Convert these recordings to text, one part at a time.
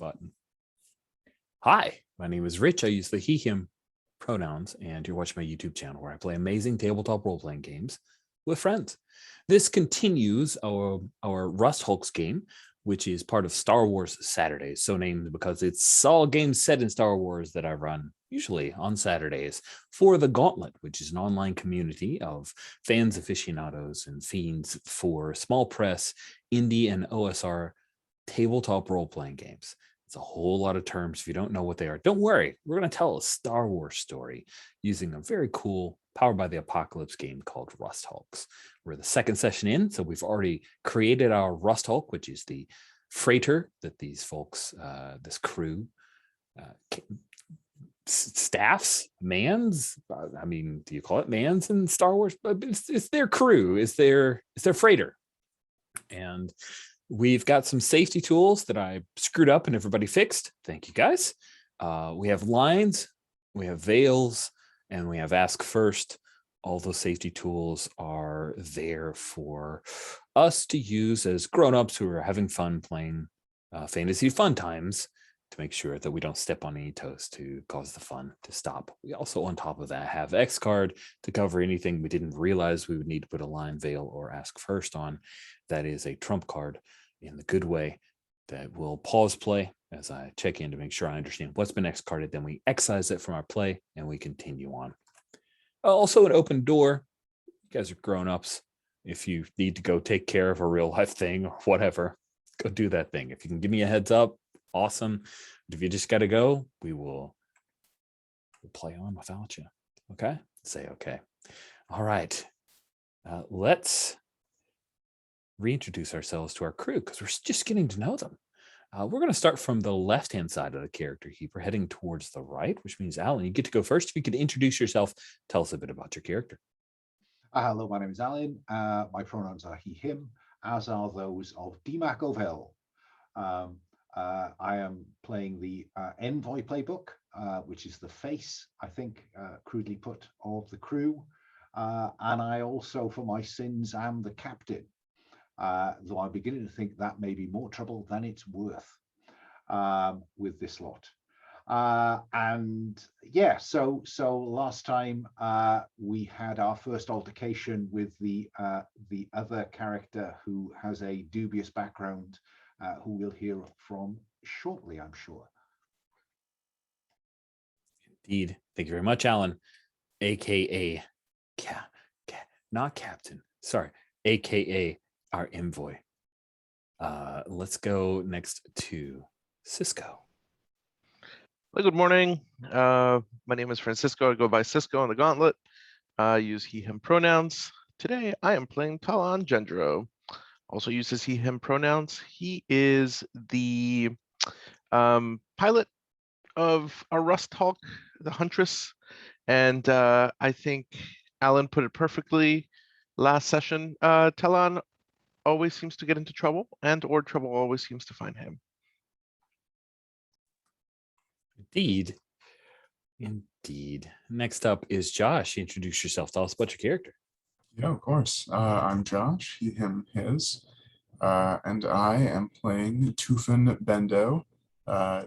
button. Hi, my name is Rich. I use the he, him pronouns, and you're watching my YouTube channel where I play amazing tabletop role-playing games with friends. This continues our Rust Hulks game, which is part of Star Wars Saturdays, so named because it's all games set in Star Wars that I run usually on Saturdays for the Gauntlet, which is an online community of fans, aficionados, and fiends for small press, indie, and OSR tabletop role-playing games. It's a whole lot of terms. If you don't know what they are, don't worry. We're going to tell a Star Wars story using a very cool Powered by the Apocalypse game called Rust Hulks. We're the second session in, so we've already created our Rust Hulk, which is the freighter that these folks, this crew, staffs, mans. I mean, do you call it mans in Star Wars? But it's their crew. It's their freighter, and we've got some safety tools that I screwed up and everybody fixed. Thank you, guys. We have lines, we have veils, and we have ask first. All those safety tools are there for us to use as grown-ups who are having fun playing fantasy fun times, to make sure that we don't step on any toes to cause the fun to stop. We also, on top of that, have X card to cover anything we didn't realize we would need to put a line, veil, or ask first on. That is a trump card in the good way that will pause play as I check in to make sure I understand what's been X carded. Then we excise it from our play and we continue on. Also, an open door. You guys are grown-ups. If you need to go take care of a real life thing or whatever, go do that thing. If you can give me a heads up, awesome. But if you just got to go, we'll play on without you. Okay? Say okay. All right. Let's reintroduce ourselves to our crew because we're just getting to know them. We're going to start from the left-hand side of the character heap. We're heading towards the right, which means, Alan, you get to go first. If you could introduce yourself, tell us a bit about your character. Hello, my name is Alan. My pronouns are he, him, as are those of DMAC Ovell. I am playing the Envoy playbook, which is the face, I think, crudely put, of the crew. And I also, for my sins, am the captain. Though I'm beginning to think that may be more trouble than it's worth with this lot. And yeah, so last time we had our first altercation with the other character who has a dubious background, who we'll hear from shortly, I'm sure. Indeed. Thank you very much, Alan, aka not captain, sorry, aka our envoy. Let's go next to Cisco. Well, good morning. My name is Francisco. I go by Cisco on the Gauntlet. I use he, him pronouns. Today, I am playing Talon Gendro. Also uses he, him pronouns. He is the pilot of our Rust Hulk, the Huntress. And I think Alan put it perfectly last session. Talon always seems to get into trouble, or trouble always seems to find him. Indeed. Next up is Josh. Introduce yourself. Tell us about your character. Yeah, of course. I'm Josh, he, him, his, and I am playing Tufan Bendo,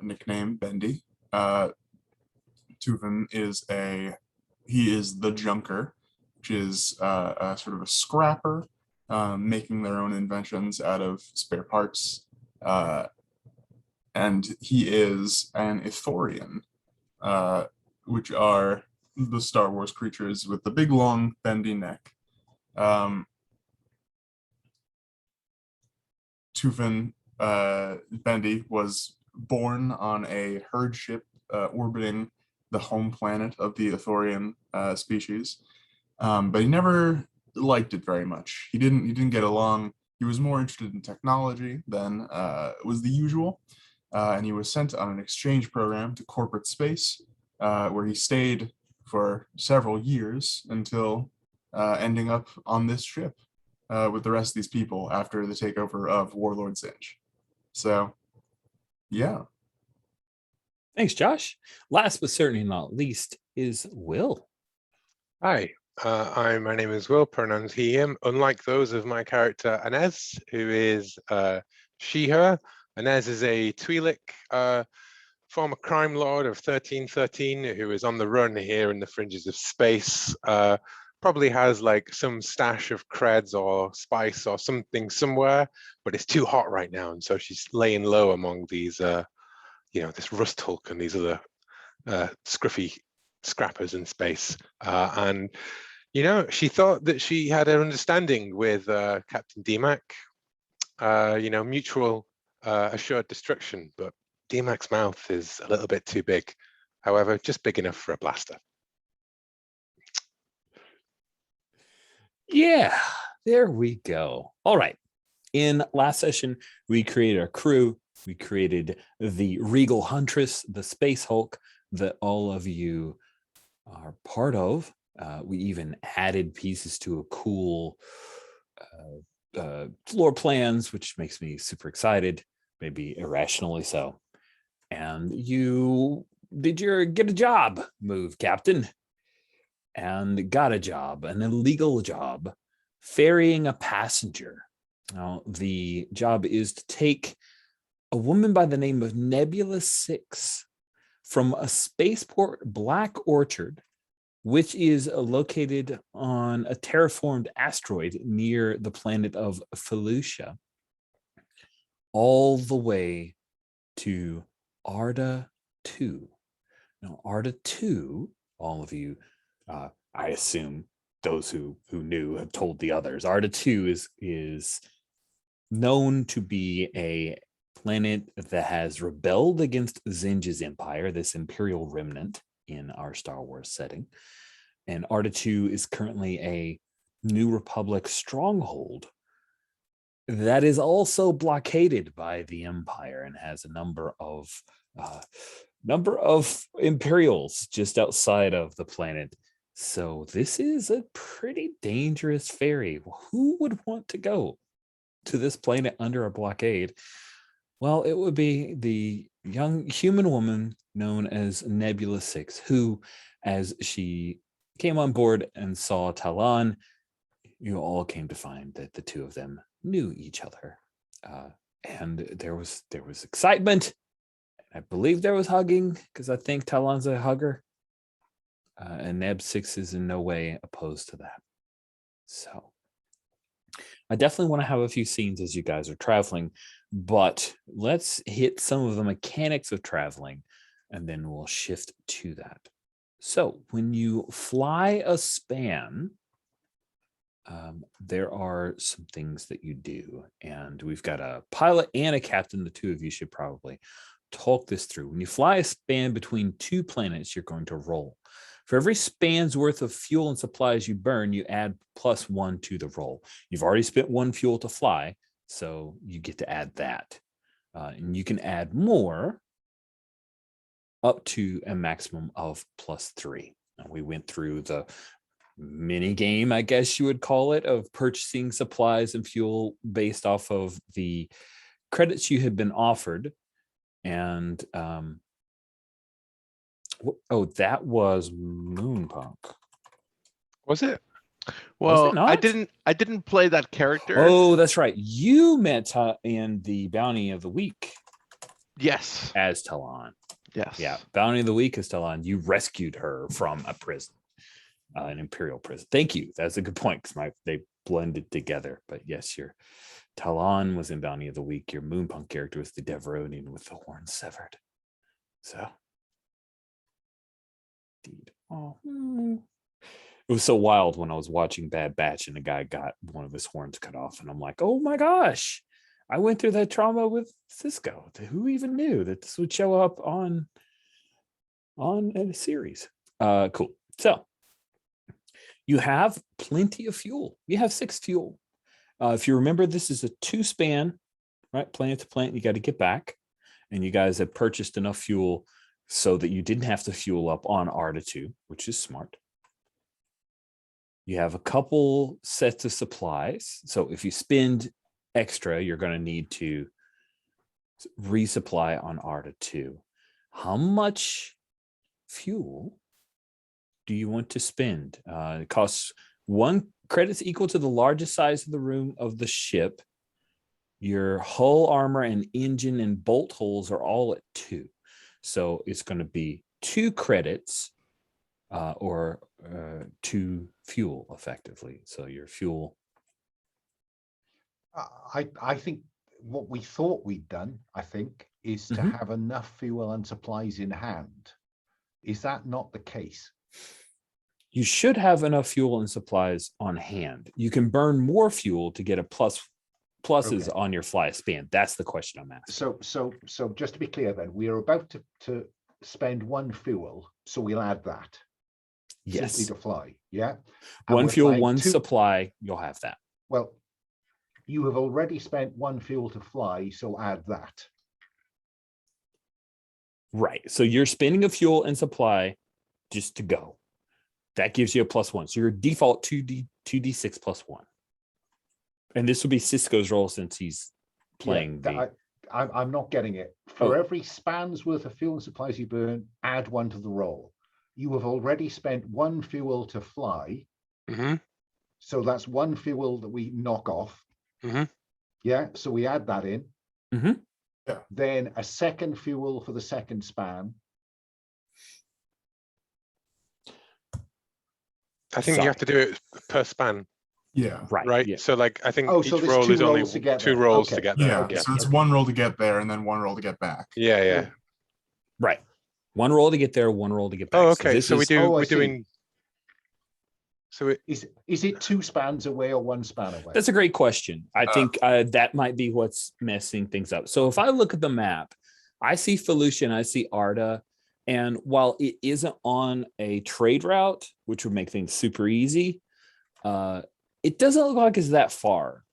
nickname Bendy. Tufan is the Junker, which is a sort of a scrapper, making their own inventions out of spare parts. And he is an Ithorian, which are the Star Wars creatures with the big, long, bendy neck. Tufan Bendy was born on a herd ship orbiting the home planet of the Ithorian species, but he never liked it very much. He didn't get along. He was more interested in technology than was the usual, and he was sent on an exchange program to corporate space, where he stayed for several years until ending up on this ship with the rest of these people after the takeover of Warlord Zinj. So, yeah. Thanks, Josh. Last but certainly not least is Will. Hi, my name is Will, pronouns he, him. Unlike those of my character Inez, who is she, her, Inez is a Twi'lek former crime lord of 1313 who is on the run here in the fringes of space. Probably has like some stash of creds or spice or something somewhere, but it's too hot right now, and so she's laying low among these, this rust hulk and these other scruffy scrappers in space. And she thought that she had an understanding with Captain DMAC, mutual assured destruction, but DMAC's mouth is a little bit too big. However, just big enough for a blaster. Yeah, there we go. All right. In last session, we created our crew. We created the Regal Huntress, the Space Hulk that all of you are part of. We even added pieces to a cool floor plans, which makes me super excited, maybe irrationally so. And you did your get a job move, Captain, and got a job, an illegal job, ferrying a passenger. Now, the job is to take a woman by the name of Nebula 6 from a spaceport Black Orchard, which is located on a terraformed asteroid near the planet of Felucia, all the way to Arda 2. Now, Arda 2, all of you, I assume those who knew have told the others, Arda 2 is known to be a planet that has rebelled against Zinj's empire, this imperial remnant in our Star Wars setting. And Arda 2 is currently a New Republic stronghold that is also blockaded by the Empire and has a number of Imperials just outside of the planet. So this is a pretty dangerous ferry. Who would want to go to this planet under a blockade? Well, it would be the young human woman known as Nebula 6, who, as she came on board and saw Talon, you all came to find that the two of them knew each other. And there was excitement. I believe there was hugging, because I think Talon's a hugger. And Neb 6 is in no way opposed to that. So I definitely want to have a few scenes as you guys are traveling, but let's hit some of the mechanics of traveling, and then we'll shift to that. So when you fly a span, there are some things that you do, and we've got a pilot and a captain. The two of you should probably talk this through. When you fly a span between two planets, you're going to roll. For every span's worth of fuel and supplies you burn, you add +1 to the roll. You've already spent 1 fuel to fly, so you get to add that. And you can add more up to a maximum of +3. And we went through the mini game, I guess you would call it, of purchasing supplies and fuel based off of the credits you had been offered. And that was Moonpunk. Was it? Well, not? I didn't play that character. Oh, that's right. You met in the Bounty of the Week Yes. as Talon. Yes. Yeah, Bounty of the Week is Talon. You rescued her from a prison, an Imperial prison. Thank you. That's a good point, because they blended together. But yes, your Talon was in Bounty of the Week. Your Moonpunk character was the Deveronian with the horn severed. So, indeed. Oh, it was so wild when I was watching Bad Batch and the guy got one of his horns cut off, and I'm like, oh my gosh, I went through that trauma with Cisco. Who even knew that this would show up on a series? Cool. So you have plenty of fuel. You have 6 fuel. If you remember, this is a 2-span, right? Planet to planet, you got to get back. And you guys have purchased enough fuel so that you didn't have to fuel up on Arda 2, which is smart. You have a couple sets of supplies. So if you spend extra, you're going to need to resupply on Arda 2. How much fuel do you want to spend? It costs 1 credits equal to the largest size of the room of the ship. Your hull armor and engine and bolt holes are all at 2. So it's going to be 2 credits or 2 fuel effectively. So your fuel. I think what we thought we'd done, I think, is to have enough fuel and supplies in hand. Is that not the case? You should have enough fuel and supplies on hand. You can burn more fuel to get a pluses on your fly span. That's the question I'm asking. So just to be clear then, we are about to spend 1 fuel, so we'll add that. Yes. Simply to fly, yeah? And 1 we're fuel, flying 1 2 supply, you'll have that. Well, you have already spent 1 fuel to fly, so add that. Right. So you're spending a fuel and supply just to go. That gives you a +1. So your default 2d6 +1. And this will be Cisco's roll since he's playing I'm not getting it. For every span's worth of fuel and supplies you burn, add 1 to the roll. You have already spent 1 fuel to fly. So that's 1 fuel that we knock off. Yeah, so we add that in. Yeah. Then a 2nd fuel for the 2nd span. I think you have to do it per span, Yeah. right? Yeah. So like, I think each so there's roll 2 is only rolls to get 2 there. rolls Okay. to get there. Yeah. Yeah. So it's 1 roll to get there and then 1 roll to get back. Yeah. Right. 1 roll to get there, 1 roll to get back. Oh, okay. So, I we're see. doing. So Is it 2 spans away or 1 span away? That's a great question. I think that might be what's messing things up. So if I look at the map, I see Felucia and I see Arda. And while it isn't on a trade route, which would make things super easy, it doesn't look like it's that far.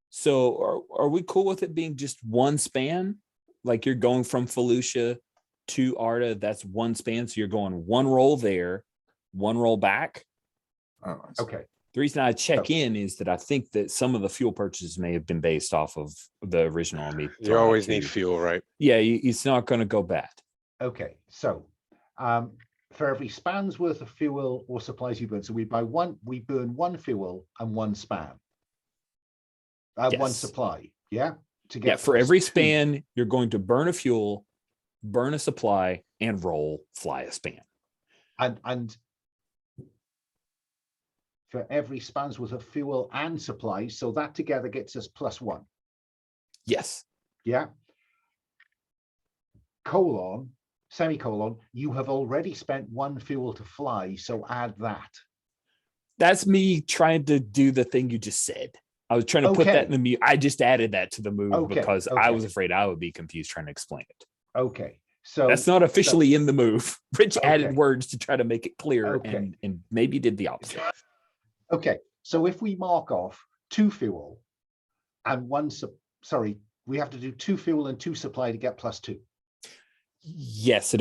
So are we cool with it being just 1 span? Like you're going from Felucia to Arda, that's 1 span. So you're going 1 roll there, 1 roll back. Oh, I see. Okay. The reason I check in is that I think that some of the fuel purchases may have been based off of the original. you always need fuel, right? Yeah, it's not going to go bad. Okay. So for every span's worth of fuel or supplies you burn, so we burn 1 fuel and 1 span. 1 Yes. supply, yeah? To get Yeah, for every +2. span, you're going to burn a fuel, burn a supply, and roll fly a span. And for every span's worth of fuel and supplies, so that together gets us +1. Yes. Yeah. Semicolon, you have already spent 1 fuel to fly, so add that. That's me trying to do the thing you just said. I was trying to put that in the move. I just added that to the move because I was afraid I would be confused trying to explain it. Okay. So that's not officially in the move. Rich added words to try to make it clear and maybe did the opposite. Okay. So if we mark off 2 fuel and 1, we have to do 2 fuel and 2 supply to get +2. Yes,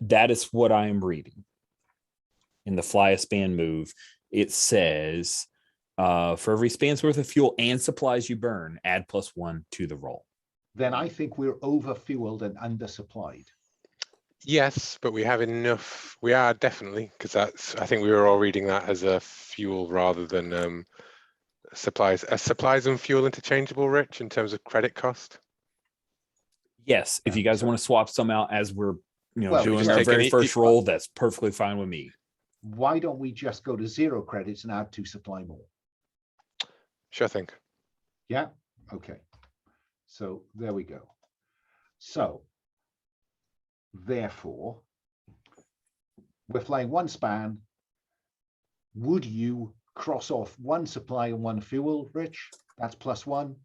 that is what I am reading. In the fly a span move, it says for every span's worth of fuel and supplies you burn, add +1 to the roll. Then I think we're over-fueled and undersupplied. Yes, but we have enough. We are definitely, because I think we were all reading that as a fuel rather than supplies. Are supplies and fuel interchangeable, Rich, in terms of credit cost? Yes, if you guys want to swap some out as we're doing our take very first roll, that's perfectly fine with me. Why don't we just go to 0 credits and add 2 supply more? Sure thing. Yeah. Okay. So there we go. So therefore, we're flying 1 span. Would you cross off 1 supply and 1 fuel, Rich? That's +1.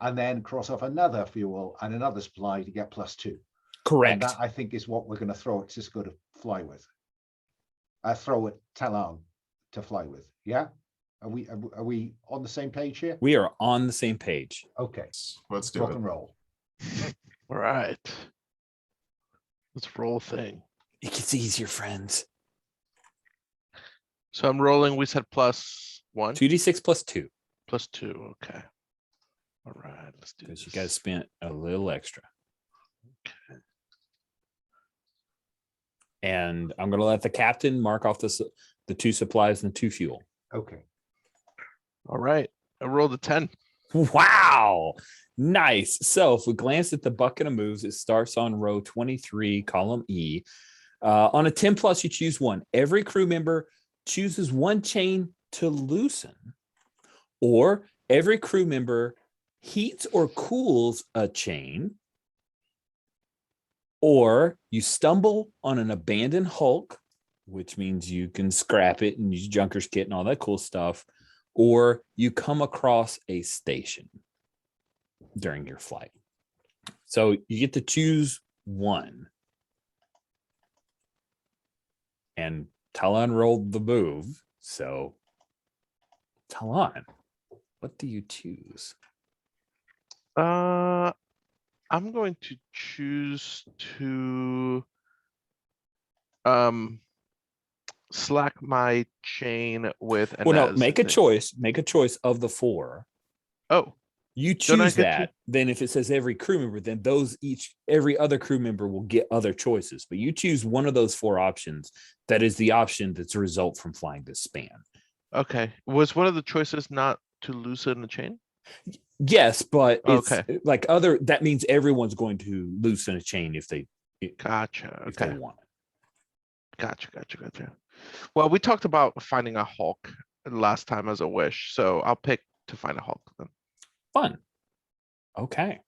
And then cross off another fuel and another supply to get +2. Correct. And that, I think, is what we're going to throw at Cisco to fly with. Throw at Talon to fly with. Yeah? Are we on the same page here? We are on the same page. Okay. Let's do Rock it. and roll. All right. Let's roll a thing. It gets easier, friends. So I'm rolling, we said +1. 2d6 +2. +2, okay. All right, let's do Because this. you guys spent a little extra. Okay. And I'm going to let the captain mark off the 2 supplies and 2 fuel. Okay. All right, I rolled a 10. Wow. Nice. So if we glance at the bucket of moves, it starts on row 23, column E. On a 10 plus, you choose one. Every crew member chooses one chain to loosen, or every crew member heats or cools a chain, or you stumble on an abandoned hulk, which means you can scrap it and use Junker's kit and all that cool stuff, or you come across a station during your flight. So you get to choose one. And Talon rolled the move. So Talon, what do you choose? I'm going to choose to slack my chain with an Well, no, make a choice. Make a choice of the four. Oh, you don't I choose get that. to- Then if it says every crew member, then every other crew member will get other choices. But you choose one of those four options. That is the option that's a result from flying this span. Okay. Was one of the choices not to loosen the chain? Yes, but it's Okay. like that means everyone's going to loosen a chain if they Gotcha. if they Okay. want it. Gotcha. Well, we talked about finding a Hulk last time as a wish, so I'll pick to find a Hulk then. Fun. Okay.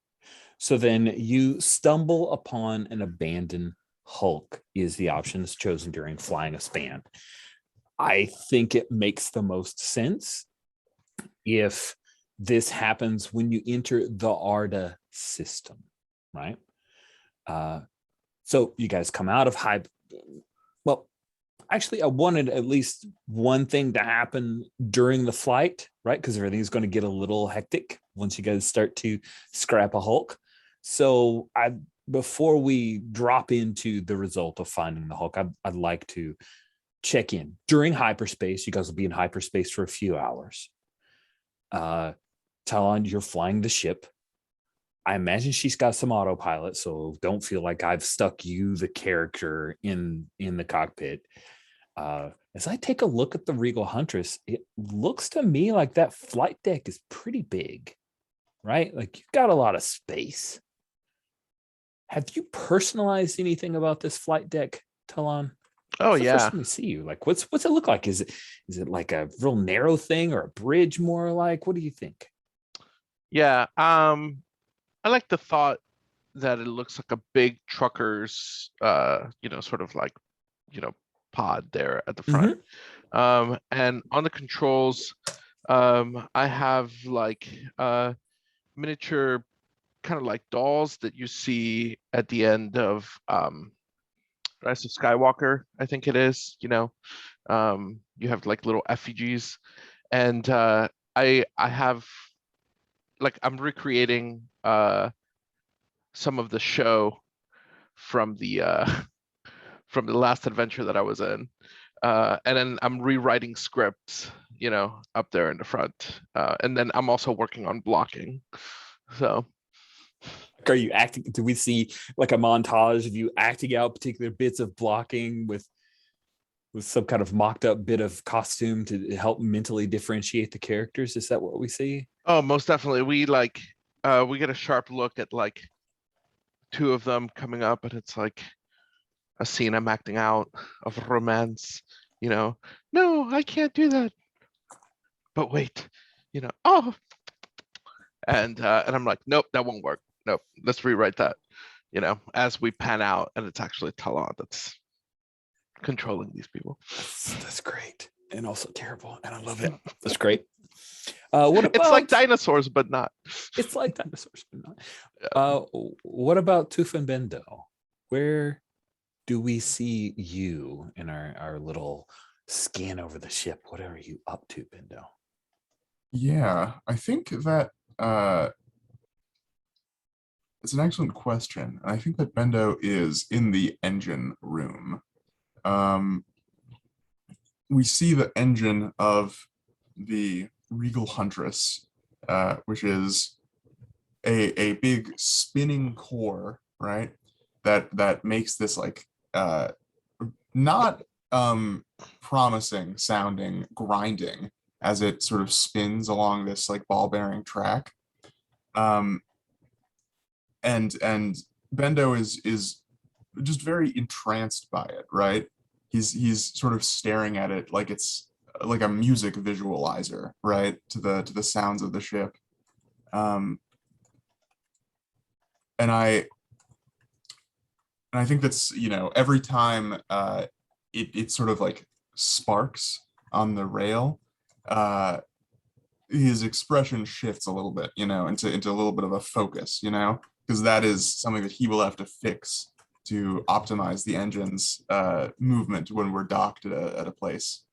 So then you stumble upon an abandoned Hulk is the option that's chosen during flying a span. I think it makes the most sense if this happens when you enter the ARDA system, right? So you guys come out of high. Well, actually, I wanted at least one thing to happen during the flight, right? Because everything's going to get a little hectic once you guys start to scrap a Hulk. So before we drop into the result of finding the Hulk, I'd like to check in during hyperspace. You guys will be in hyperspace for a few hours. Talon, you're flying the ship. I imagine she's got some autopilot, so don't feel like I've stuck you, the character, in the cockpit. As I take a look at the Regal Huntress, it looks to me like that flight deck is pretty big, right? Like you've got a lot of space. Have you personalized anything about this flight deck, Talon? Oh, It's the yeah. first time we see you. Like, what's it look like? Is it like a real narrow thing or a bridge more like? What do you think? Yeah. I like the thought that it looks like a big trucker's, sort of like, pod there at the front. And on the controls, I have like miniature kind of like dolls that you see at the end of Rise of Skywalker, I think it is. You have like little effigies, and I have like I'm recreating some of the show from the last adventure that I was in, and then I'm rewriting scripts, up there in the front, and then I'm also working on blocking. So, are you acting? Do we see like a montage of you acting out particular bits of blocking with some kind of mocked up bit of costume to help mentally differentiate the characters? Is that what we see? oh, most definitely. We get a sharp look at like two of them coming up, and it's like a scene I'm acting out of romance. No, I can't do that. But wait, oh, and I'm like, nope, that won't work. Nope, let's rewrite that. As we pan out, and it's actually Talon that's controlling these people. That's great, and also terrible, and I love it. That's great. What about, it's like dinosaurs, but not. It's like dinosaurs, but not. What about Tooth and Bendo? Where do we see you in our little scan over the ship? What are you up to, Bendo? Yeah, I think that it's an excellent question. I think that Bendo is in the engine room. We see the engine of the Regal Huntress, which is a big spinning core, right? That makes this like not promising sounding grinding as it sort of spins along this like ball bearing track. And Bendo is just very entranced by it, right? He's sort of staring at it like it's like a music visualizer, right? To the sounds of the ship. And I think that's, you know, every time it sort of like sparks on the rail, his expression shifts a little bit, you know, into a little bit of a focus, you know, because that is something that he will have to fix to optimize the engine's movement when we're docked at a place.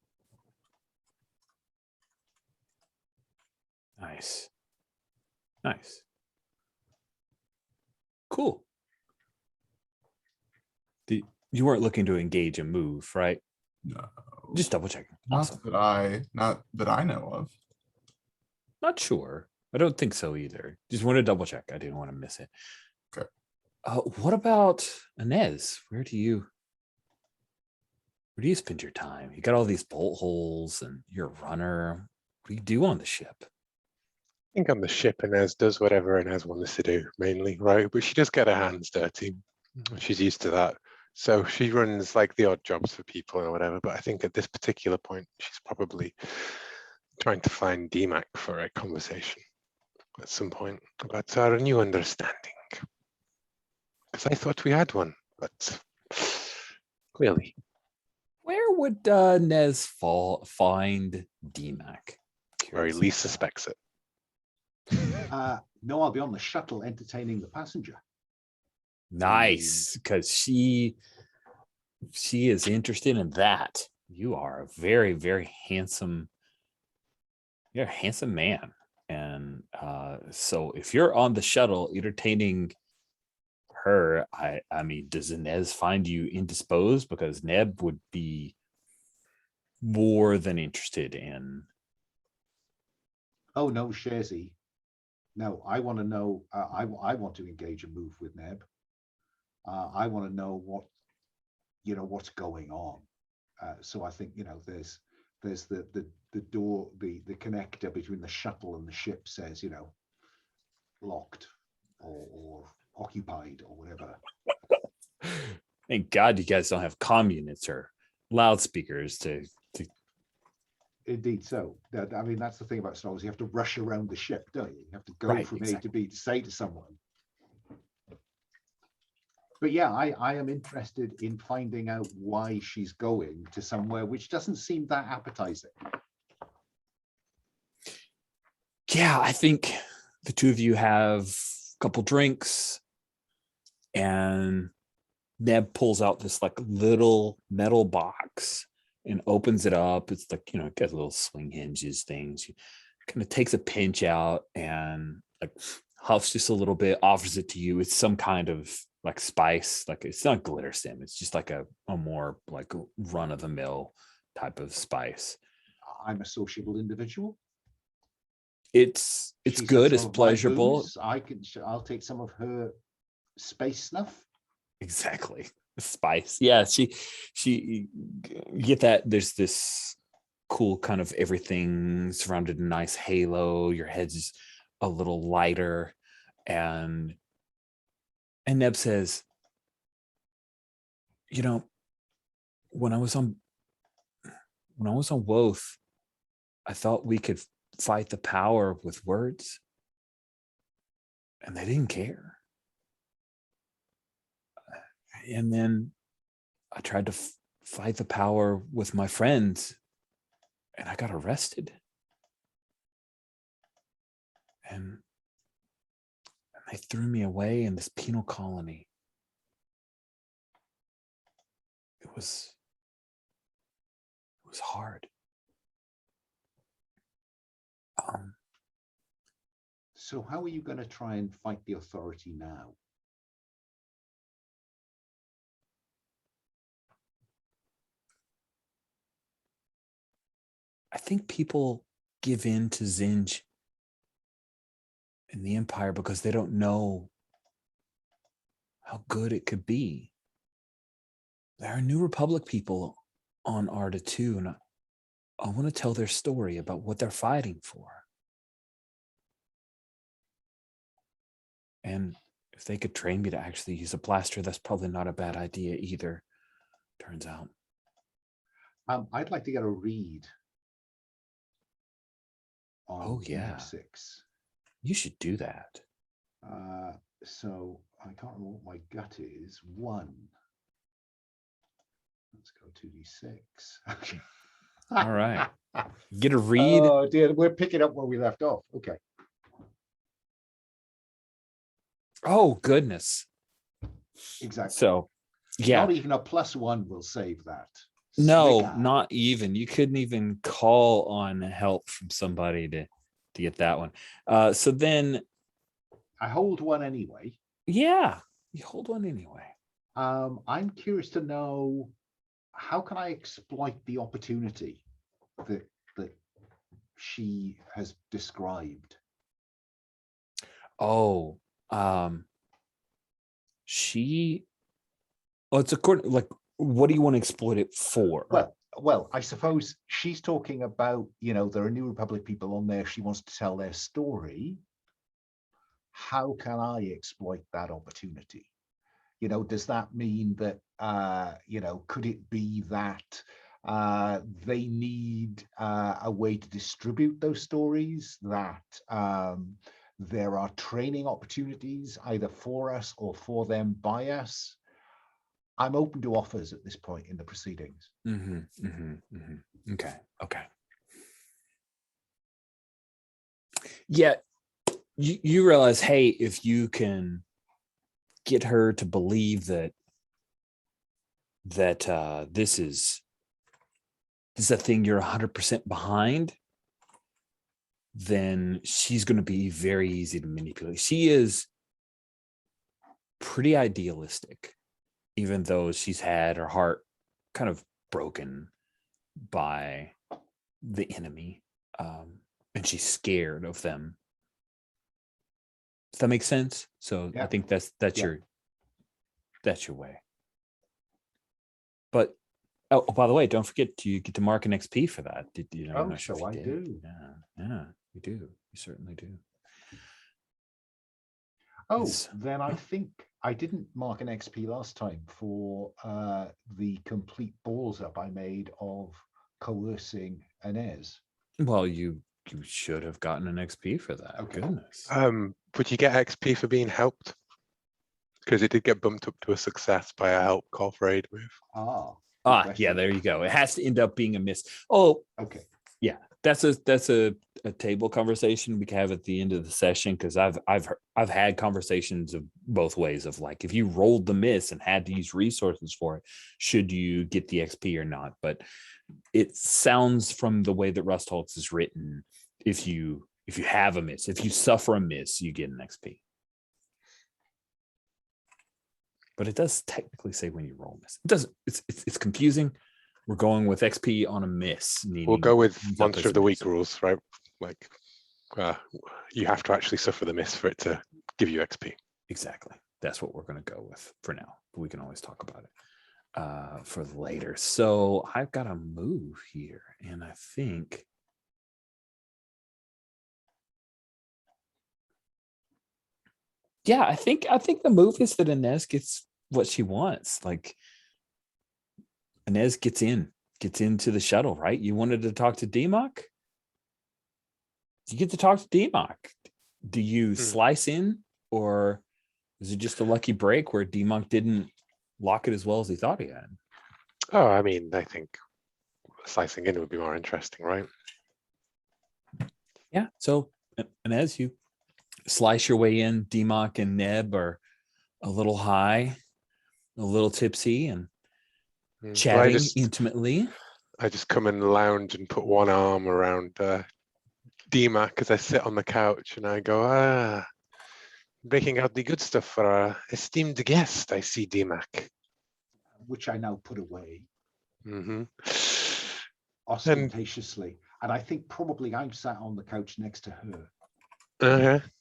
Nice. Nice. Cool. You weren't looking to engage a move, right? No, Just double checking. not Awesome. not that I know of. Not sure. I don't think so either. Just want to double check. I didn't want to miss it. Okay. What about Inez? Where do you spend your time? You got all these bolt holes and you're a runner. What do you do on the ship? I think on the ship, Inez does whatever Inez wants to do, mainly, right? But she does get her hands dirty. She's used to that. So she runs like the odd jobs for people or whatever. But I think at this particular point, she's probably trying to find DMAC for a conversation at some point about our new understanding. Because I thought we had one, but clearly. Where would Nez find DMAC? Where he least suspects it. No, I'll be on the shuttle entertaining the passenger. Nice, because she is interested in that. You are a very, very handsome. You're a handsome man, and so if you're on the shuttle entertaining her, I mean, does Inez find you indisposed? Because Neb would be more than interested in. Oh no, Sharzy. No, I want to know. I want to engage a move with Neb. I want to know what's going on. So I think there's the door, the connector between the shuttle and the ship says locked or occupied or whatever. Thank God you guys don't have comm units or loudspeakers to. Indeed, so I mean that's the thing about Star Wars. You have to rush around the ship, don't you? You have to go Right, from exactly. A to B to say to someone. But yeah, I am interested in finding out why she's going to somewhere which doesn't seem that appetizing. Yeah, I think the two of you have a couple drinks, and Neb pulls out this like little metal box and opens it up. It's like, it got little swing hinges, things. She kind of takes a pinch out and like huffs just a little bit, offers it to you. It's some kind of like spice, like it's not glitter sim. It's just like a more like run of the mill type of spice. I'm a sociable individual. It's She's good. some It's of my pleasurable. booze. I'll take some of her space snuff. Exactly. Spice. Yeah, she you get that there's this cool kind of everything surrounded in a nice halo. Your head's just a little lighter, and Neb says, when I was on Woth, I thought we could fight the power with words, and they didn't care. And then I tried to fight the power with my friends, and I got arrested. And they threw me away in this penal colony. It was hard. So how are you going to try and fight the authority now? I think people give in to Zinj and the Empire because they don't know how good it could be. There are New Republic people on Arda too, and I want to tell their story about what they're fighting for. And if they could train me to actually use a blaster, that's probably not a bad idea either, turns out. I'd like to get a read on Oh, yeah. EM6. You should do that. So I can't remember what my gut is. 1. Let's go 2d6. Okay. All right. Get a read. Oh dear, we're picking up where we left off. Okay. Oh, goodness. Exactly. So, yeah. Not even a +1 will save that. No, Slicker. not even. You couldn't even call on help from somebody to get that one. So then, I hold 1 anyway. yeah, you hold one anyway. I'm curious to know, how can I exploit the opportunity that she has described? Oh, it's according, like, what do you want to exploit it for? Well, I suppose she's talking about, there are New Republic people on there. She wants to tell their story. How can I exploit that opportunity? Does that mean that, could it be that they need a way to distribute those stories, that there are training opportunities either for us or for them by us? I'm open to offers at this point in the proceedings. Okay. Yeah, you realize, hey, if you can get her to believe that this is a thing you're 100% behind, then she's going to be very easy to manipulate. She is pretty idealistic, even though she's had her heart kind of broken by the enemy, and she's scared of them. Does that make sense? So yeah. I think that's your way. But oh, by the way, don't forget you get to mark an XP for that. Did you know? Oh, so I do. Yeah, you do. You certainly do. Oh, then I think I didn't mark an XP last time for the complete balls up I made of coercing Inez. Well, you should have gotten an XP for that. Okay. Goodness. Would you get XP for being helped? Because it did get bumped up to a success by a help call for aid move. Yeah, there you go. It has to end up being a miss. Oh, okay. Yeah, that's a table conversation we can have at the end of the session, because I've had conversations of both ways of, like, if you rolled the miss and had to use resources for it, should you get the XP or not? But it sounds from the way that Rustholtz is written, if you have a miss, if you suffer a miss, you get an XP. But it does technically say when you roll a miss. It doesn't. It's confusing. We're going with XP on a miss. We'll go with Monster of the Week rules, right? Like, you have to actually suffer the miss for it to give you XP. Exactly. That's what we're going to go with for now. But we can always talk about it for later. So I've got a move here, and I think I think the move is that Inez gets what she wants. Like, Inez gets into the shuttle, right? You wanted to talk to DMOC? You get to talk to DMOC. Do you slice in, or is it just a lucky break where DMOC didn't lock it as well as he thought he had? Oh, I mean, I think slicing in would be more interesting, right? Yeah. So, and as you slice your way in, DMOC and Neb are a little high, a little tipsy, and chatting intimately. I just come in the lounge and put one arm around DMAC as I sit on the couch, and I go, breaking out the good stuff for our esteemed guest, I see, DMAC. Which I now put away. Mm-hmm. Ostentatiously. And I think probably I'm sat on the couch next to her.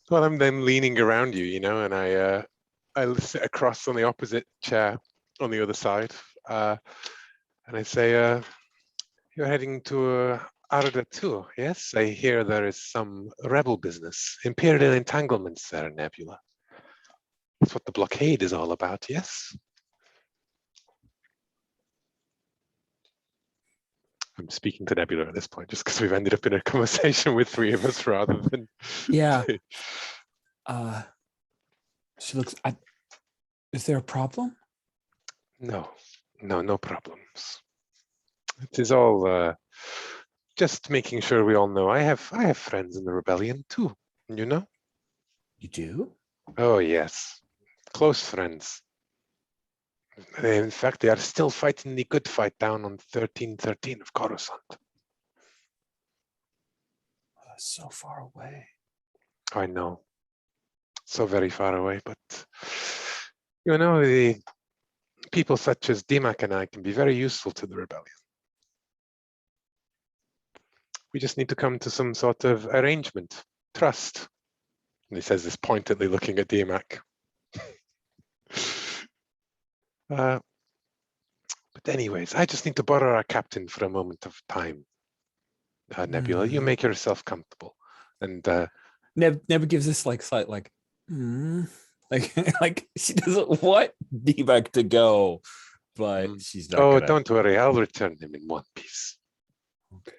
Well, I'm then leaning around you, and I sit across on the opposite chair on the other side. And I say, You're heading to Arda too, yes? I hear there is some rebel business, imperial entanglements there, Nebula. That's what the blockade is all about, yes? I'm speaking to Nebula at this point, just because we've ended up in a conversation with three of us rather than... Yeah. She looks. Is there a problem? No, no problems. It is all just making sure we all know. I have friends in the rebellion too, you know? You do? Oh yes, close friends. In fact, they are still fighting the good fight down on 1313 of Coruscant. That's so far away. I know, so very far away, but you know, the people such as Dimak and I can be very useful to the rebellion. We just need to come to some sort of arrangement, trust. And he says this pointedly looking at Dimak. But anyways, I just need to borrow our captain for a moment of time. Nebula, you make yourself comfortable. And Never gives this like slight like, like she doesn't want D-Back to go, but she's not. Oh, don't worry, I'll return him in one piece. Okay.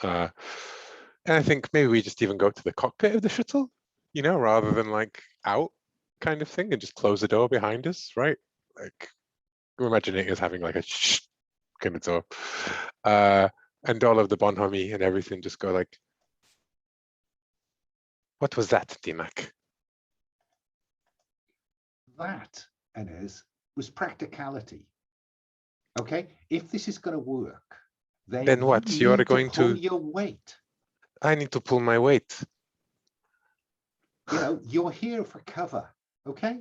And I think maybe we just even go to the cockpit of the shuttle, you know, rather than like out kind of thing, and just close the door behind us, right? Like, we're imagining it as having like a shh kind of door. And all of the bonhomie and everything just go like, what was that, Dimak? That, Enes, was practicality. Okay, if this is going to work, Then what? you You are need going pull to your weight. I need to pull my weight. You know, you're here for cover. Okay.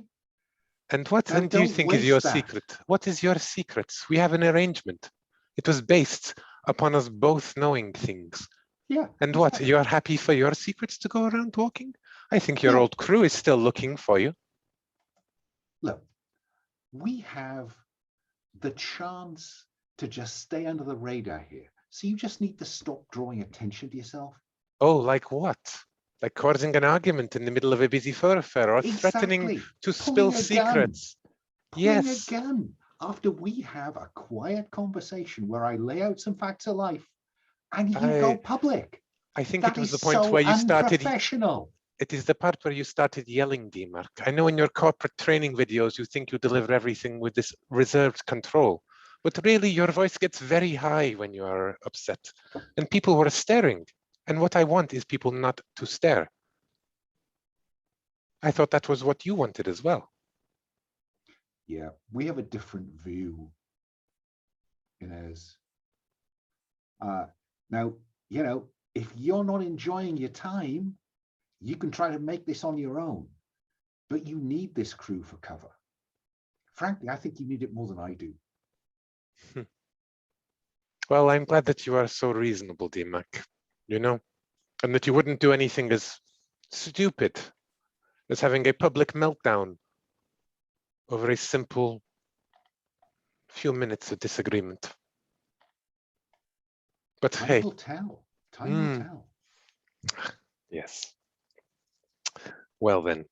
And what Now, then do you don't think is your waste that. secret? What is your secret? We have an arrangement. It was based upon us both knowing things. Yeah. And what? exactly. You are happy for your secrets to go around talking? I think your Yeah. old crew is still looking for you. Look, we have the chance to just stay under the radar here. So you just need to stop drawing attention to yourself. Oh, like what? Like causing an argument in the middle of a busy thoroughfare, or threatening Exactly. to Pulling spill a gun. secrets. Pulling Yes. a gun after we have a quiet conversation where I lay out some facts of life and you go public. I think That it was is the point so where you started. unprofessional. It is the part where you started yelling, Dimak. I know in your corporate training videos, you think you deliver everything with this reserved control, but really your voice gets very high when you are upset, and people were staring. And what I want is people not to stare. I thought that was what you wanted as well. Yeah, we have a different view, Inez. Now, you know, if you're not enjoying your time, you can try to make this on your own, but you need this crew for cover. Frankly, I think you need it more than I do. Well, I'm glad that you are so reasonable, Dimak, you know, and that you wouldn't do anything as stupid as having a public meltdown over a simple few minutes of disagreement. But Time hey, will tell. Time will tell. Yes. Well then,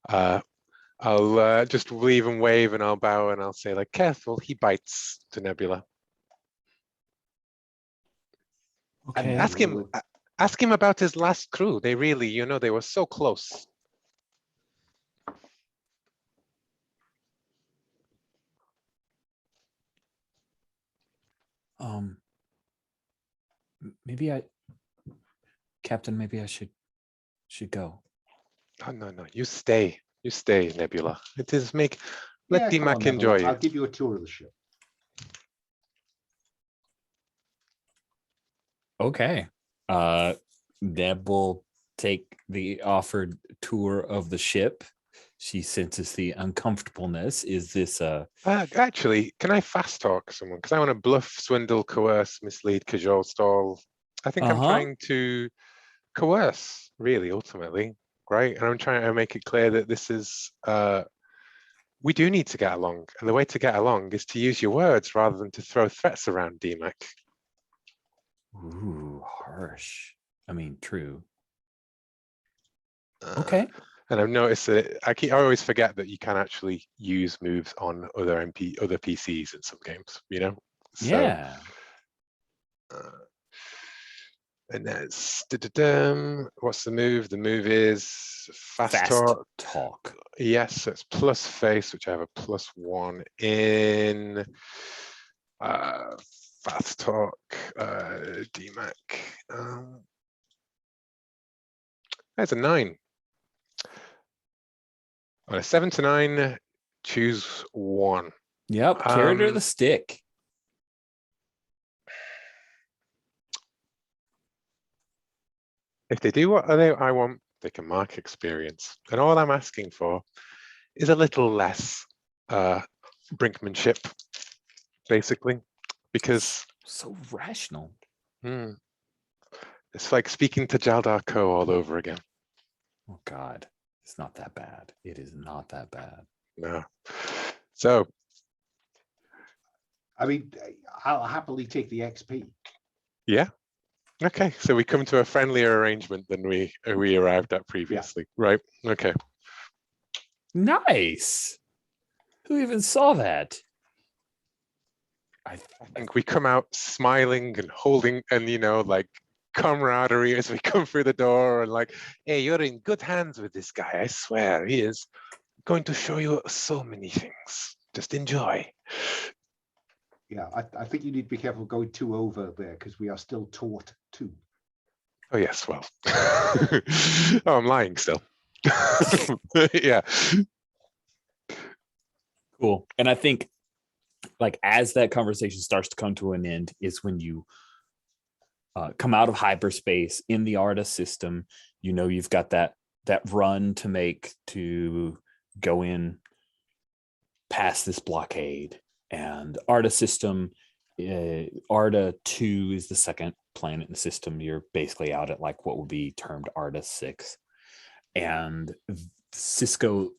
I'll just leave and wave, and I'll bow, and I'll say like, careful, he bites, to Nebula. Okay. Ask him about his last crew. They really, you know, they were so close. Captain, maybe I should go. Oh, no, you stay, Nebula. It is let Yeah, come on, Dimak Nebula. enjoy I'll it. give you a tour of the ship. Okay. Deb will take the offered tour of the ship. She senses the uncomfortableness. Is this Actually, can I fast talk someone? Because I want to bluff, swindle, coerce, mislead, cajole, stall. I think I'm trying to coerce, really, ultimately, right? And I'm trying to make it clear that this is, we do need to get along. And the way to get along is to use your words rather than to throw threats around, Dimak. Ooh, harsh. I mean, true. Uh, Okay. And I've noticed that I always forget that you can actually use moves on other PCs in some games, you know? So, Yeah. and that's, what's the move? The move is fast Fast talk. talk. Yes, so it's plus face, which I have a +1 in fast talk, DMAC. That's a 9. On a 7 to 9, choose 1. Yep. Carrot or the stick. If they do what I want, they can mark experience. And all I'm asking for is a little less brinkmanship, basically, because So rational. it's like speaking to Jaldar Ko all over again. Oh God, it's not that bad. It is not that bad. No. So, I mean, I'll happily take the XP. yeah. Okay, so we come to a friendlier arrangement than we arrived at previously, right? Okay. Nice. Who even saw that? I think we come out smiling and holding, and like camaraderie as we come through the door, and like, hey, you're in good hands with this guy. I swear, he is going to show you so many things. Just enjoy. Yeah, I think you need to be careful going too over there because we are still taught to. Oh yes, well, oh, I'm lying still. Yeah. Cool. And I think like as that conversation starts to come to an end is when you come out of hyperspace in the ARTA system. You've got that run to make to go in past this blockade, and ARTA system, ARTA 2 is the second planet in the system. You're basically out at like what would be termed ARTA 6, and Cisco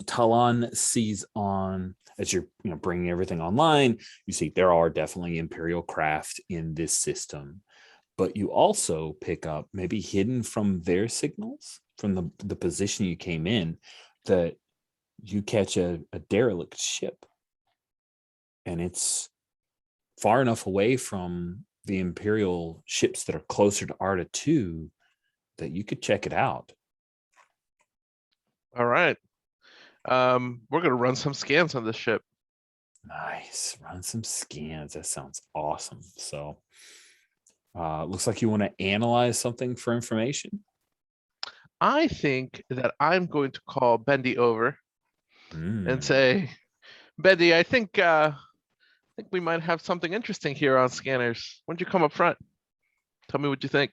Talon sees on as you're bringing everything online, you see there are definitely Imperial craft in this system, but you also pick up, maybe hidden from their signals from the position you came in, that you catch a derelict ship, and it's far enough away from the Imperial ships that are closer to ARTA 2 that you could check it out. All right. We're gonna run some scans on this ship. Nice. Run some scans. That sounds awesome. So looks like you want to analyze something for information. I think that I'm going to call Bendy over and say, Bendy, I think we might have something interesting here on scanners. Why don't you come up front? Tell me what you think.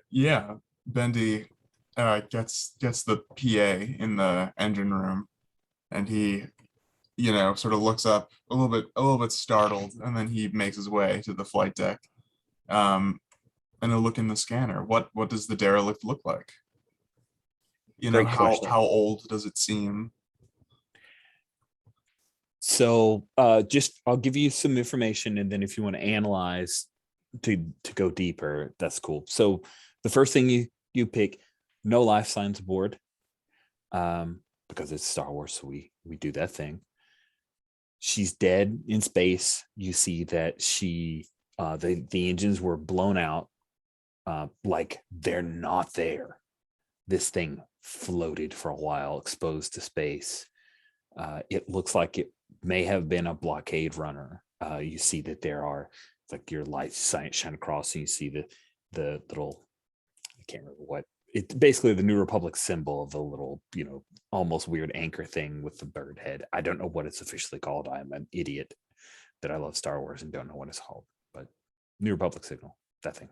Yeah, Bendy gets the PA in the engine room, and he, sort of looks up a little bit startled, and then he makes his way to the flight deck, and he'll look in the scanner. What does the derelict look like? Great question. How old does it seem? So just I'll give you some information, and then if you want to analyze to go deeper, that's cool. So the first thing you pick, no life signs aboard, because it's Star Wars, so we do that thing. She's dead in space. You see that she the engines were blown out, like they're not there. This thing floated for a while, exposed to space. It looks like it may have been a blockade runner. You see that there are, it's like your lights shine across, and you see the little, I can't remember what, it's basically the New Republic symbol of the little, almost weird anchor thing with the bird head. I don't know what it's officially called. I'm an idiot that I love Star Wars and don't know what it's called, but New Republic signal, that thing.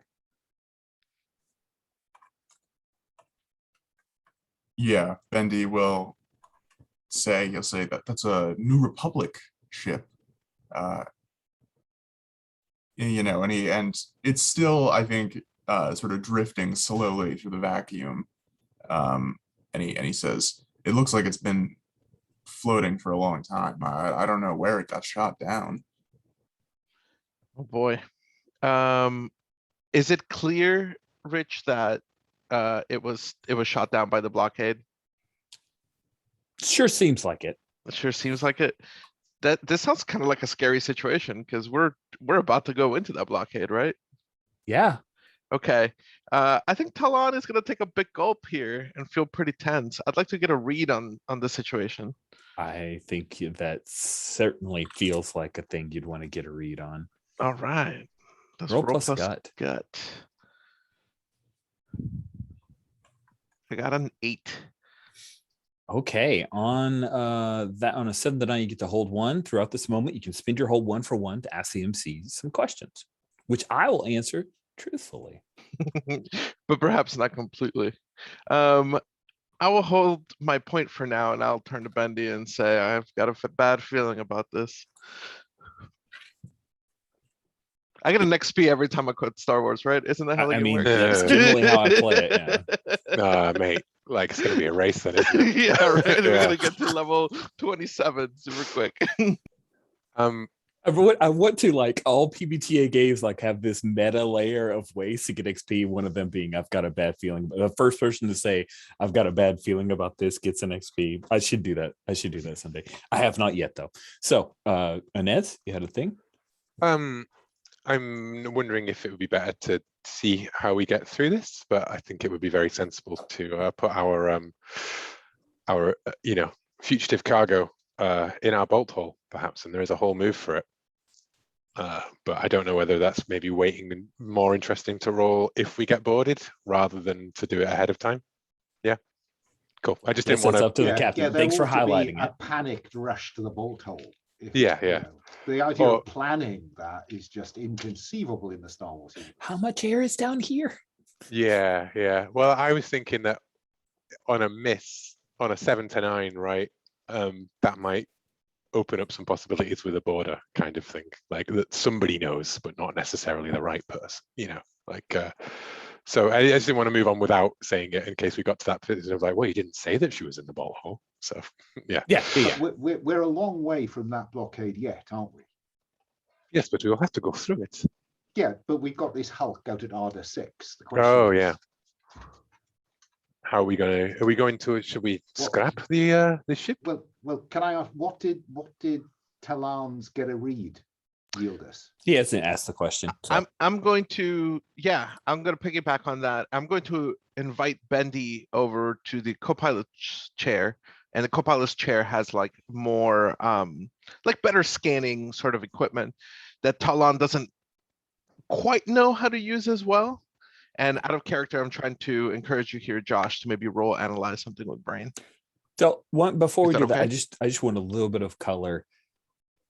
Yeah, Bendy will say, you'll say that's a New Republic ship. And it's still, I think, sort of drifting slowly through the vacuum. And he says, it looks like it's been floating for a long time. I don't know where it got shot down. Oh boy. Is it clear, Rich, that it was shot down by the blockade? Sure seems like it. It sure seems like it. This sounds kind of like a scary situation because we're about to go into that blockade, right? Yeah. Okay. I think Talon is gonna take a big gulp here and feel pretty tense. I'd like to get a read on the situation. I think that certainly feels like a thing you'd want to get a read on. All right. Let's Roll plus gut. I got an 8. Okay, on on a 7 to 9, you get to hold 1. Throughout this moment, you can spend your hold 1 for 1 to ask the MC some questions, which I will answer truthfully. But perhaps not completely. I will hold my point for now, and I'll turn to Bendy and say I've got a bad feeling about this. I get an XP every time I quote Star Wars, right? Isn't that how they work? That's generally how I play it. Yeah. Mate, like it's gonna be a race then, isn't it? Yeah, right. We're Yeah. gonna get to level 27 super quick. I want to, like, all PBTA games like have this meta layer of ways to get XP. One of them being I've got a bad feeling. The first person to say I've got a bad feeling about this gets an XP. I should do that. I should do that someday. I have not yet though. So Annette, you had a thing? I'm wondering if it would be better to see how we get through this, but I think it would be very sensible to put our fugitive cargo in our bolt hole, perhaps, and there is a whole move for it. But I don't know whether that's maybe waiting more interesting to roll if we get boarded rather than to do it ahead of time. Yeah, cool. I just didn't want That's up to Yeah, the captain. yeah, there Thanks for ought to be highlighting a it. panicked rush to the bolt hole. Yeah. The idea Or- of planning that is just inconceivable in the Star Wars universe. How much air is down here? Yeah. Well, I was thinking that on a miss, on a 7 to 9, right? That might open up some possibilities with a border kind of thing, like that somebody knows, but not necessarily the right person. So I just didn't want to move on without saying it in case we got to that position of like, well, you didn't say that she was in the bolt hole. So yeah. But we're a long way from that blockade yet, aren't we? Yes, but we'll have to go through it. Yeah, but we've got this Hulk out at Arda 6. The Oh, is, yeah. How are we going to, should we scrap the ship? Well, can I ask, what did Talon's get a read yield us? He hasn't asked the question. So. I'm going to piggyback on that. I'm going to invite Bendy over to the co-pilot's chair, and the co-pilot's chair has like more like better scanning sort of equipment that Talon doesn't quite know how to use as well. And out of character, I'm trying to encourage you here, Josh, to maybe roll analyze something with brain. So before we do that, okay? I just want a little bit of color.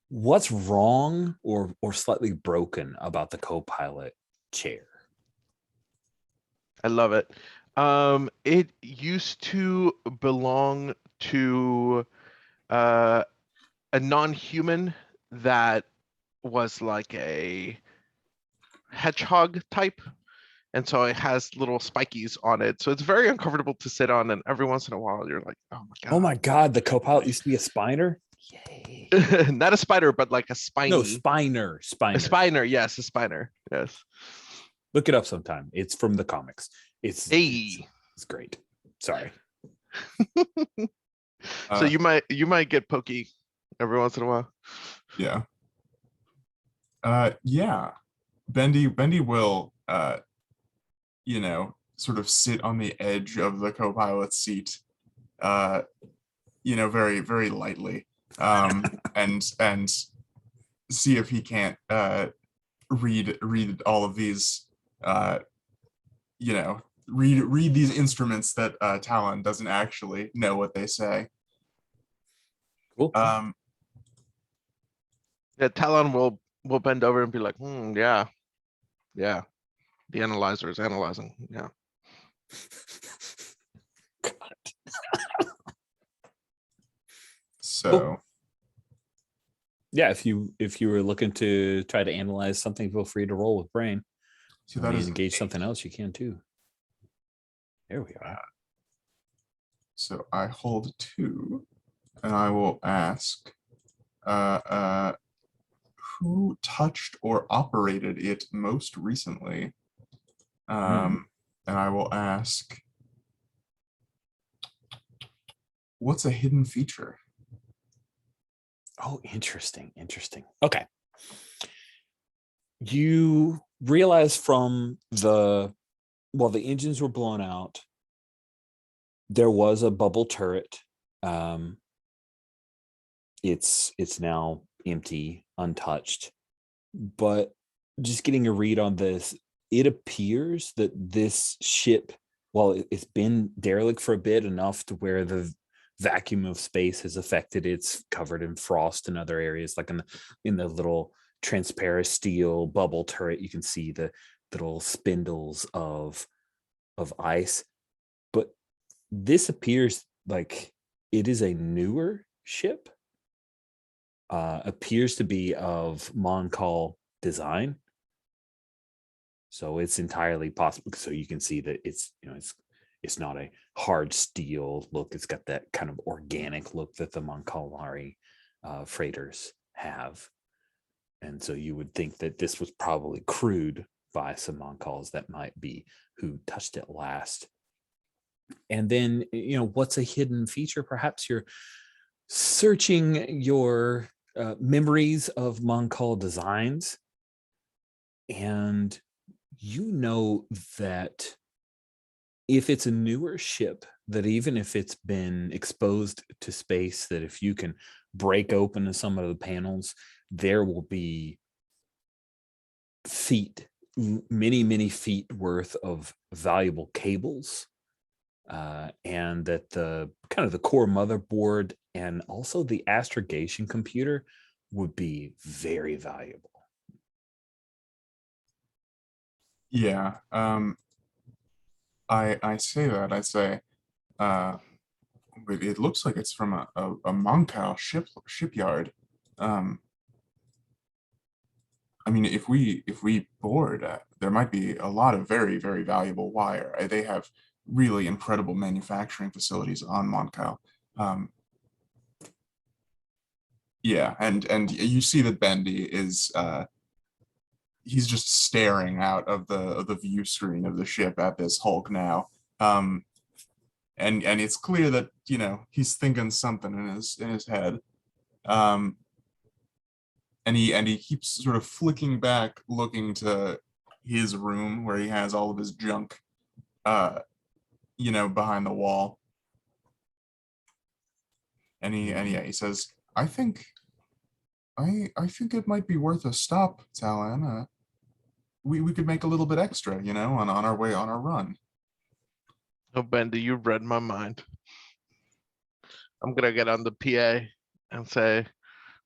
What's wrong or slightly broken about the co-pilot chair? I love it. It used to belong to a non-human that was like a hedgehog type. And so it has little spikies on it. So it's very uncomfortable to sit on. And every once in a while, you're like, oh my God. Oh my God, the co-pilot used to be a spiner? Yay. Not a spider, but like a spiny. No, spiner. A spiner, yes, a spiner. Yes. Look it up sometime. It's from the comics. It's great. Sorry. So you might get pokey every once in a while. Yeah. Yeah. Bendy will sort of sit on the edge of the co-pilot's seat, very, very lightly, and see if he can't read all of these, read these instruments that Talon doesn't actually know what they say. Cool. Yeah, Talon will bend over and be like, yeah. The analyzer is analyzing. Yeah. So yeah, if you were looking to try to analyze something, feel free to roll with brain. so If that you is engage something else, you can too. There we are. So I hold 2, and I will ask, who touched or operated it most recently. And I will ask, what's a hidden feature? Oh, interesting. Okay. You realize from the engines were blown out, there was a bubble turret. It's now empty, untouched. But just getting a read on this, it appears that this ship, while it's been derelict for a bit, enough to where the vacuum of space has affected it's covered in frost in other areas, like in the little transparent steel bubble turret, you can see the little spindles of ice. But this appears like it is a newer ship, appears to be of Moncall design, so it's entirely possible. So you can see that it's not a hard steel look. It's got that kind of organic look that the Moncalari freighters have. And so you would think that this was probably crewed by some Moncalls that might be who touched it last. And then, what's a hidden feature? Perhaps you're searching your memories of Moncall designs, and that if it's a newer ship, that even if it's been exposed to space, that if you can break open some of the panels, there will be many feet worth of valuable cables, and that the core motherboard and also the astrogation computer would be very valuable. Yeah. I say that. I say, it looks like it's from a Moncall shipyard. I mean, if we board, there might be a lot of very, very valuable wire. They have really incredible manufacturing facilities on Moncall. Yeah, and you see that Bendy is he's just staring out of the view screen of the ship at this Hulk now. And it's clear that he's thinking something in his head. And he keeps sort of flicking back, looking to his room where he has all of his junk, behind the wall. And he says, I think it might be worth a stop, Talon. We could make a little bit extra, on our way on our run. Oh, Bendy, you read my mind. I'm gonna get on the PA and say,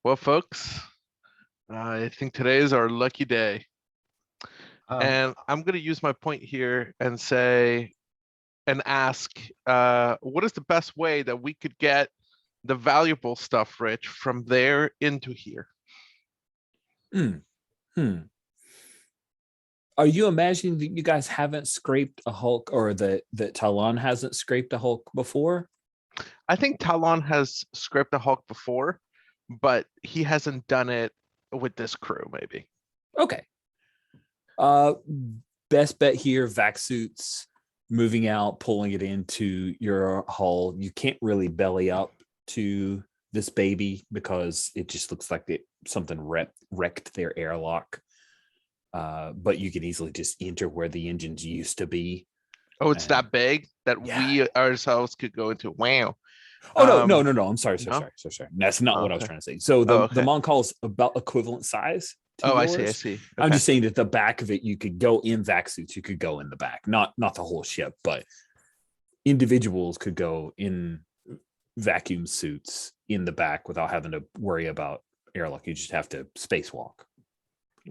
well, folks, I think today is our lucky day. And I'm going to use my point here and ask, what is the best way that we could get the valuable stuff, Rich, from there into here? Are you imagining that you guys haven't scraped a Hulk, or that Talon hasn't scraped a Hulk before? I think Talon has scraped a Hulk before, but he hasn't done it with this crew, maybe. Okay. Best bet here, vac suits, moving out, pulling it into your hull. You can't really belly up to this baby because it just looks like something wrecked their airlock. But you can easily just enter where the engines used to be. Oh, it's that big that we ourselves could go into. Wow. Oh, no. I'm sorry. No? Sorry. That's not what I was trying to say. So the Moncall's about equivalent size to yours. I see. Okay. I'm just saying that the back of it, you could go in vac suits, you could go in the back, not the whole ship, but individuals could go in vacuum suits in the back without having to worry about airlock. You just have to spacewalk.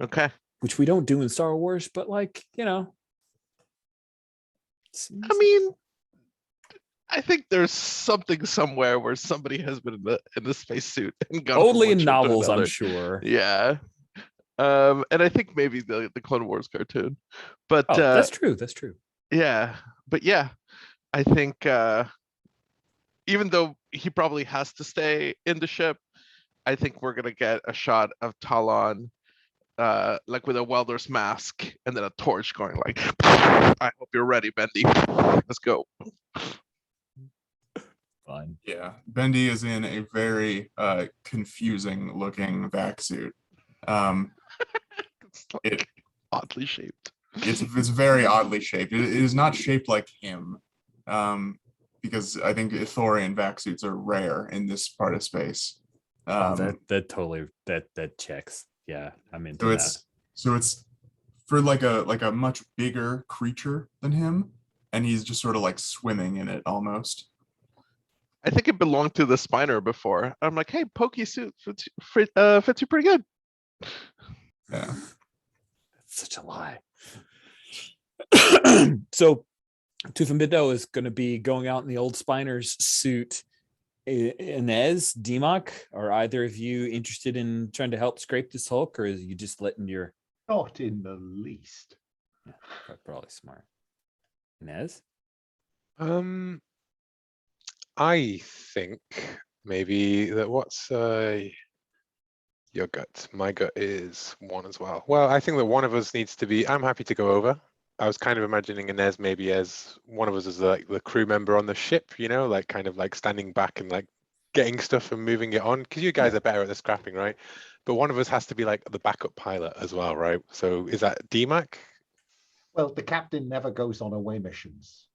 Okay. Which we don't do in Star Wars, but I mean, I think there's something somewhere where somebody has been in the spacesuit and gone only in novels, I'm sure. Yeah. And I think maybe the Clone Wars cartoon. But that's true. Yeah. But yeah, I think even though he probably has to stay in the ship, I think we're gonna get a shot of Talon, like with a welder's mask and then a torch going like, I hope you're ready, Bendy. Let's go. Fun. Yeah, Bendy is in a very confusing looking vac suit. It's like It oddly shaped. it's very oddly shaped. It is not shaped like him, because I think Ithorian vac suits are rare in this part of space. That totally that checks. Yeah, I'm into So that. it's for like a much bigger creature than him, and he's just sort of like swimming in it almost. I think it belonged to the Spiner before. I'm like, hey, pokey suit fits you pretty good. Yeah. That's such a lie. So Tufambido is going to be going out in the old Spiner's suit. Inez, Dimok, are either of you interested in trying to help scrape this Hulk, or is you just letting your... Not in the least. Yeah, probably smart. Inez? I think maybe that what's your gut? My gut is 1 as well. Well, I think that one of us needs to be. I'm happy to go over. I was kind of imagining Inez maybe as one of us as like the crew member on the ship, you know, like kind of like standing back and like getting stuff and moving it on, because you guys are better at the scrapping, right? But one of us has to be like the backup pilot as well, right? So is that DMAC? Well, the captain never goes on away missions.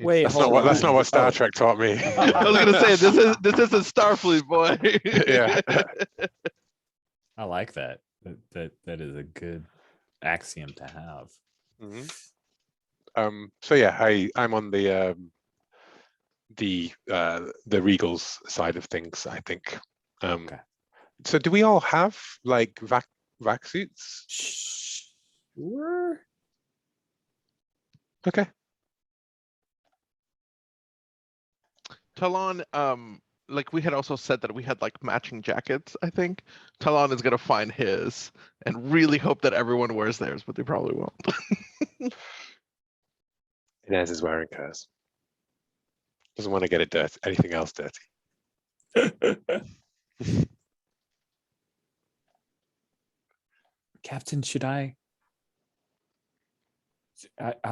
Wait, That's not what Star Trek taught me. I was gonna say this isn't Starfleet, boy. Yeah. I like that. That is a good axiom to have. So yeah, I'm on the Regal's side of things, I think. Okay. So do we all have like vac suits? Sure. Okay. Talon, like we had also said that we had like matching jackets, I think. Talon is gonna find his and really hope that everyone wears theirs, but they probably won't. Inez is wearing hers. Doesn't want to get it dirty. Anything else dirty? Captain, should I'll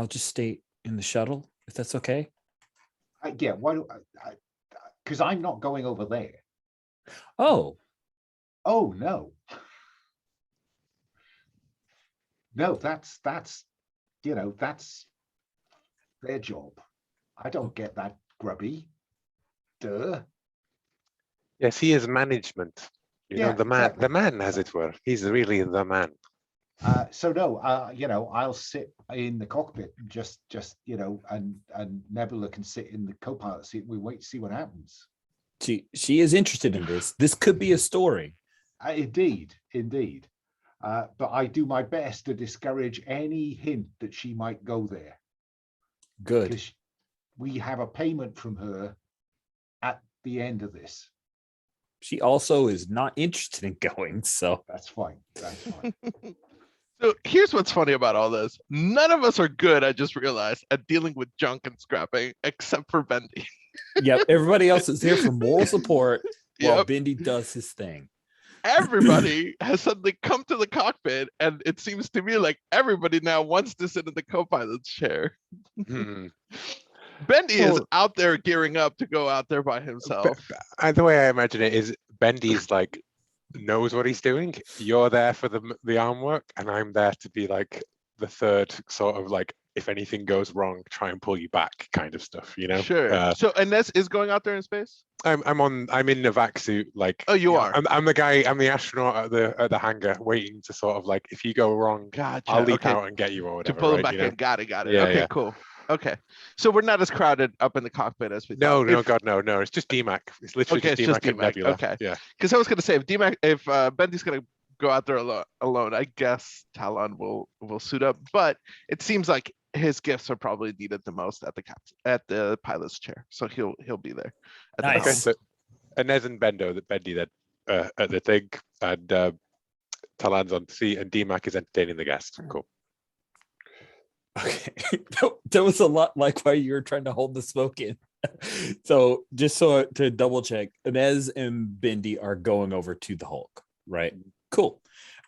just stay in the shuttle, if that's okay. Yeah, why do I? Because I'm not going over there. Oh, Oh no. No, that's that's their job. I don't get that grubby. Duh. Yes, he is management. You know, the man, exactly. the man, as it were. He's really the man. So no, I'll sit in the cockpit, just and Nebula can sit in the co-pilot seat. We wait to see what happens. she is interested in this. This could be a story. Indeed. But I do my best to discourage any hint that she might go there. Good. Because we have a payment from her at the end of this. She also is not interested in going, so That's fine. So here's what's funny about all this. None of us are good, I just realized, at dealing with junk and scrapping, except for Bendy. yep. Everybody else is here for moral support while Yep. Bendy does his thing. Everybody has suddenly come to the cockpit, and it seems to me like everybody now wants to sit in the co-pilot's chair. Bendy is out there gearing up to go out there by himself. The way I imagine it is Bendy's like knows what he's doing. You're there for the arm work, and I'm there to be like the third sort of like, if anything goes wrong, try and pull you back kind of stuff, you know? Sure. So Inez is going out there in space? I'm in the vac suit, like. Oh, you are. I'm the guy. I'm the astronaut at the hangar, waiting to sort of like, if you go wrong, Gotcha. I'll leap out and get you or whatever. To pull him right, back you know? in. Got it. Yeah, Okay, yeah. cool. Okay, so we're not as crowded up in the cockpit as we No, thought. no, God, no. It's just DMAC. It's literally Okay, just DMAC and DMAC. Nebula. Okay. Yeah. Because I was gonna say if Bendy's gonna go out there alone, I guess Talon will suit up. But it seems like his gifts are probably needed the most at the pilot's chair, so he'll be there. Nice. Okay, so Inez and Bendy then at the thing, and Talon's on seat, and DMAC is entertaining the guests. Cool. Okay. That was a lot like why you were trying to hold the smoke in. So just so to double check, Inez and Bendy are going over to the Hulk, right? Cool.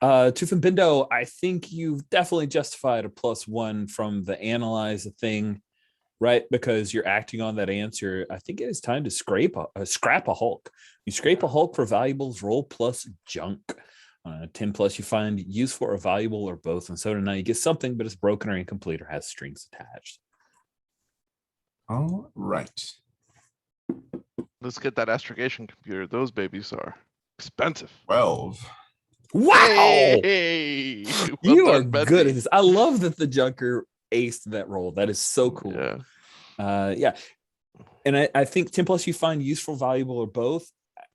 Tooth and Bindo, I think you've definitely justified a +1 from the analyze a thing, right? Because you're acting on that answer. I think it is time to scrap a Hulk. You scrape a Hulk for valuables, roll plus junk. 10 plus you find useful or valuable or both. And so now you get something, but it's broken or incomplete or has strings attached. All right. Let's get that astrogation computer. Those babies are expensive. 12. Wow. Hey, well You are done, good Bendy. at this. I love that the Junker aced that roll. That is so cool. Yeah. Yeah. And I think 10 plus you find useful, valuable, or both.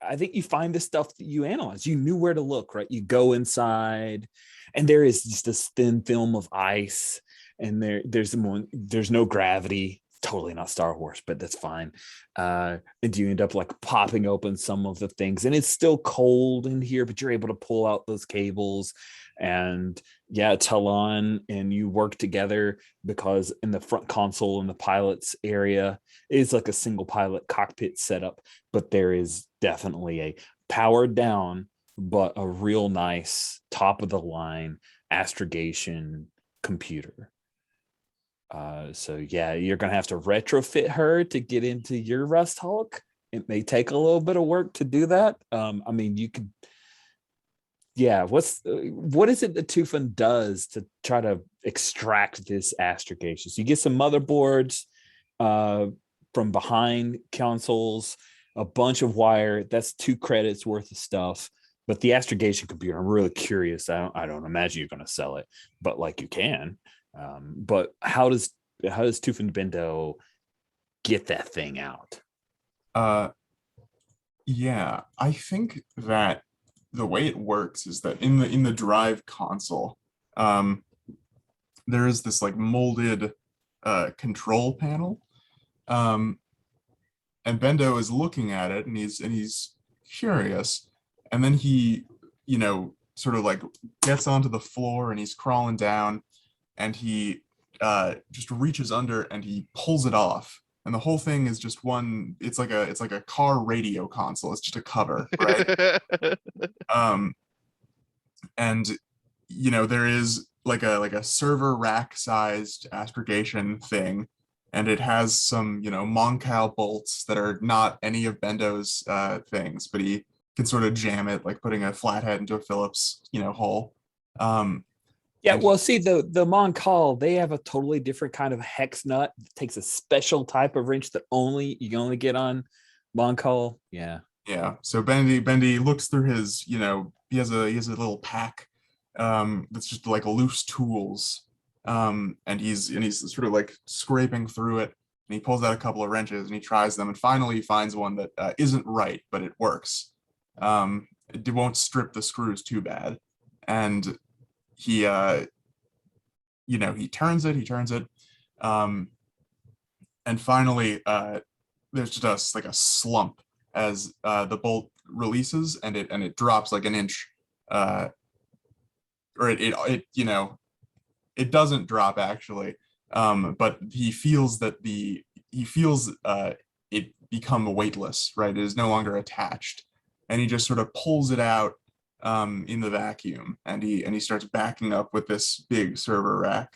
I think you find the stuff that you analyze. You knew where to look, right? You go inside, and there is just this thin film of ice, and there's no gravity. Totally not Star Wars, but that's fine. And you end up like popping open some of the things, and it's still cold in here, but you're able to pull out those cables. And yeah, Talon and you work together because in the front console in the pilot's area is like a single pilot cockpit setup, but there is definitely a powered down, but a real nice top of the line astrogation computer. So yeah, you're gonna have to retrofit her to get into your Rust Hulk. It may take a little bit of work to do that. I mean, you could. Yeah, what is it that Tufan does to try to extract this astrogation? So you get some motherboards from behind consoles, a bunch of wire. That's 2 credits worth of stuff. But the astrogation computer, I'm really curious. I don't imagine you're going to sell it, but like you can. But how does Tufan Bindo get that thing out? Yeah, I think that the way it works is that in the drive console, there is this like molded control panel, and Bendo is looking at it, and he's curious, and then he, sort of like gets onto the floor, and he's crawling down, and he just reaches under and he pulls it off. And the whole thing is just it's like a car radio console. It's just a cover, right? And there is like a server rack sized astrogation thing, and it has some Moncal bolts that are not any of Bendo's things, but he can sort of jam it like putting a flathead into a Phillips hole. Yeah, well, see, the Moncal, they have a totally different kind of hex nut. It takes a special type of wrench that you can only get on Moncal. Yeah. Yeah. So Bendy looks through his, he has a little pack that's just like loose tools. And he's sort of like scraping through it, and he pulls out a couple of wrenches and he tries them, and finally he finds one that isn't right, but it works. It won't strip the screws too bad. And he turns it, and finally there's just like a slump as the bolt releases, and it drops like an inch, or it doesn't drop actually, but he feels it become weightless, right? It is no longer attached, and he just sort of pulls it out in the vacuum, and he starts backing up with this big server rack.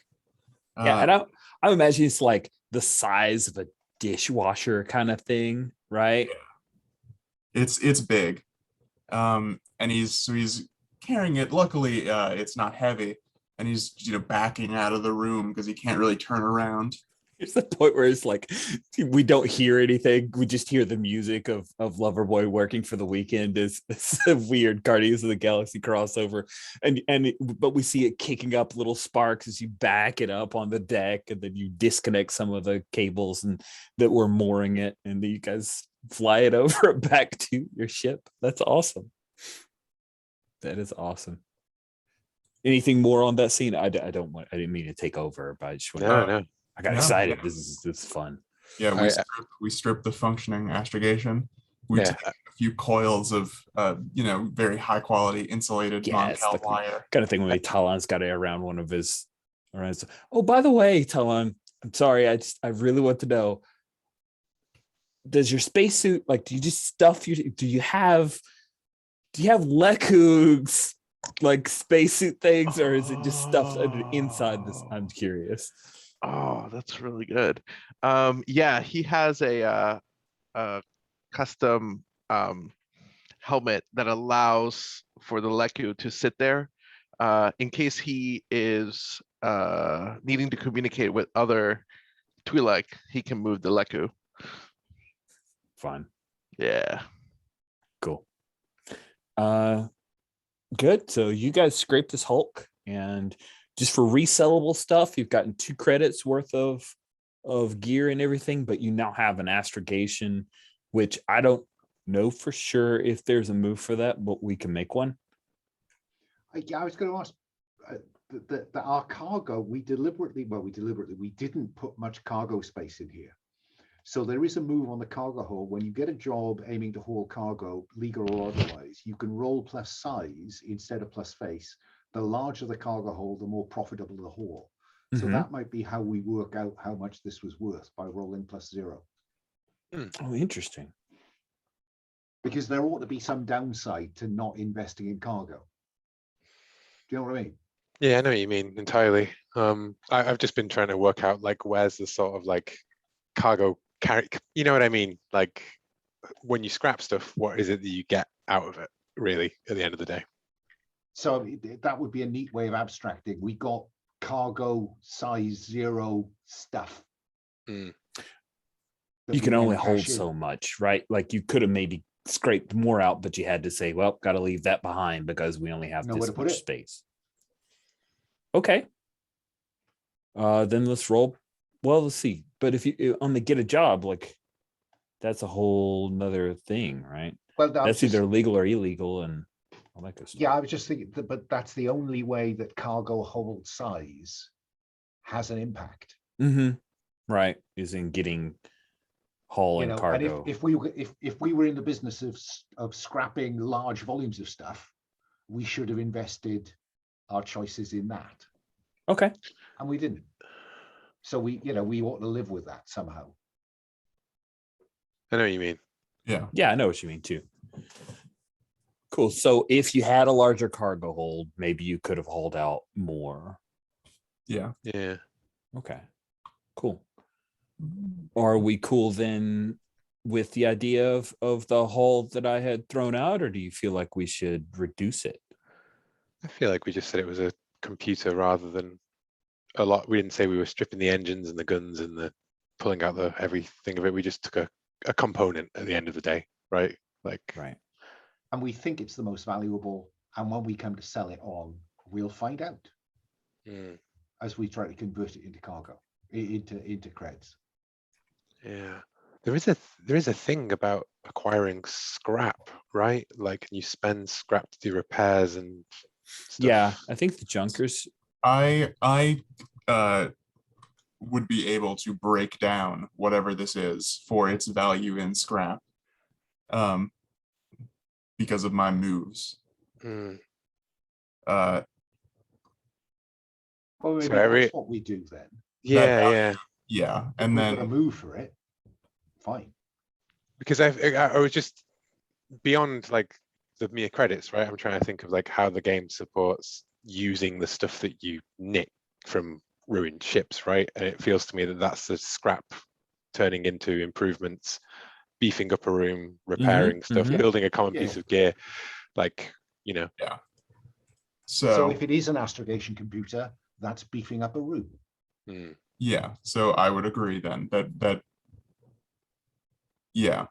Yeah, and I imagine it's like the size of a dishwasher kind of thing, right? It's big, and he's carrying it. Luckily, it's not heavy, and he's backing out of the room because he can't really turn around. It's the point where it's like we don't hear anything. We just hear the music of Loverboy working for the weekend. It's a weird Guardians of the Galaxy crossover, but we see it kicking up little sparks as you back it up on the deck, and then you disconnect some of the cables and that were mooring it, and then you guys fly it over back to your ship. That's awesome. That is awesome. Anything more on that scene? I didn't mean to take over, but I just want No. I got excited. This is fun. Yeah, we stripped the functioning astrogation. We Yeah. took a few coils of very high quality insulated Moncal wire. Kind of thing when Talon's got it around one of his. Oh, by the way, Talon, I'm sorry. I really want to know. does your spacesuit, like, do you just stuff your, do you have Leku's like spacesuit things, or is it just stuffed inside this? I'm curious. Oh, that's really good. Yeah, he has a custom helmet that allows for the Leku to sit there in case he is needing to communicate with other Twi'lek. He can move the Leku. Fun. Yeah. Cool. Good. So you guys scraped this Hulk, and just for resellable stuff, you've gotten 2 credits worth of gear and everything, but you now have an astrogation, which I don't know for sure if there's a move for that, but we can make one. Yeah, I was going to ask that our cargo, we deliberately didn't put much cargo space in here. So there is a move on the cargo hold. When you get a job aiming to haul cargo, legal or otherwise, you can roll plus size instead of plus face. The larger the cargo hold, the more profitable the haul. So that might be how we work out how much this was worth, by rolling plus 0. Oh, interesting. Because there ought to be some downside to not investing in cargo. Do you know what I mean? Yeah, I know what you mean entirely. I've just been trying to work out like where's the sort of like cargo carry, you know what I mean? Like when you scrap stuff, what is it that you get out of it really at the end of the day? So that would be a neat way of abstracting. We got cargo size 0 stuff. You can only hold so much, right? Like you could have maybe scraped more out, but you had to say, well, got to leave that behind because we only have this much space. Okay. Then let's roll. Well, let's see. But if you on the get a job, like that's a whole nother thing, right? Well, that's either legal or illegal and all that good stuff. Yeah, I was just thinking, but that's the only way that cargo hold size has an impact. Right, is in getting hauling cargo. And if we were in the business of scrapping large volumes of stuff, we should have invested our choices in that. Okay. And we didn't. So we ought to live with that somehow. I know what you mean. Yeah, I know what you mean too. Cool. So if you had a larger cargo hold, maybe you could have hauled out more. Yeah. Okay. Cool. Are we cool then with the idea of the hull that I had thrown out, or do you feel like we should reduce it? I feel like we just said it was a computer rather than a lot. We didn't say we were stripping the engines and the guns and the pulling out the everything of it. We just took a component at the end of the day, right? Like right. And we think it's the most valuable. And when we come to sell it on, we'll find out as we try to convert it into cargo, into creds. Yeah, there is a thing about acquiring scrap, right? Like you spend scrap to do repairs and stuff. Yeah, I think the junkers. I would be able to break down whatever this is for its value in scrap, because of my moves. Well, maybe that's what we do then. Yeah, and then a move for it. Fine. Because I was just beyond like the mere credits, right? I'm trying to think of like how the game supports using the stuff that you nick from ruined ships, right? And it feels to me that that's the scrap turning into improvements, beefing up a room, repairing stuff, building a common piece of gear, like, Yeah. So if it is an astrogation computer, that's beefing up a room. Yeah, so I would agree then that yeah.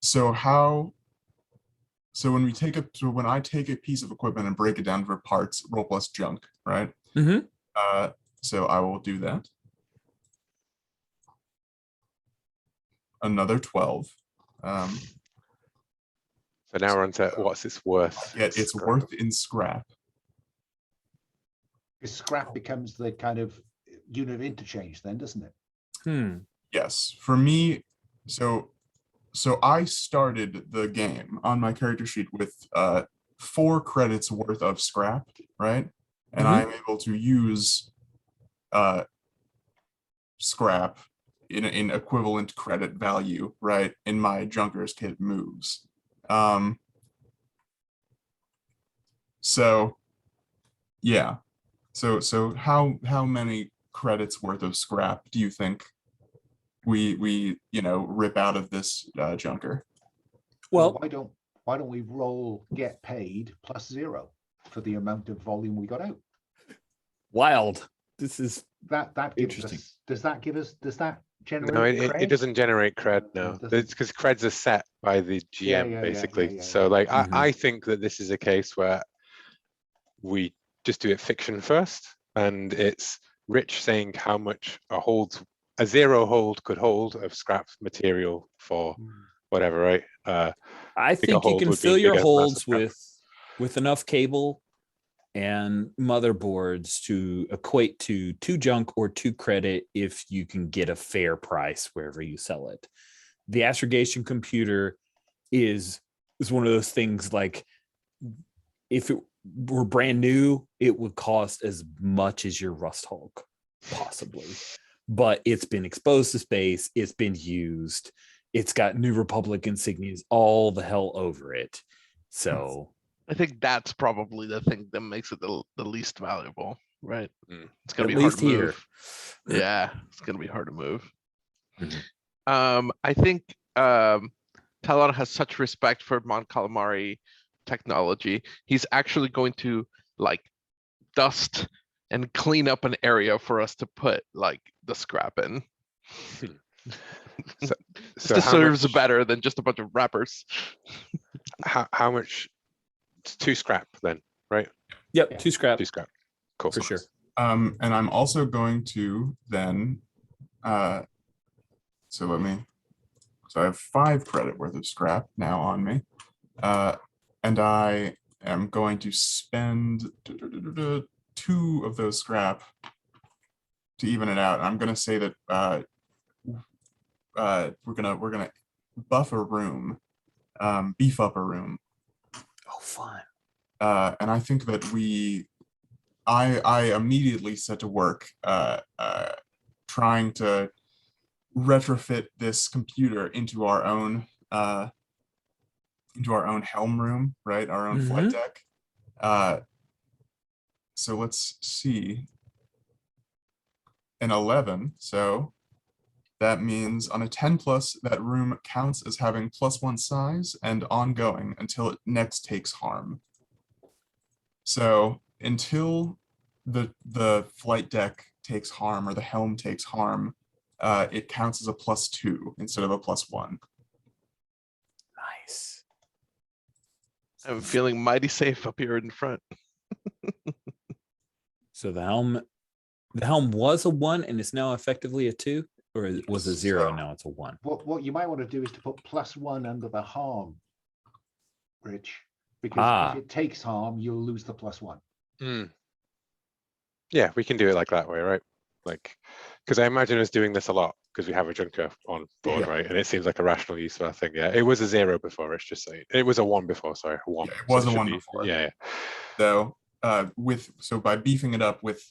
So when I take a piece of equipment and break it down for parts, roll plus junk, right? So I will do that. Another 12. So now we're on to what's this worth? Yeah, it's worth in scrap. Scrap becomes the kind of unit of interchange then, doesn't it? Yes, for me, so I started the game on my character sheet with 4 credits worth of scrap, right? And I'm able to use scrap in equivalent credit value, right, in my Junker's Kit moves. So yeah. So how many credits worth of scrap do you think we rip out of this junker? Well, why don't we roll get paid plus 0 for the amount of volume we got out? wild. This is That gives Interesting. us, does that generate No, it cred? doesn't generate cred. No, It doesn't. it's because creds are set by the GM yeah, basically. yeah, So yeah. like, Mhm. I think that this is a case where we just do it fiction first, and it's Rich saying how much a 0 hold could hold of scrap material for whatever, right? I Bigger think you hold can would fill mean your bigger amounts of holds scrap. with enough cable and motherboards to equate to 2 junk or 2 credit if you can get a fair price wherever you sell it. The astrogation computer is one of those things, like if it were brand new, it would cost as much as your Rust Hulk, possibly. But it's been exposed to space, it's been used, it's got New Republic insignias, all the hell over it. So I think that's probably the thing that makes it the least valuable, right? Mm. It's gonna at be hard least to here. move. Yeah, it's gonna be hard to move. Mhm. I think Talon has such respect for Mon Calamari technology. He's actually going to like dust and clean up an area for us to put like the scrap in. So This how deserves much- better than just a bunch of wrappers. How much? It's 2 scrap then, right? Yep, Yeah. 2 scrap 2 scrap. Cool. for sure. And I'm also going to then, so I have 5 credit worth of scrap now on me. And I am going to spend 2 of those scrap to even it out. I'm gonna say that we're gonna buff a room, beef up a room. Oh, fun. And I think that I immediately set to work trying to retrofit this computer into our own helm room, right? Our own flight deck. So let's see. An 11, so that means on a 10 plus, that room counts as having +1 size and ongoing until it next takes harm. So until the flight deck takes harm or the helm takes harm, it counts as a +2 instead of a +1. Nice. I'm feeling mighty safe up here in front. So the helm was a 1 and it's now effectively a 2, or it was a 0 and now it's a 1. What you might want to do is to put +1 under the harm, Rich, because if it takes harm, you'll lose the +1. Yeah, we can do it like that way, right? Like, because I imagine us doing this a lot because we have a junker on board, Yeah. right? And it seems like a rational use for that thing. Yeah, it was a 0 before. It's just saying it was a 1 before. Sorry, a 1. Yeah, it was So a should 1 be- before. Yeah, So by beefing it up with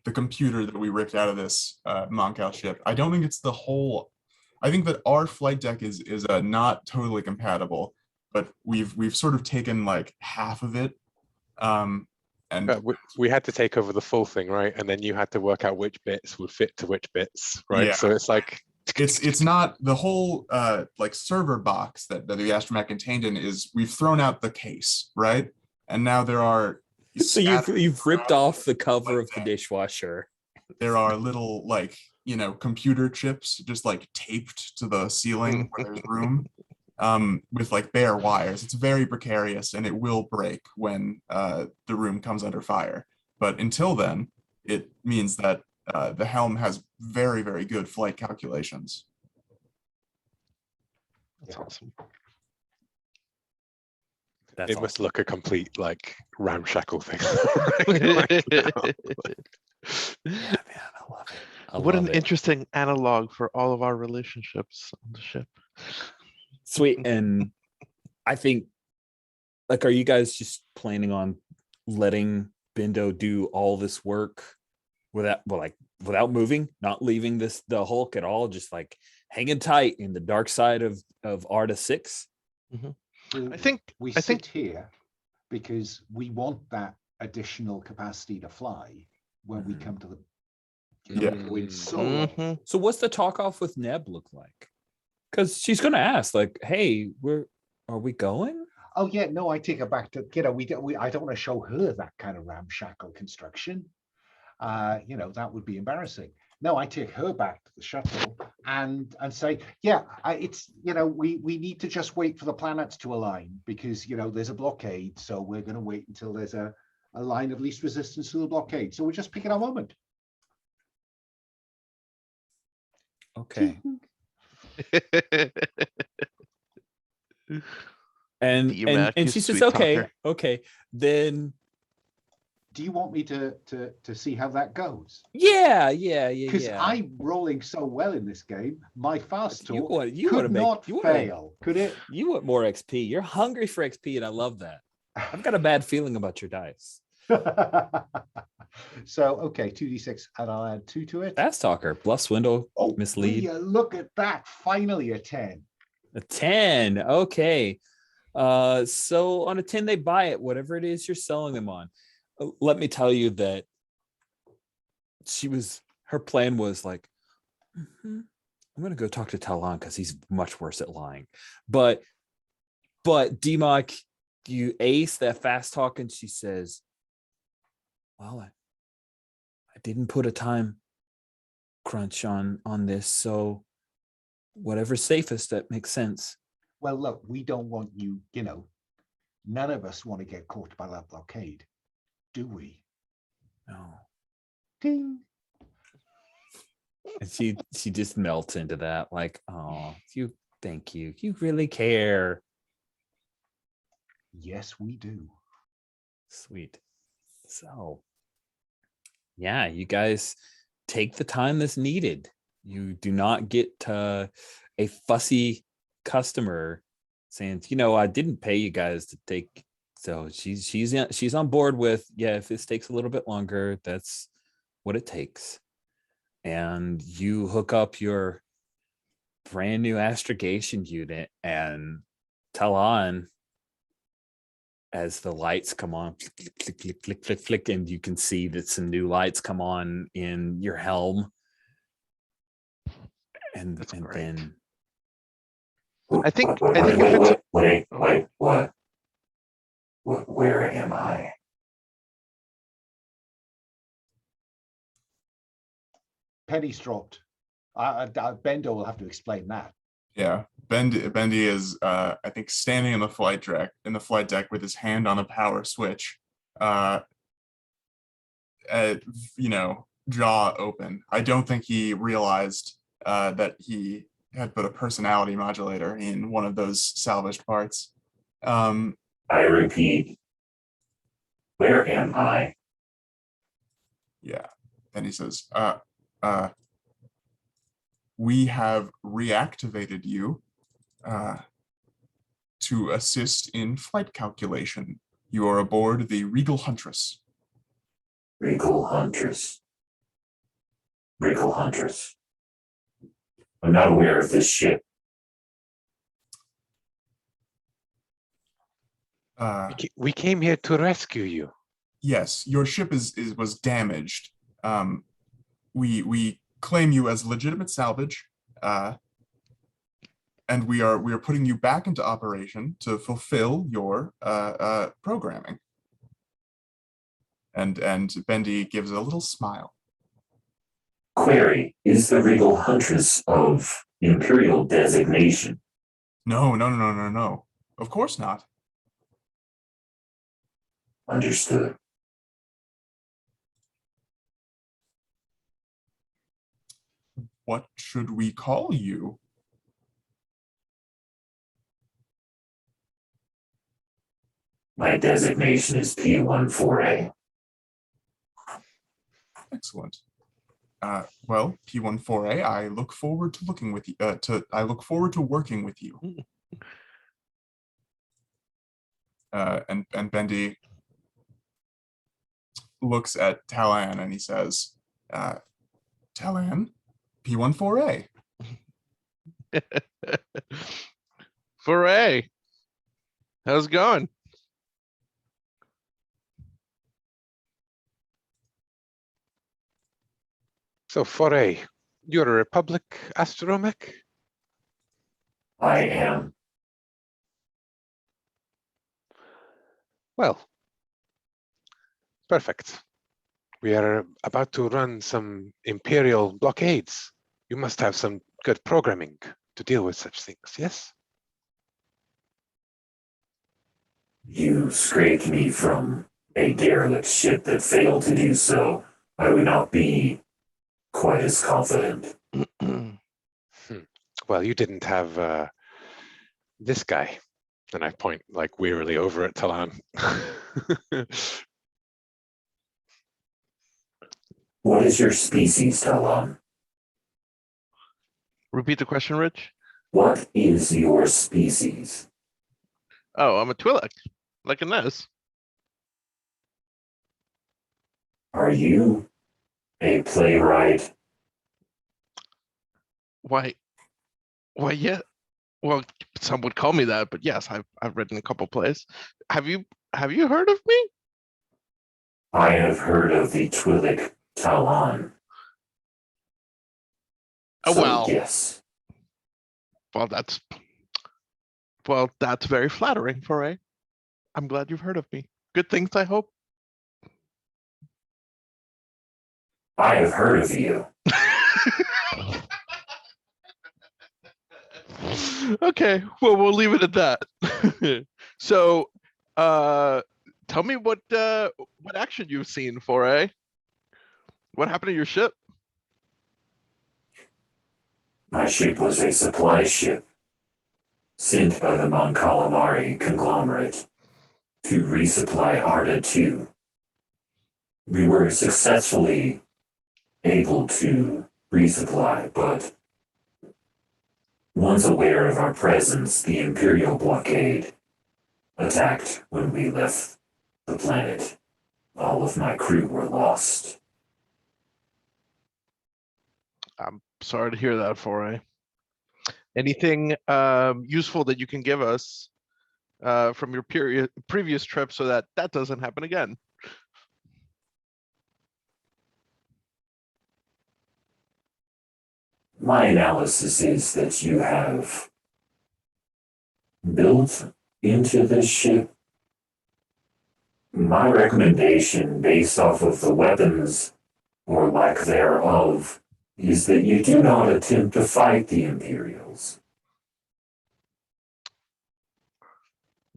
the computer that we ripped out of this Moncal ship, I don't think it's the whole. I think that our flight deck is not totally compatible, but we've sort of taken like half of it. And we had to take over the full thing, right? And then you had to work out which bits would fit to which bits, right? Yeah. So it's like it's not the whole like server box that the astromech contained in is we've thrown out the case, right? And now there are So you've ripped off the cover of the dishwasher. There are little like computer chips just like taped to the ceiling where there's room, with like bare wires. It's very precarious and it will break when the room comes under fire. But until then, it means that the helm has very, very good flight calculations. That's awesome. That's it must awesome. look a complete like ramshackle thing. Yeah, man, I love it. What an interesting analog for all of our relationships on the ship. Sweet. And I think, like, are you guys just planning on letting Bendo do all this work without, well, like without moving, not leaving the hulk at all, just like hanging tight in the dark side of Arda 6. Well, I think we I sit think here because we want that additional capacity to fly when we Mhm. come to the Yeah. going solo. Mhm. So what's the talk off with Neb look like? Because she's gonna ask, like, hey, are we going? Oh yeah, no, I take it back to I don't want to show her that kind of ramshackle construction. That would be embarrassing. No, I take her back to the shuttle and say, yeah, we need to just wait for the planets to align because there's a blockade, so we're going to wait until there's a line of least resistance to the blockade. So we're just picking our moment. Okay. And DMAC, you she says, sweet okay, talker. okay, then Do you want me to see how that goes? yeah. Because I'm rolling so well in this game, my fast You talk want could not fail, could it? You want more XP. You're hungry for XP, and I love that. I've got a bad feeling about your dice. So okay, 2d6, and I'll add 2 to it. Fast talker, bluff, swindle, Oh, mislead. will you look at that! Finally, a 10. A 10. Okay. So on a 10, they buy it, whatever it is you're selling them on. Let me tell you that her plan was like, I'm gonna go talk to Talon because he's much worse at lying. But DMOC, you ace that fast talk, and she says, well, I didn't put a time crunch on this, so whatever's safest, that makes sense. Well, look, we don't want you, none of us want to get caught by that blockade, do we? No. Ding. And she just melts into that, like, oh, thank you. You really care. Yes, we do. Sweet. So yeah, you guys take the time that's needed. You do not get a fussy customer saying, I didn't pay you guys to take. So she's on board with, yeah, if this takes a little bit longer, that's what it takes. And you hook up your brand new astrogation unit and Talon, as the lights come on, flick, flick, flick, flick, flick, flick, and you can see that some new lights come on in your helm. And great. then I think if it's wait, what? Where am I? Penny's dropped. Bendo will have to explain that. Yeah, Bendy is I think standing in the flight deck with his hand on the power switch, jaw open. I don't think he realized that he had put a personality modulator in one of those salvaged parts. I repeat, where am I? Yeah, and he says, we have reactivated you to assist in flight calculation. You are aboard the Regal Huntress. Regal Huntress. Regal Huntress. I'm not aware of this ship. We came here to rescue you. Yes, your ship was damaged. We claim you as legitimate salvage, and we are putting you back into operation to fulfill your programming. And Bendy gives a little smile. Query, is the Regal Huntress of Imperial designation? No. Of course not. Understood. What should we call you? My designation is P14A. Excellent. Well, P14A, I look forward to working with you. And Bendy looks at Talon and he says, Talon, P14A. Foray. How's it going? So Foray, you're a Republic astromech? I am. Well, perfect. We are about to run some Imperial blockades. You must have some good programming to deal with such things, yes? You scraped me from a derelict ship that failed to do so. I would not be quite as confident. Well, you didn't have this guy. And I point like wearily over at Talon. What is your species, Talon? Repeat the question, Rich. What is your species? Oh, I'm a Twi'lek, like a nose. Are you a playwright? Why, yeah. Well, some would call me that, but yes, I've written a couple plays. Have you heard of me? I have heard of the Twi'lek Talon. Oh, So, well. yes. Well, that's very flattering, Foray. I'm glad you've heard of me. Good things, I hope. I have heard of you. Okay, well, we'll leave it at that. So, tell me what action you've seen, Foray. What happened to your ship? My ship was a supply ship sent by the Mon Calamari conglomerate to resupply Arda 2. We were successfully able to resupply, but once aware of our presence, the Imperial blockade attacked when we left the planet. All of my crew were lost. I'm sorry to hear that, Foray. Anything useful that you can give us from your previous trip so that doesn't happen again? My analysis is that you have built into this ship. My recommendation, based off of the weapons or lack thereof, is that you do not attempt to fight the Imperials.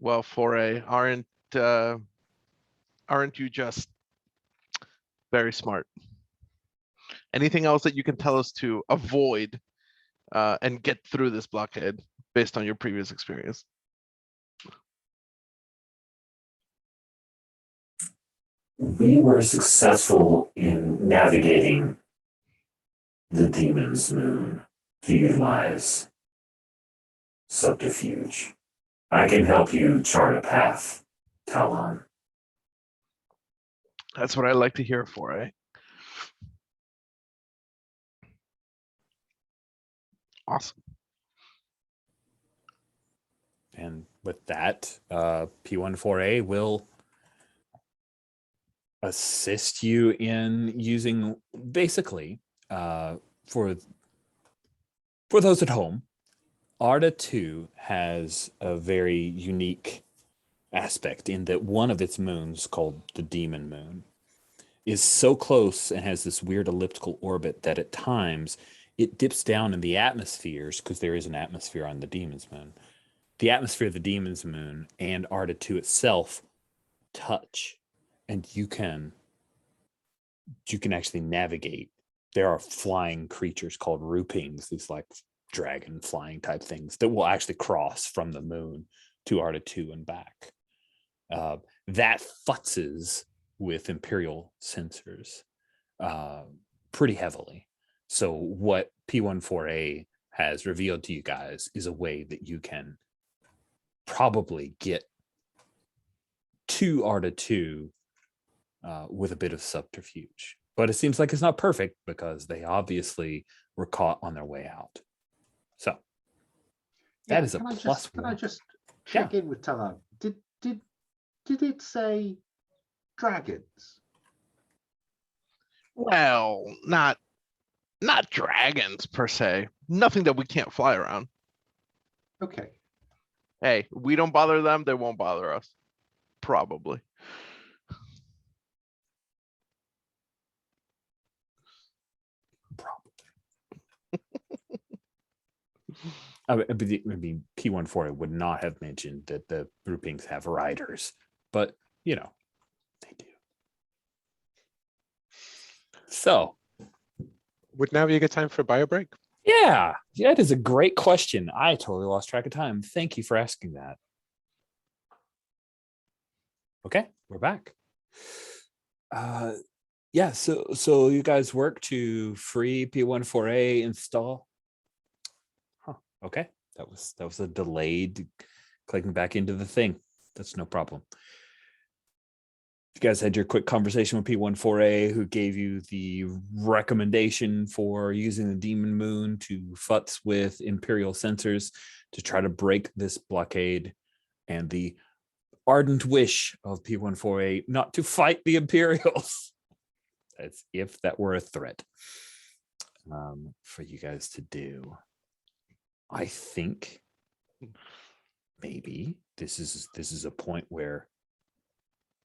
Well, Foray, aren't you just very smart? Anything else that you can tell us to avoid and get through this blockade based on your previous experience? We were successful in navigating the Demon's Moon to utilize subterfuge. I can help you chart a path, Talon. That's what I like to hear, Foray. Awesome. And with that, P14A will assist you in using, basically, for those at home, Arda 2 has a very unique aspect in that one of its moons, called the Demon Moon, is so close and has this weird elliptical orbit that at times it dips down in the atmospheres, because there is an atmosphere on the Demon's Moon. The atmosphere of the Demon's Moon and Arda 2 itself touch, and you can actually navigate. There are flying creatures called rupings, these like dragon flying type things that will actually cross from the moon to Arda 2 and back. That futzes with Imperial sensors pretty heavily. So what P14A has revealed to you guys is a way that you can probably get to Arda 2 with a bit of subterfuge. But it seems like it's not perfect because they obviously were caught on their way out. So that is a can I plus can I one. just check in with Talon? Did it say dragons? Well, not dragons per se. Nothing that we can't fly around. Okay. Hey, we don't bother them, they won't bother us. Probably. I mean, P14 would not have mentioned that the groupings have riders, but they do. So, Would now be a good time for a bio break? yeah, that is a great question. I totally lost track of time. Thank you for asking that. Okay, we're back. Yeah, so you guys work to free P14A install. Huh. Okay, that was a delayed clicking back into the thing. That's no problem. You guys had your quick conversation with P14A, who gave you the recommendation for using the Demon Moon to futz with Imperial sensors to try to break this blockade, and the ardent wish of P14A not to fight the Imperials, as if that were a threat for you guys to do. I think maybe this is a point where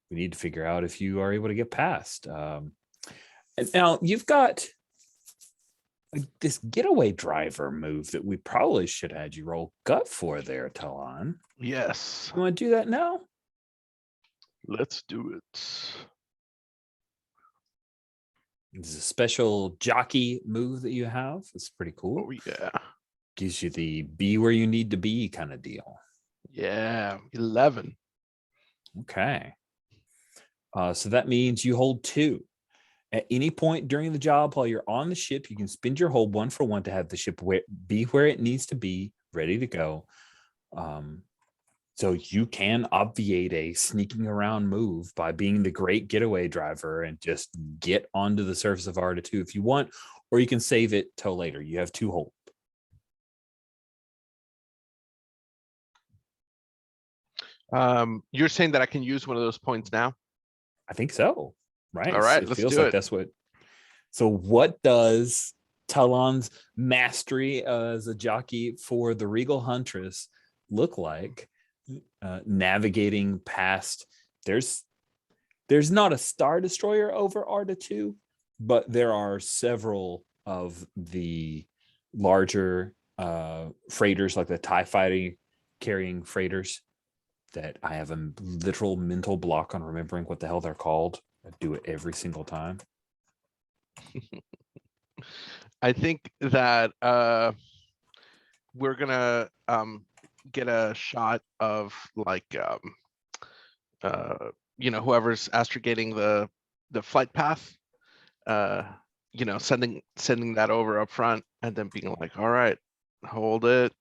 we need to figure out if you are able to get past. And now you've got this getaway driver move that we probably should have had you roll gut for there, Talon. Yes. You want to do that now? Let's do it. This is a special jockey move that you have. It's pretty cool. Oh yeah. Gives you the be where you need to be kind of deal. Yeah. 11. Okay. So that means you hold 2. At any point during the job while you're on the ship, you can spend your hold 1 for 1 to have the ship be where it needs to be, ready to go. So you can obviate a sneaking around move by being the great getaway driver and just get onto the surface of Arda 2 if you want, or you can save it till later. You have 2 hold. You're saying that I can use one of those points now? I think so. Right. All right, It let's feels do like it. that's what. So what does Talon's mastery as a jockey for the Regal Huntress look like? Navigating past, there's not a Star Destroyer over Arda 2, but there are several of the larger freighters, like the TIE fighting carrying freighters, that I have a literal mental block on remembering what the hell they're called. I do it every single time. I think that we're gonna get a shot of like whoever's astrogating the flight path, sending that over up front, and then being like, all right, hold it,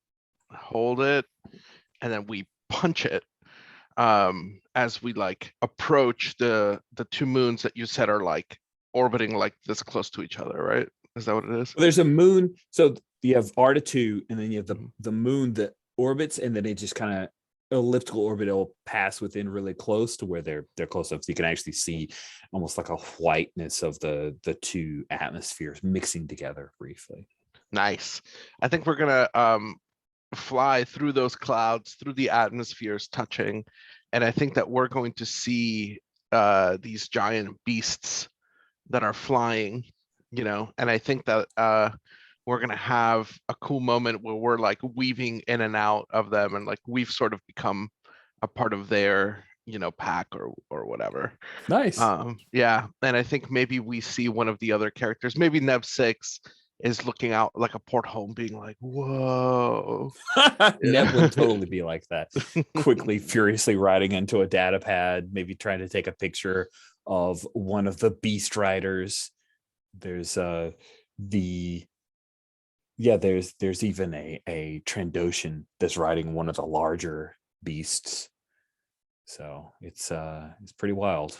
and then we punch it as we like approach the 2 moons that you said are like orbiting like this close to each other, right? Is that what it is? Well, there's a moon. So you have Arda 2, and then you have the moon that orbits, and then it just kind of elliptical orbit will pass within really close to where they're close up. So you can actually see almost like a whiteness of the 2 atmospheres mixing together briefly. Nice. I think we're gonna fly through those clouds, through the atmospheres touching, and I think that we're going to see these giant beasts that are flying, and I think that we're gonna have a cool moment where we're like weaving in and out of them, and like we've sort of become a part of their pack or whatever. Nice. Yeah, and I think maybe we see one of the other characters, maybe Neb 6 is looking out like a porthole being like, whoa. Neb would totally be like that, quickly, furiously riding into a data pad, maybe trying to take a picture of one of the beast riders. There's there's even a Trandoshan that's riding one of the larger beasts. So it's pretty wild.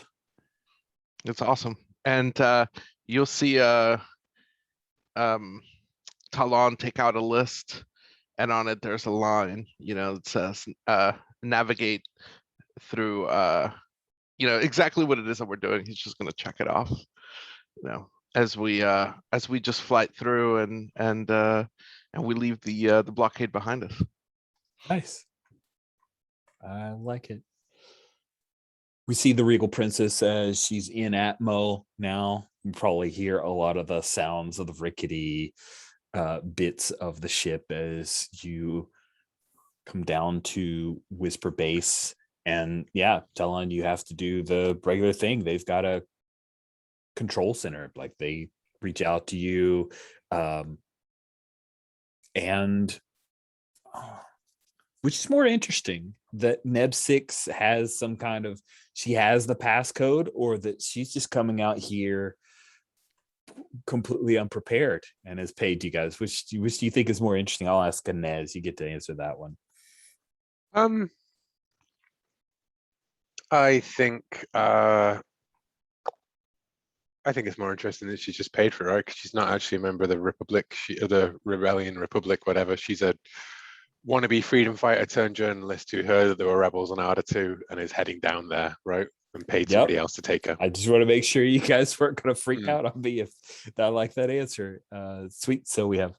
It's awesome. And you'll see Talon take out a list, and on it there's a line, that says navigate through exactly what it is that we're doing. He's just going to check it off, as we just flight through and we leave the blockade behind us. Nice. I like it. We see the Regal Princess as she's in Atmo now. You probably hear a lot of the sounds of the rickety bits of the ship as you come down to Whisper Base. And yeah, Talon, you have to do the regular thing. They've got a control center. Like, they reach out to you, and which is more interesting, that Neb 6 has some kind of, she has the passcode, or that she's just coming out here completely unprepared and has paid you guys. Which do you think is more interesting? I'll ask Inez. You get to answer that one. I think it's more interesting that she's just paid for it, right? Because she's not actually a member of the Republic, the Rebellion Republic, whatever. She's a wannabe freedom fighter turned journalist who heard that there were rebels on Arda 2 and is heading down there, right? And paid somebody else to take her. I just want to make sure you guys weren't going to freak out on me if I like that answer. Sweet. So we have.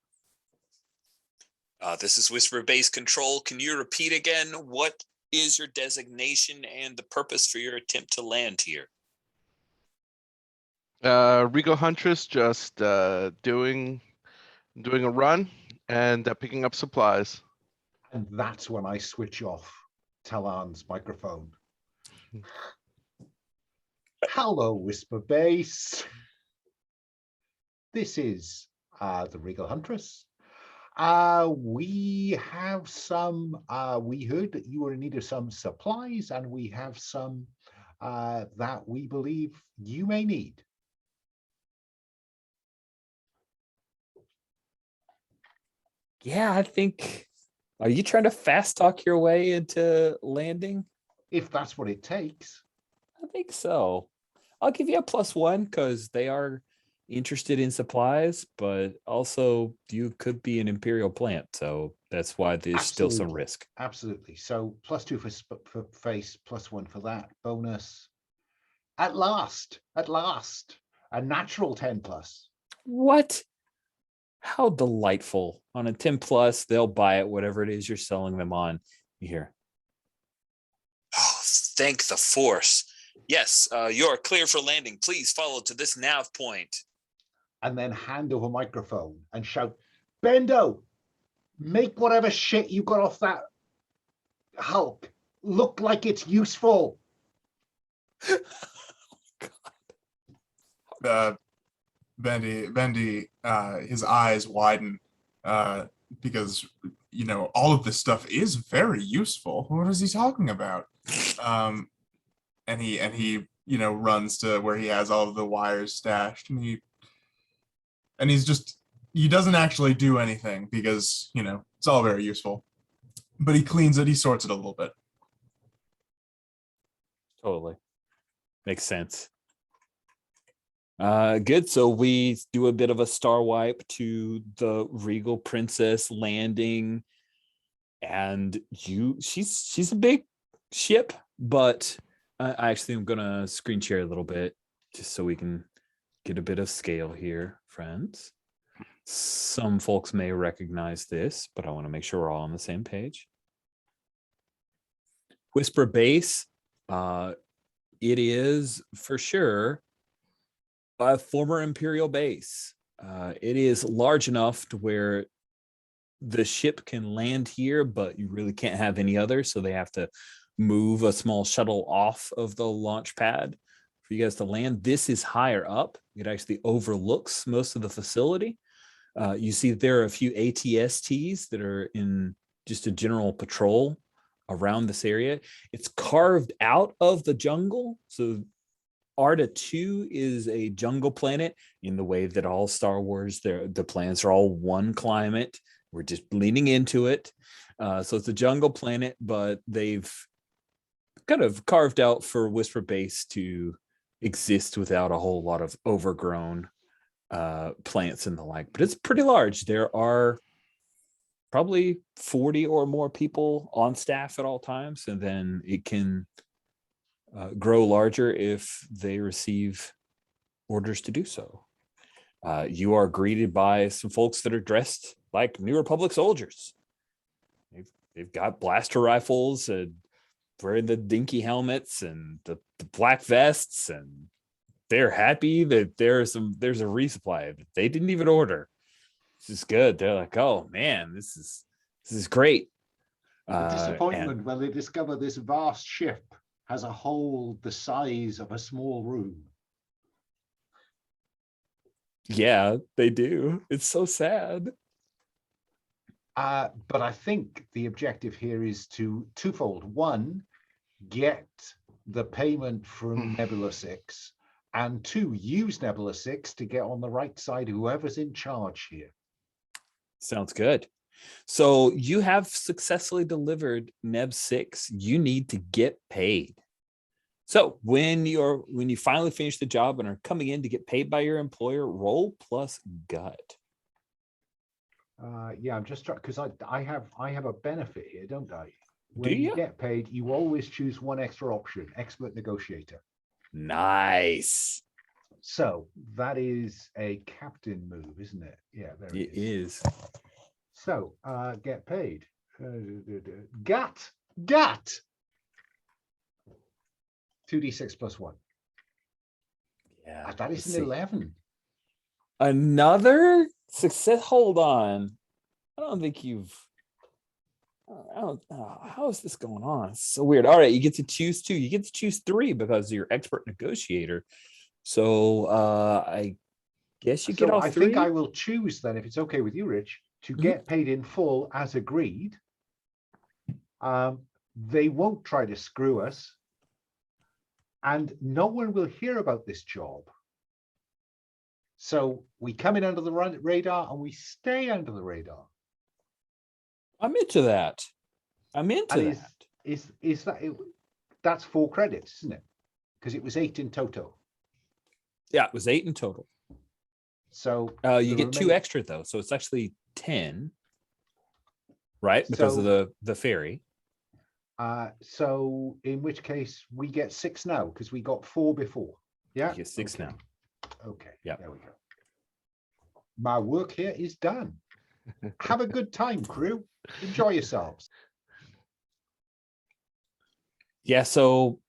This is Whisper Base Control. Can you repeat again? What is your designation and the purpose for your attempt to land here? Regal Huntress just doing a run and picking up supplies. And that's when I switch off Talon's microphone. Hello, Whisper Base. This is the Regal Huntress. We have some, we heard that you were in need of some supplies, and we have some that we believe you may need. Yeah, I think. Are you trying to fast talk your way into landing? If that's what it takes. I think so. I'll give you a +1 because they are interested in supplies, but also you could be an Imperial plant, so that's why there's still some risk. Absolutely. So +2 for face, +1 for that bonus. At last, a natural 10+. What? How delightful. On a 10+, they'll buy it, whatever it is you're selling them on. You hear. Oh, thank the Force. Yes, you're clear for landing. Please follow to this nav point. And then hand over microphone and shout, Bendo, make whatever shit you got off that Hulk look like it's useful. Bendy, his eyes widen because all of this stuff is very useful. What is he talking about? And he runs to where he has all of the wires stashed, and he doesn't actually do anything because it's all very useful, but he cleans it, he sorts it a little bit. Totally makes sense. Good. So we do a bit of a star wipe to the Regal Princess landing, and she's a big ship, but I actually am gonna screen share a little bit just so we can get a bit of scale here, friends. Some folks may recognize this, but I want to make sure we're all on the same page. Whisper Base, it is for sure a former Imperial base. It is large enough to where the ship can land here, but you really can't have any other, so they have to move a small shuttle off of the launch pad for you guys to land. This is higher up. It actually overlooks most of the facility. You see there are a few ATSTs that are in just a general patrol around this area. It's carved out of the jungle, so Arda 2 is a jungle planet in the way that all Star Wars, the planets are all one climate. We're just leaning into it. So it's a jungle planet, but they've kind of carved out for Whisper Base to exist without a whole lot of overgrown plants and the like, but it's pretty large. There are probably 40 or more people on staff at all times, and then it can grow larger if they receive orders to do so. You are greeted by some folks that are dressed like New Republic soldiers. They've got blaster rifles and wearing the dinky helmets and the black vests, and they're happy that there's a resupply that they didn't even order. This is good. They're like, oh man, this is great. The disappointment when they discover this vast ship has a hold the size of a small room. Yeah, they do. It's so sad. But I think the objective here is twofold. One, get the payment from Nebula 6, and two, use Nebula 6 to get on the right side of whoever's in charge here. Sounds good. So you have successfully delivered Neb 6. You need to get paid. So when you finally finish the job and are coming in to get paid by your employer, roll plus gut. Yeah, I'm just trying because I have a benefit here, don't I? When Do you? you get paid, you always choose one extra option: expert negotiator. Nice. So that is a captain move, isn't it? Yeah, there It is. So get paid. Gut. 2d6 plus 1. Yeah. That is let's an see. 11. Another success. Hold on. I don't think you've. How is this going on? It's so weird. All right, you get to choose 2. You get to choose 3 because you're expert negotiator. So I guess you get all 3. I think I will choose then, if it's okay with you, Rich, to get paid in full as agreed. They won't try to screw us, and no one will hear about this job. So we come in under the radar and we stay under the radar. I'm into that. I'm into And that. Is that it? That's 4 credits, isn't it? Because it was 8 in total. Yeah, it was 8 in total. So You get 2 extra though, so it's actually 10, right? Because of the ferry. So in which case we get 6 now because we got 4 before. Yeah, You get 6 now. Okay. Yeah. There we go. My work here is done. Have a good time, crew. Enjoy yourselves. Yeah. So,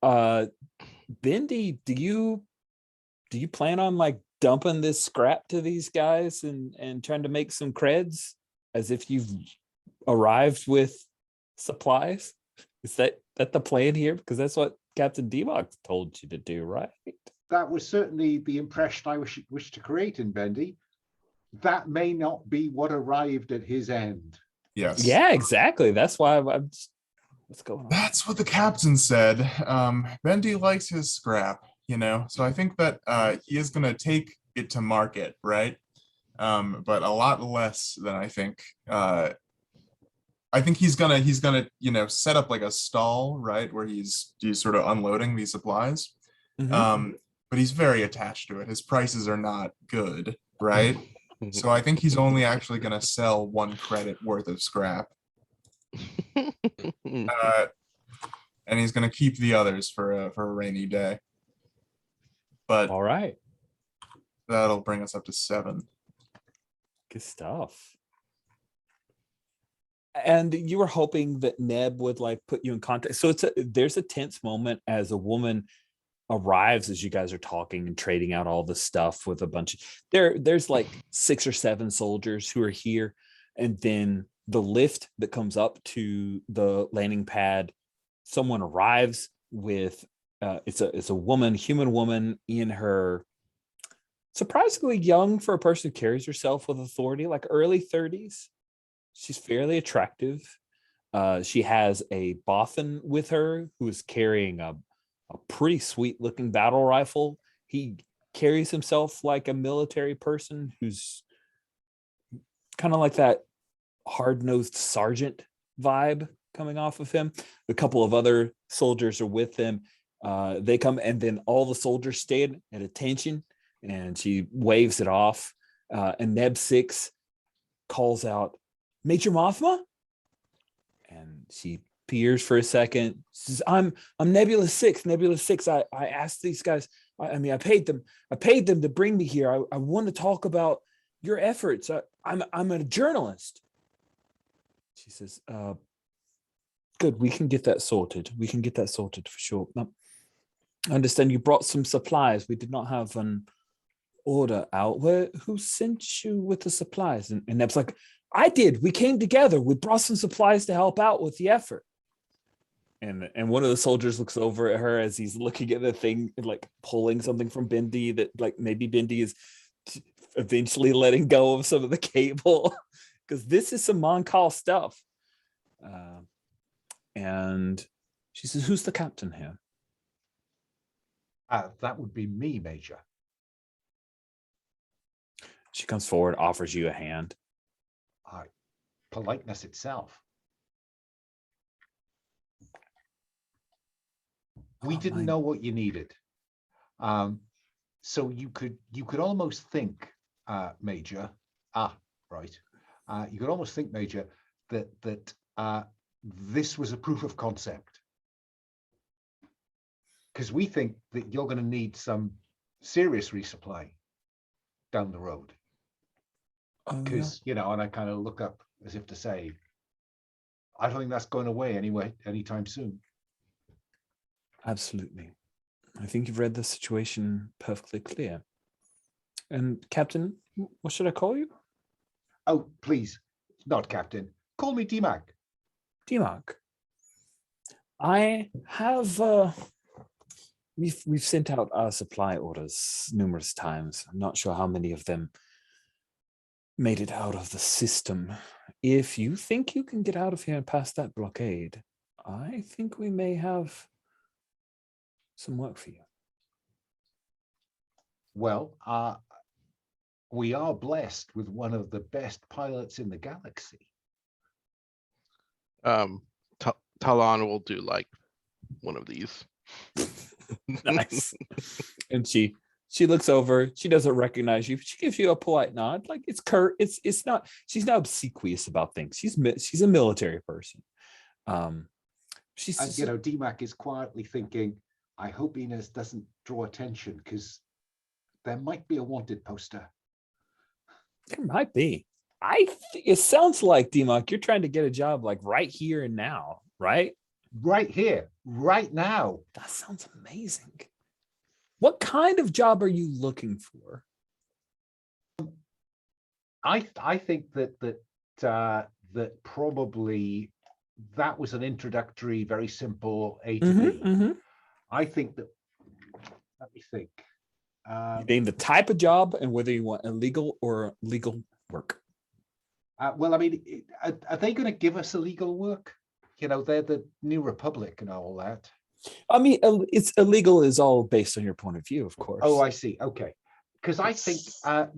Bendy, do you plan on like dumping this scrap to these guys and trying to make some creds as if you've arrived with supplies? Is that the plan here? Because that's what Captain Demox told you to do, right? That was certainly the impression I wish to create in Bendy. That may not be what arrived at his end. Yes. Yeah, exactly. That's why I'm just, what's going on? That's what the captain said. Bendy likes his scrap, so I think that he is going to take it to market, right? But a lot less than I think. I think he's gonna set up like a stall, right, where he's sort of unloading these supplies. But he's very attached to it. His prices are not good, right? So I think he's only actually going to sell 1 credit worth of scrap. And he's going to keep the others for a rainy day. But All right. that'll bring us up to 7. Good stuff. And you were hoping that Neb would like put you in contact. So there's a tense moment as a woman arrives as you guys are talking and trading out all the stuff with a bunch of there's like 6 or 7 soldiers who are here, and then the lift that comes up to the landing pad, someone arrives with it's a human woman in her surprisingly young for a person who carries herself with authority, like early 30s. She's fairly attractive. She has a Bothan with her who is carrying a pretty sweet looking battle rifle. He carries himself like a military person who's kind of like that hard-nosed sergeant vibe coming off of him. A couple of other soldiers are with him. They come, and then all the soldiers stand at attention and she waves it off. And Neb 6 calls out, Major Mothma? And she peers for a second. She says, I'm Nebula 6. Nebula 6. I asked these guys, I paid them to bring me here. I want to talk about your efforts. I'm a journalist. She says, good, we can get that sorted. We can get that sorted for sure. Now, I understand you brought some supplies. We did not have an order out. Who sent you with the supplies? And Neb's like, I did. We came together. We brought some supplies to help out with the effort. And one of the soldiers looks over at her as he's looking at the thing, like pulling something from Bindi that like maybe Bindi is eventually letting go of some of the cable because this is some Moncall stuff. And she says, who's the captain here? That would be me, Major. She comes forward, offers you a hand. Politeness itself. We didn't know what you needed. So you could almost think, Major, right. You could almost think, Major, that this was a proof of concept. Because we think that you're going to need some serious resupply down the road. Because, you know, and I kind of look up as if to say, I don't think that's going away anytime soon. Absolutely. I think you've read the situation perfectly clear. And Captain, what should I call you? Oh, please, not Captain. Call me DMAC. DMAC. I have we've sent out our supply orders numerous times. I'm not sure how many of them made it out of the system. If you think you can get out of here and pass that blockade, I think we may have some work for you. Well, we are blessed with one of the best pilots in the galaxy. Talon will do like one of these. Nice. And she looks over. She doesn't recognize you. She gives you a polite nod. Like it's curt. It's not. She's not obsequious about things. She's a military person. She's And you know, DMAC is quietly thinking, I hope Inez doesn't draw attention because there might be a wanted poster. There might be. It sounds like, DMAC, you're trying to get a job like right here and now, right? Right here, right now. That sounds amazing. What kind of job are you looking for? I think that probably that was an introductory, very simple A to B. I think that, let me think. You name the type of job and whether you want illegal or legal work. Well, I mean, are they going to give us illegal work? You know, they're the New Republic and all that. I mean, it's illegal is all based on your point of view, of course. Oh, I see. Okay. Because I think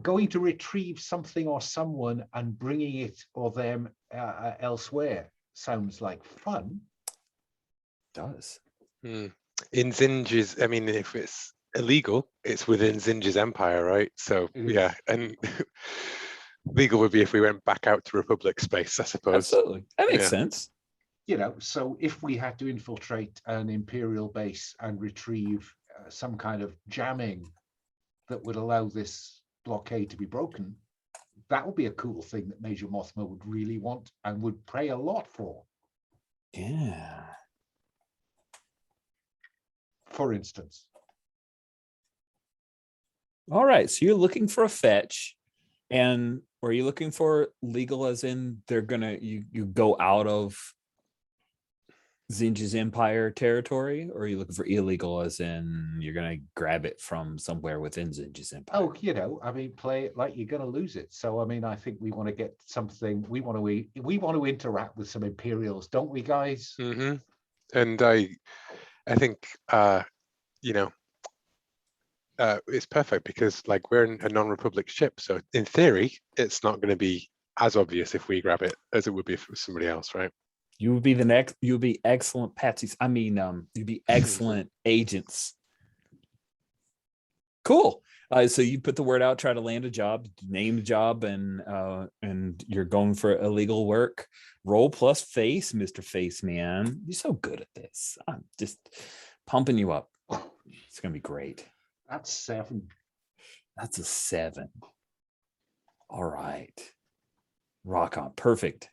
going to retrieve something or someone and bringing it or them elsewhere sounds like fun. It does. In Zinj's, I mean, if it's illegal, it's within Zinj's empire, right? So yeah, and legal would be if we went back out to Republic space, I suppose. Absolutely. That makes sense. You know, so if we had to infiltrate an Imperial base and retrieve some kind of jamming that would allow this blockade to be broken, that would be a cool thing that Major Mothma would really want and would pay a lot for. Yeah. For instance. All right. So you're looking for a fetch, and are you looking for legal as in they're gonna you go out of Zinj's empire territory, or are you looking for illegal as in you're gonna grab it from somewhere within Zinj's empire? Oh, you know, I mean, play it like you're gonna lose it. So I mean, I think we want to get something. We want to interact with some Imperials, don't we, guys? And I think you know, it's perfect because like we're in a non-Republic ship, so in theory, it's not going to be as obvious if we grab it as it would be if it was somebody else, right? You would be the next. You would be excellent patsies. I mean, you'd be excellent agents. Cool. So you put the word out, try to land a job, name the job, and you're going for illegal work. Roll plus face, Mr. Face Man. You're so good at this. I'm just pumping you up. It's gonna be great. That's 7. That's a 7. All right. Rock on. Perfect.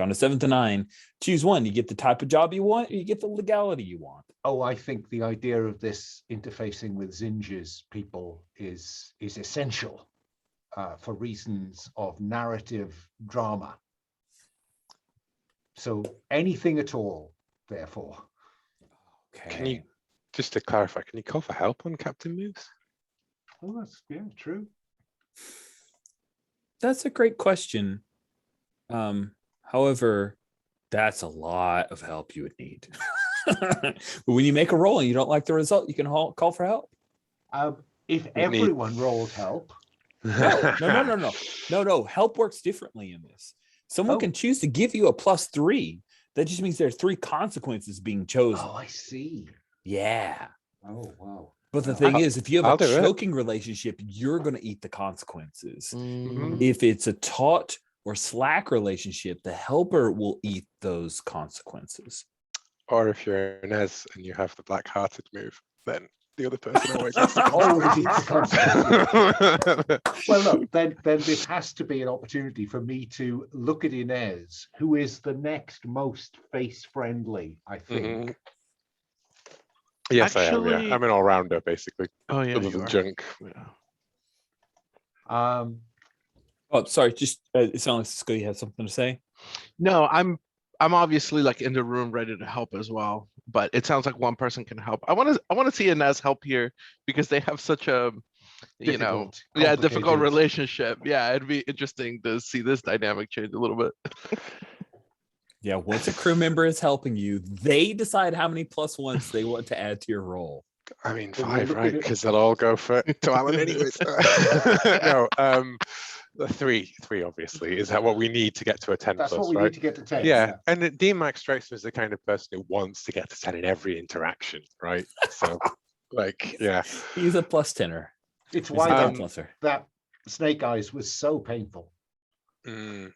On a 7 to 9, choose one. You get the type of job you want, or you get the legality you want. Oh, I think the idea of this interfacing with Zinja's people is essential for reasons of narrative drama. So anything at all, therefore. Okay. Can you, just to clarify, can you call for help on Captain moves? Oh, that's true. That's a great question. However, that's a lot of help you would need. But when you make a roll and you don't like the result, you can call for help. If everyone rolled help, No. Help works differently in this. Someone can choose to give you a +3. That just means there are 3 consequences being chosen. oh, I see. Yeah. Oh, wow. But the thing is, if you have I'll a do it. choking relationship, you're going to eat the consequences. Mm, If it's a taut or slack relationship, the helper will eat those consequences. Or if you're Inez and you have the black-hearted move, then the other person always has the Always eats the consequences. Well, look, then this has to be an opportunity for me to look at Inez, who is the next most face-friendly, I think. Mhm. Yes, I am. Actually- Yeah, I'm an all-rounder basically, oh yeah, other you than are. junk. Yeah. Oh, sorry. Just it sounds like Cisco, you have something to say? No, I'm obviously like in the room ready to help as well, but it sounds like one person can help. I want to see Inez help here because they have such a difficult complicated relationship. Yeah, it'd be interesting to see this dynamic change a little bit. Yeah, once a crew member is helping you, they decide how many +1s they want to add to your roll. I mean, Well, 5, look at right? it- Because they'll all go for to Alan anyways. No, the 3 obviously. Is that what we need to get to a 10 That's plus, what we right? need to get to 10. Yeah, and DMAX strikes me as the kind of person who wants to get to 10 in every interaction, right? So, like, yeah. He's a +10er. It's He's why a that, pluser. that Snake Eyes was so painful. Mm.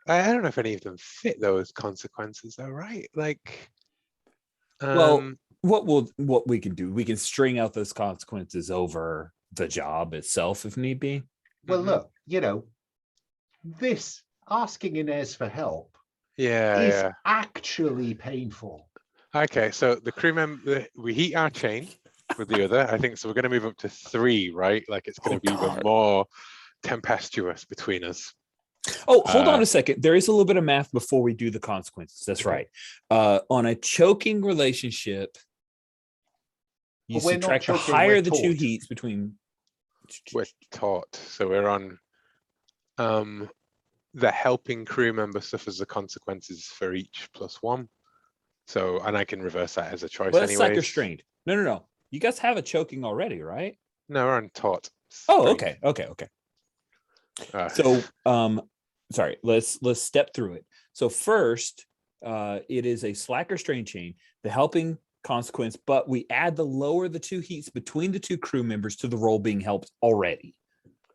I don't know if any of them fit those consequences, though, right? Like, Well, what we can do, we can string out those consequences over the job itself if need be. Well, Mhm. look, this asking Inez for help yeah, is yeah. actually painful. Okay, so the crew member, we heat our chain with the other. I think so. We're going to move up to 3, right? Like it's going to be even more tempestuous between us. Oh, hold on a second. There is a little bit of math before we do the consequences. That's Okay. right. On a choking relationship, you But we're not subtract the choking, higher we're the 2 taut. heats between. We're taught, so we're on. The helping crew member suffers the consequences for each +1. So, and I can reverse that as a choice Well, that's anyway. like restrained. No. You guys have a choking already, right? No, we're on taught. Oh, Strength. okay. Uh, So, sorry, let's step through it. So first, it is a slacker strain chain, the helping consequence, but we add the lower the 2 heats between the 2 crew members to the roll being helped already.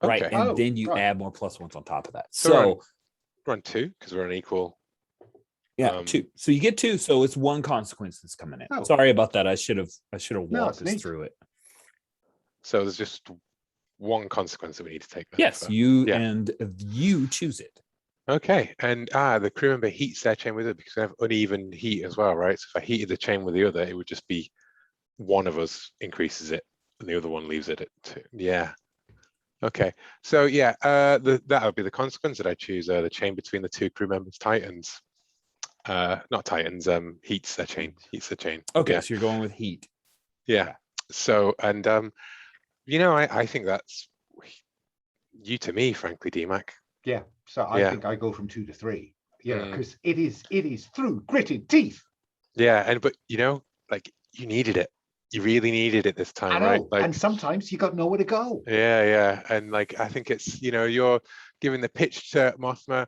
Right. Okay. And Oh, then you right. add more +1s on top of that. So So we're on 2 because we're on equal. yeah, 2. So you get 2. So it's 1 consequence that's coming in. Oh. Sorry about that. I should have No, walked it's us neat. through it. So there's just 1 consequence that we need to take. then Yes, for- you yeah. and you choose it. Okay, and the crew member heats their chain with it because we have uneven heat as well, right? So if I heated the chain with the other, it would just be one of us increases it and the other one leaves it at 2. Yeah. Okay, so yeah, that would be the consequence that I choose. The chain between the 2 crew members tightens. Not tightens. Heats their chain. Heats the chain. Okay, Yeah. so you're going with heat. Yeah. So and I think that's you to me, frankly, DMAC. Yeah. So I Yeah. think I go from 2 to 3. Yeah, Mm. because it is through gritted teeth. Yeah, but like you needed it. You really needed it this I time, know. right? Like, And sometimes you got nowhere to go. yeah, and like I think it's you're giving the pitch to Mothma.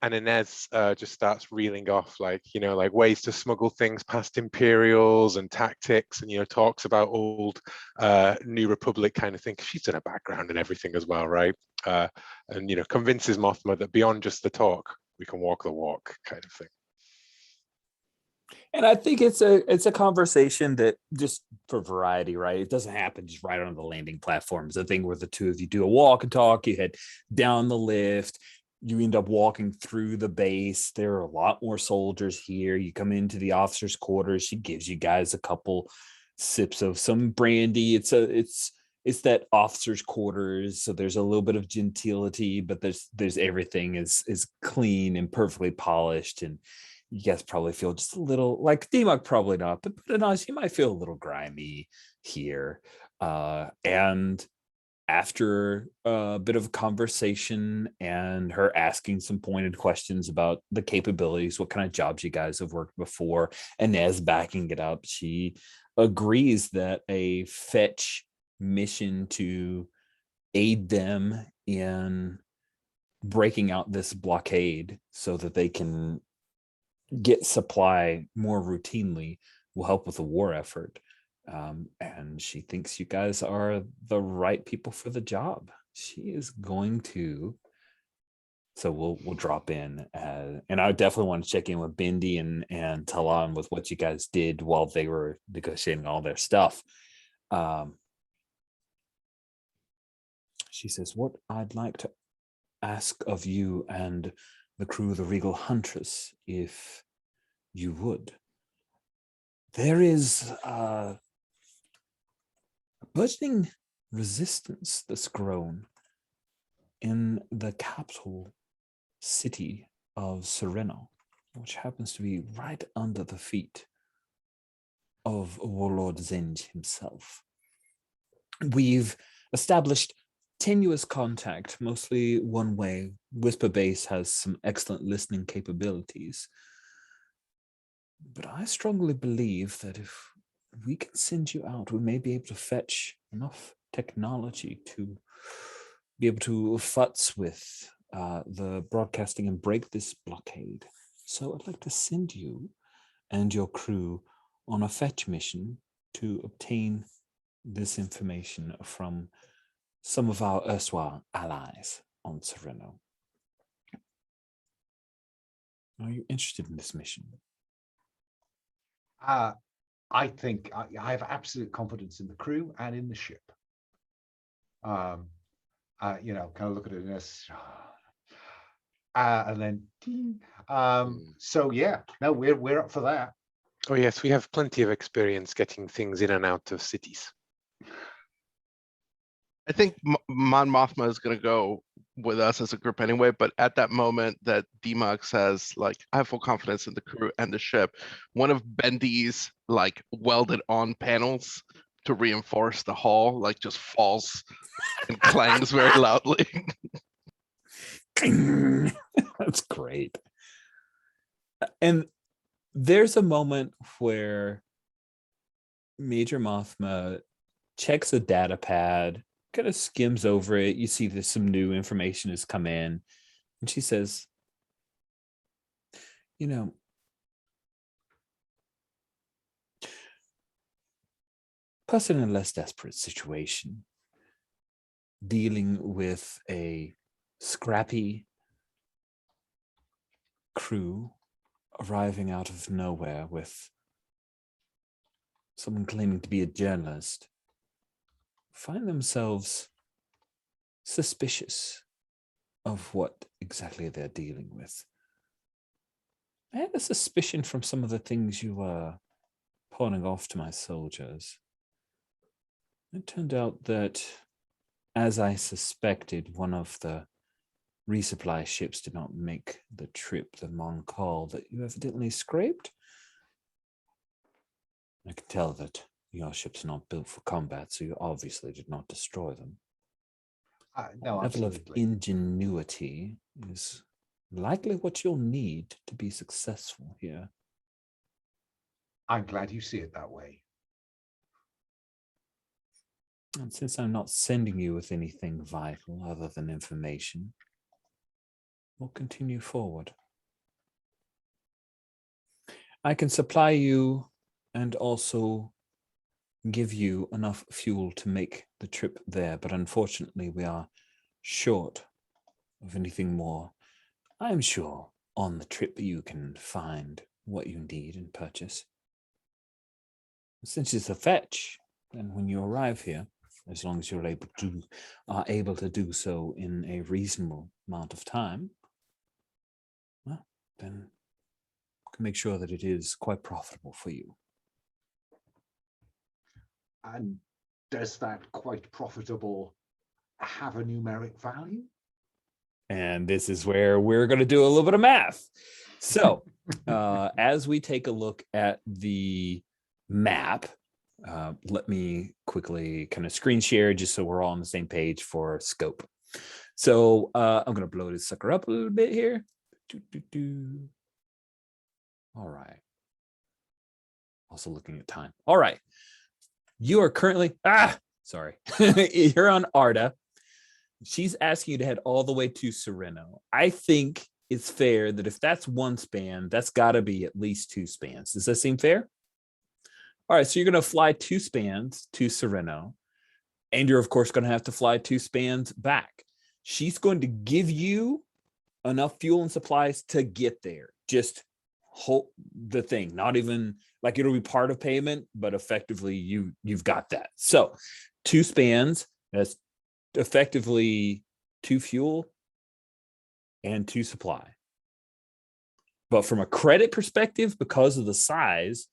And Inez just starts reeling off, like, like ways to smuggle things past Imperials and tactics, and, talks about old New Republic kind of thing. She's done a background and everything as well, right? And, convinces Mothma that beyond just the talk, we can walk the walk kind of thing. And I think it's a conversation that, just for variety, right? It doesn't happen just right on the landing platform. It's a thing where the two of you do a walk and talk, you head down the lift, you end up walking through the base. There are a lot more soldiers here. You come into the officer's quarters. She gives you guys a couple sips of some brandy. It's that officer's quarters, so there's a little bit of gentility, but there's everything is clean and perfectly polished, and you guys probably feel just a little, like Demok probably not, but Anaz, you might feel a little grimy here. And after a bit of a conversation and her asking some pointed questions about the capabilities, what kind of jobs you guys have worked before, and Nez backing it up, she agrees that a fetch mission to aid them in breaking out this blockade so that they can get supply more routinely will help with the war effort. And she thinks you guys are the right people for the job. She is going to. So we'll drop in, and I definitely want to check in with Bindi and Talon with what you guys did while they were negotiating all their stuff. She says, "What I'd like to ask of you and the crew of the Regal Huntress, if you would. There is a burgeoning resistance that's grown in the capital city of Sereno, which happens to be right under the feet of Warlord Zinj himself. We've established tenuous contact, mostly one way. Whisper Base has some excellent listening capabilities. But I strongly believe that if we can send you out, we may be able to fetch enough technology to be able to futz with the broadcasting and break this blockade. So I'd like to send you and your crew on a fetch mission to obtain this information from some of our erstwhile allies on Sereno. Are you interested in this mission? I think I have absolute confidence in the crew and in the ship. Kind of look at it as, and then, ding. So yeah, no, we're up for that. Oh yes, we have plenty of experience getting things in and out of cities. I think Mon Mothma is going to go with us as a group anyway, but at that moment that Demok says, like, I have full confidence in the crew and the ship, one of Bendy's, like, welded on panels to reinforce the hull, like, just falls and clangs very loudly. That's great. And there's a moment where Major Mothma checks a data pad, kind of skims over it. You see that some new information has come in, and she says, person in a less desperate situation, dealing with a scrappy crew arriving out of nowhere with someone claiming to be a journalist, find themselves suspicious of what exactly they're dealing with. I had a suspicion from some of the things you were pawning off to my soldiers. It turned out that, as I suspected, one of the resupply ships did not make the trip, the Moncall, that you evidently scraped. I can tell that your ship's not built for combat, so you obviously did not destroy them. No, level of absolutely. ingenuity is likely what you'll need to be successful here. I'm glad you see it that way. And since I'm not sending you with anything vital other than information, we'll continue forward. I can supply you and also give you enough fuel to make the trip there, but unfortunately we are short of anything more. I am sure on the trip you can find what you need and purchase. Since it's a fetch, and when you arrive here, as long as you're able to do so in a reasonable amount of time, well, then can make sure that it is quite profitable for you. And does that quite profitable have a numeric value? And this is where we're going to do a little bit of math. So as we take a look at the map, let me quickly kind of screen share just so we're all on the same page for scope. So I'm going to blow this sucker up a little bit here. All right. Also looking at time. All right. You are currently, sorry. You're on Arda. She's asking you to head all the way to Sereno. I think it's fair that if that's one span, that's got to be at least 2 spans. Does that seem fair? All right, so you're going to fly 2 spans to Sereno, and you're, of course, going to have to fly 2 spans back. She's going to give you enough fuel and supplies to get there. Just hold the thing, not even like it'll be part of payment, but effectively you've got that. So 2 spans, that's effectively 2 fuel and 2 supply. But from a credit perspective, because of the size,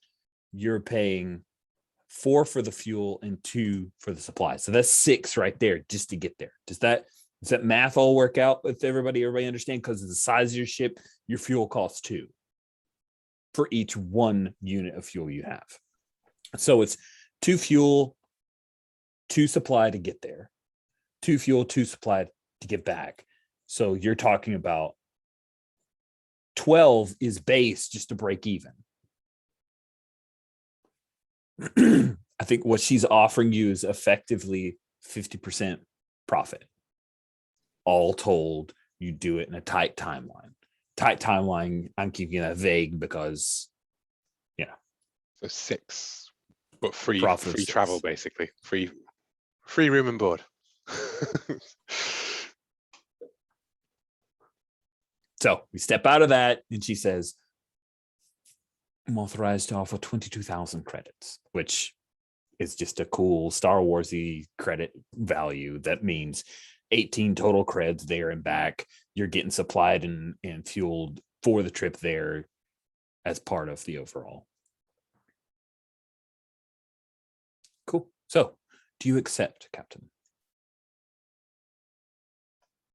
you're paying 4 for the fuel and 2 for the supply. So that's 6 right there just to get there. Does that math all work out with everybody? Everybody understand? Because of the size of your ship, your fuel costs 2 for each 1 unit of fuel you have. So it's 2 fuel, 2 supply to get there. 2 fuel, 2 supply to get back. So you're talking about 12 is base just to break even. I think what she's offering you is effectively 50% profit. All told, you do it in a tight timeline. Tight timeline, I'm keeping that vague because, So 6, but free Profit of travel, 6. basically. Free room and board. So we step out of that, and she says, I'm authorized to offer 22,000 credits, which is just a cool Star Warsy credit value. That means 18 total creds there and back. You're getting supplied and fueled for the trip there as part of the overall. Cool. So do you accept, Captain?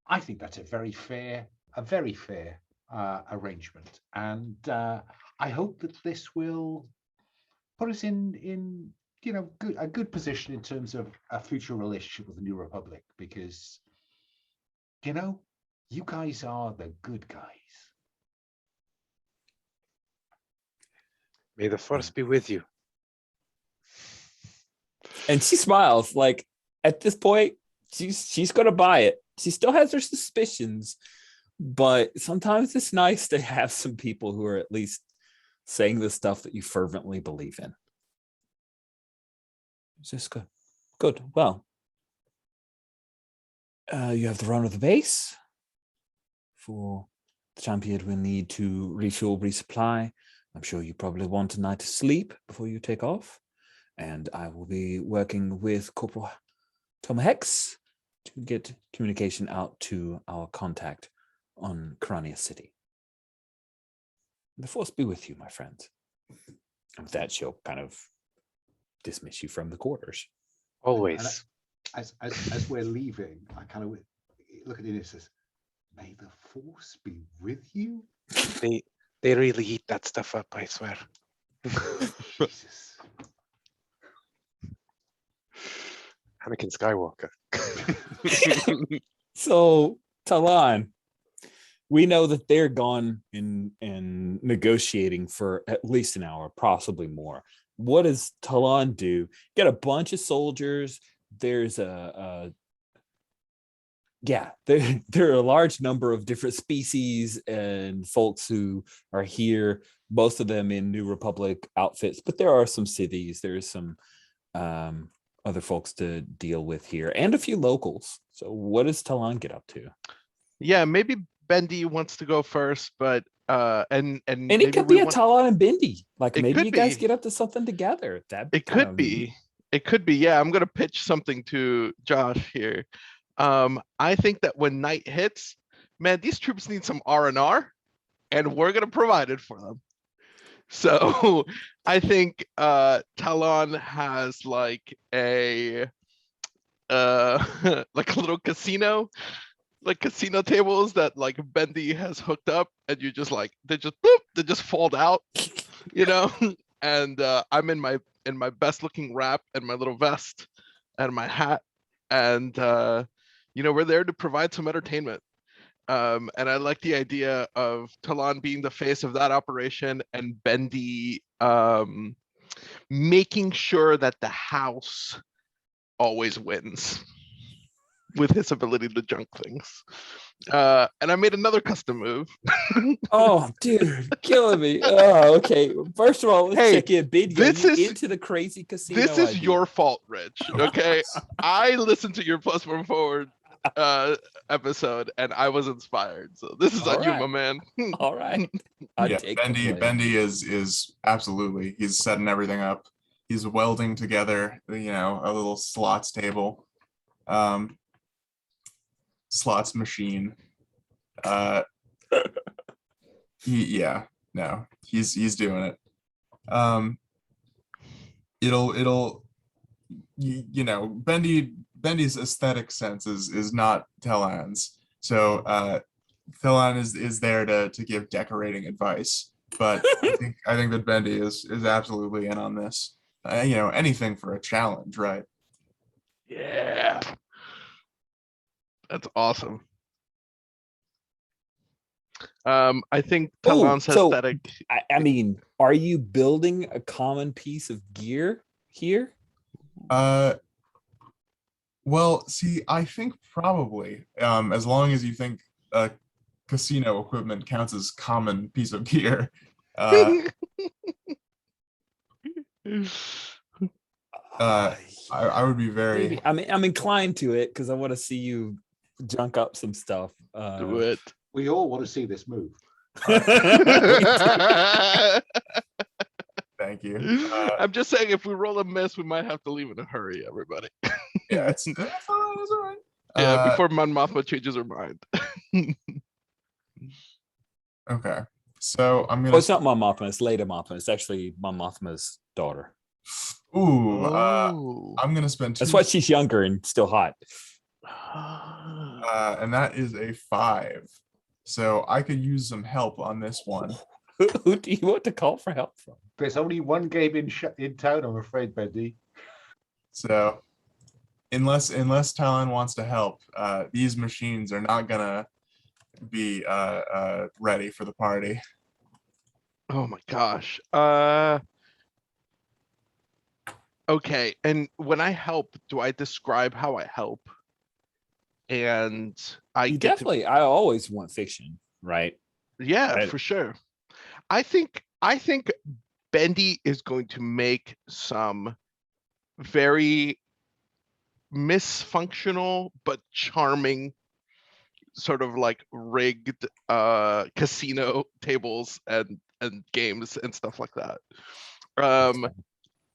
I think that's a very fair arrangement, and I hope that this will put us in a good position in terms of a future relationship with the New Republic, because you guys are the good guys. May the force be with you. And she smiles. Like, at this point, she's gonna buy it. She still has her suspicions, but sometimes it's nice to have some people who are at least saying the stuff that you fervently believe in. Ziska, good. Well, you have the run of the base. For the time period we'll need to refuel, resupply. I'm sure you probably want a night to sleep before you take off. And I will be working with Corporal Tom Hex to get communication out to our contact on Crania City. The force be with you, my friends. And with that, she'll kind of dismiss you from the quarters. Always. And as we're leaving, I kind of look at it and it says, "May the force be with you." They really eat that stuff up, I swear. Jesus. Anakin Skywalker. So, Talon, we know that they're gone in negotiating for at least an hour, possibly more. What does Talon do? Get a bunch of soldiers. There's a yeah, there are a large number of different species and folks who are here, most of them in New Republic outfits, but there are some cities, there's some other folks to deal with here, and a few locals. So what does Talon get up to? Yeah, maybe Bendy wants to go first, but and And maybe it could we be a want, Talon and Bendy. Like It maybe could you guys be. get up to something together. That'd be It kind could of be. neat. It could be. Yeah, I'm gonna pitch something to Josh here. I think that when night hits, man, these troops need some R&R, and we're gonna provide it for them. So I think Talon has like a like a little casino, like casino tables that like Bendy has hooked up, and you just like they just boop, they just fold out, you know. And I'm in my best looking wrap and my little vest and my hat, and you know, we're there to provide some entertainment. And I like the idea of Talon being the face of that operation, and Bendy making sure that the house always wins with his ability to junk things. And I made another custom move. Oh, dude, killing me. Oh, okay. First of all, let's Hey, check in. Bendy, are this you is- into the crazy casino? This is idea? your fault, Rich. Okay, I listened to your Plus One Forward episode, and I was inspired. So this is All on you, right. my man. All right. I Yeah, take the Bendy blame. Bendy is absolutely, he's setting everything up. He's welding together, you know, a little slots table, slots machine. Yeah, no, he's doing it. It'll you know, Bendy's aesthetic sense is not Talon's. So Talon is there to give decorating advice, but I think that Bendy is absolutely in on this. You know, anything for a challenge, right? Yeah, that's awesome. I think Ooh, Talon's so, aesthetic. I mean, are you building a common piece of gear here? Well, see, I think probably, as long as you think casino equipment counts as common piece of gear. I would be very Maybe. I'm inclined to it because I want to see you junk up some stuff. Do it. We all want to see this move. thank you. I'm just saying, if we roll a miss, we might have to leave in a hurry, everybody. Yeah, it's fine, it's all right. Yeah, before Mon Mothma changes her mind. Okay, so I'm Oh, gonna. it's not Mon Mothma. It's Leda Mothma. It's actually Mon Mothma's daughter. Ooh, Oh. I'm gonna spend two. That's why she's younger and still hot. And that is a 5. So I could use some help on this one. Who do you want to call for help from? There's only one game in town, I'm afraid, Bendy. So unless Talon wants to help, these machines are not gonna be ready for the party. Oh my gosh. Okay, and when I help, do I describe how I help? And I You get to, definitely. I always want fiction, right? yeah, Right. for sure. I think Bendy is going to make some very misfunctional but charming sort of like rigged casino tables and games and stuff like that.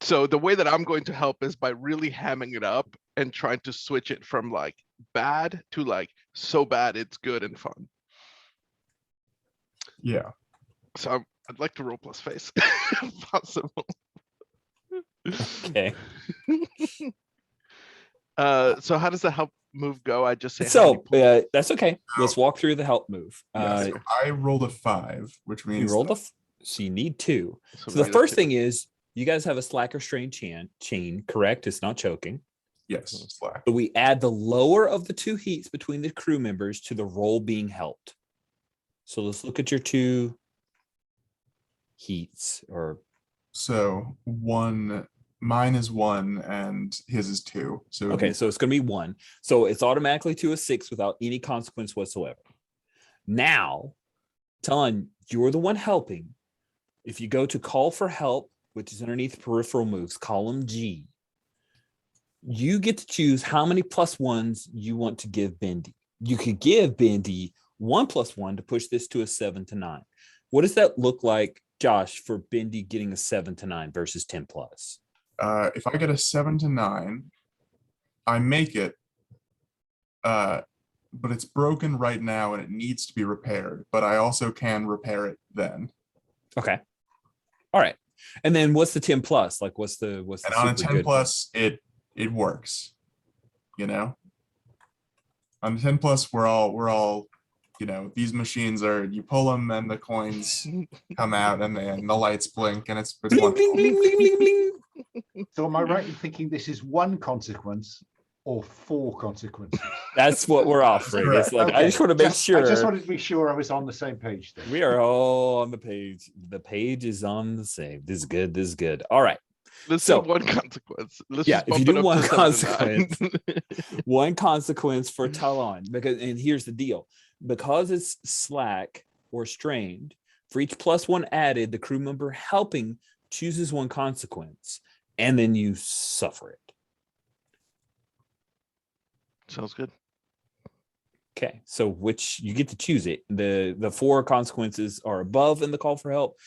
So the way that I'm going to help is by really hamming it up and trying to switch it from like bad to like so bad it's good and fun. Yeah. So I'd like to roll plus face if possible. Okay. So how does the help move go? I just say how So many that's okay. Let's walk through the help move. Yeah, so I rolled a 5, which You means rolled so you need 2. So So the minus first 2. thing is you guys have a slack or strain chain, correct? It's not choking. yes, slack. So we add the lower of the 2 heats between the crew members to the roll being helped. So let's look at your 2 heats or So one Mine is 1 and his is 2. So it'd Okay, be- so it's going to be 1. So it's automatically to a 6 without any consequence whatsoever. Now, Talon, you're the one helping. If you go to call for help, which is underneath peripheral moves, column G, you get to choose how many +1s you want to give Bendy. You could give Bendy 1 + 1 to push this to a 7 to 9. What does that look like, Josh, for Bendy getting a 7 to 9 versus 10 plus? if I get a 7 to 9, I make it, but it's broken right now and it needs to be repaired. But I also can repair it then. Okay. All right. And then what's the 10 plus? Like what's the And on a super 10 good plus, it works. You know, on 10 plus, we're all, you know, these machines are, you pull them and the coins come out and the lights blink and it's bling, wonderful. bling, bling, bling, bling. So am I right in thinking this is 1 consequence or 4 consequences? That's what we're offering. It's like I Okay, just want to make sure I just wanted to be sure I was on the same page then. we are all on the page. The page is on the same. This is good. This is good. All right. Let's So- do 1 consequence. Let's Yeah, just if you bump do it up one to 7 to 9. consequence, 1 consequence for Talon, because, and here's the deal, because it's slack or strained, for each +1 added, the crew member helping chooses 1 consequence, and then you suffer it. Sounds good. Okay, so which you get to choose it. The 4 consequences are above in the call for help.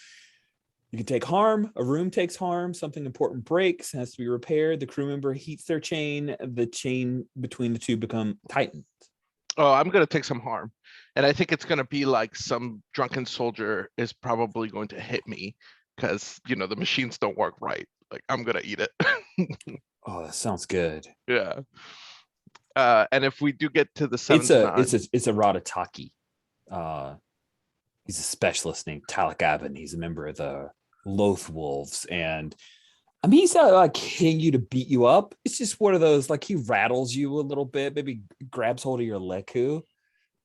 You can take harm, a room takes harm, something important breaks, has to be repaired, the crew member heats their chain, the chain between the two become tightened. Oh, I'm gonna take some harm. And I think it's gonna be like some drunken soldier is probably going to hit me because, you know, the machines don't work right. Like, I'm gonna eat it. Oh, that sounds good. Yeah. And if we do get to the 7 It's to a 9, it's a Ratataki. He's a specialist named Talakabin. He's a member of the Loath Wolves, and I mean, he's not like hitting you to beat you up. It's just one of those, like, he rattles you a little bit, maybe grabs hold of your leku.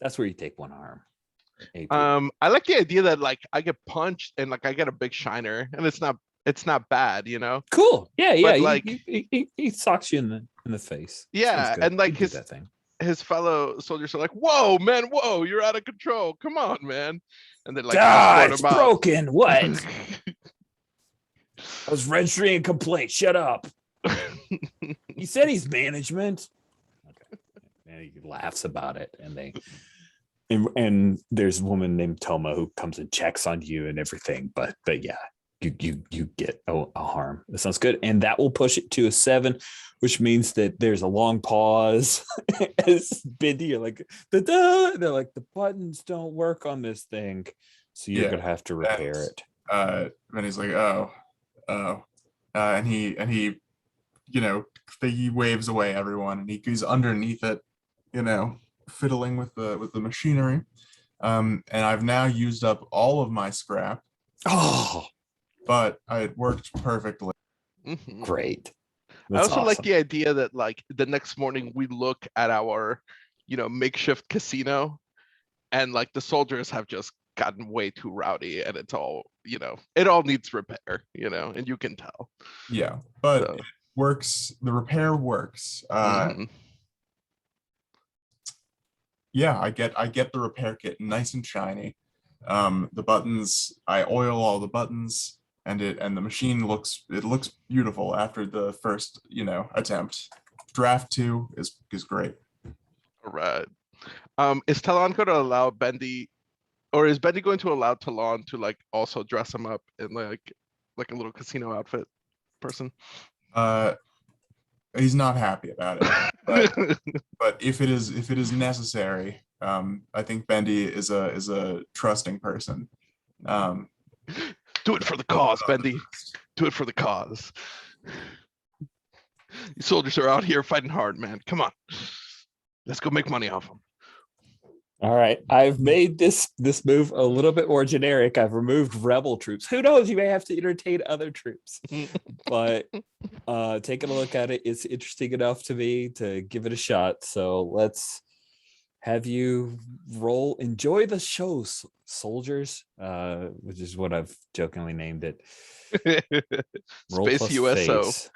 That's where you take 1 harm. AP. I like the idea that like I get punched and like I get a big shiner and it's not bad, you know? Cool. Yeah, yeah. but, like- He socks you in the face. Yeah, Sounds good. and, like, You do his- that thing. His fellow soldiers are like, "Whoa, man, whoa, you're out of control. Come on, man." And then like escort It's him out. broken. What? I was registering a complaint. Shut up. He said he's management. Okay. And he laughs about it. And there's a woman named Toma who comes and checks on you and everything. But yeah, you get a harm. That sounds good. And that will push it to a 7, which means that there's a long pause as Bendy, you're like, da-da! They're like, the buttons don't work on this thing. So you're Yeah, gonna have to repair it. And he's like, oh, and he, you know, he waves away everyone, and he's underneath it, you know, fiddling with the machinery. And I've now used up all of my scrap, Oh, but it worked perfectly. Mhm. great. I That's also like awesome. the idea that like the next morning we look at our, you know, makeshift casino and like the soldiers have just gotten way too rowdy and it's all, you know, it all needs repair, you know, and you can tell. Yeah, but So, it works. The repair works. mhm. Yeah, I get the repair kit nice and shiny. The buttons, I oil all the buttons, and the machine looks beautiful after the first, you know, attempt. Draft 2 is great. All right. Is Talon going to allow Bendy, or is Bendy going to allow Talon to like also dress him up in like a little casino outfit person? He's not happy about it, but if it is necessary, I think Bendy is a trusting person. Do it for the cause, Bendy. Do it for the cause. These soldiers are out here fighting hard, man. Come on. Let's go make money off them. All right. I've made this move a little bit more generic. I've removed rebel troops. Who knows? You may have to entertain other troops. But taking a look at it, it's interesting enough to me to give it a shot. So let's have you enjoy the show, soldiers, which is what I've jokingly named it. Roll Space plus USO. face.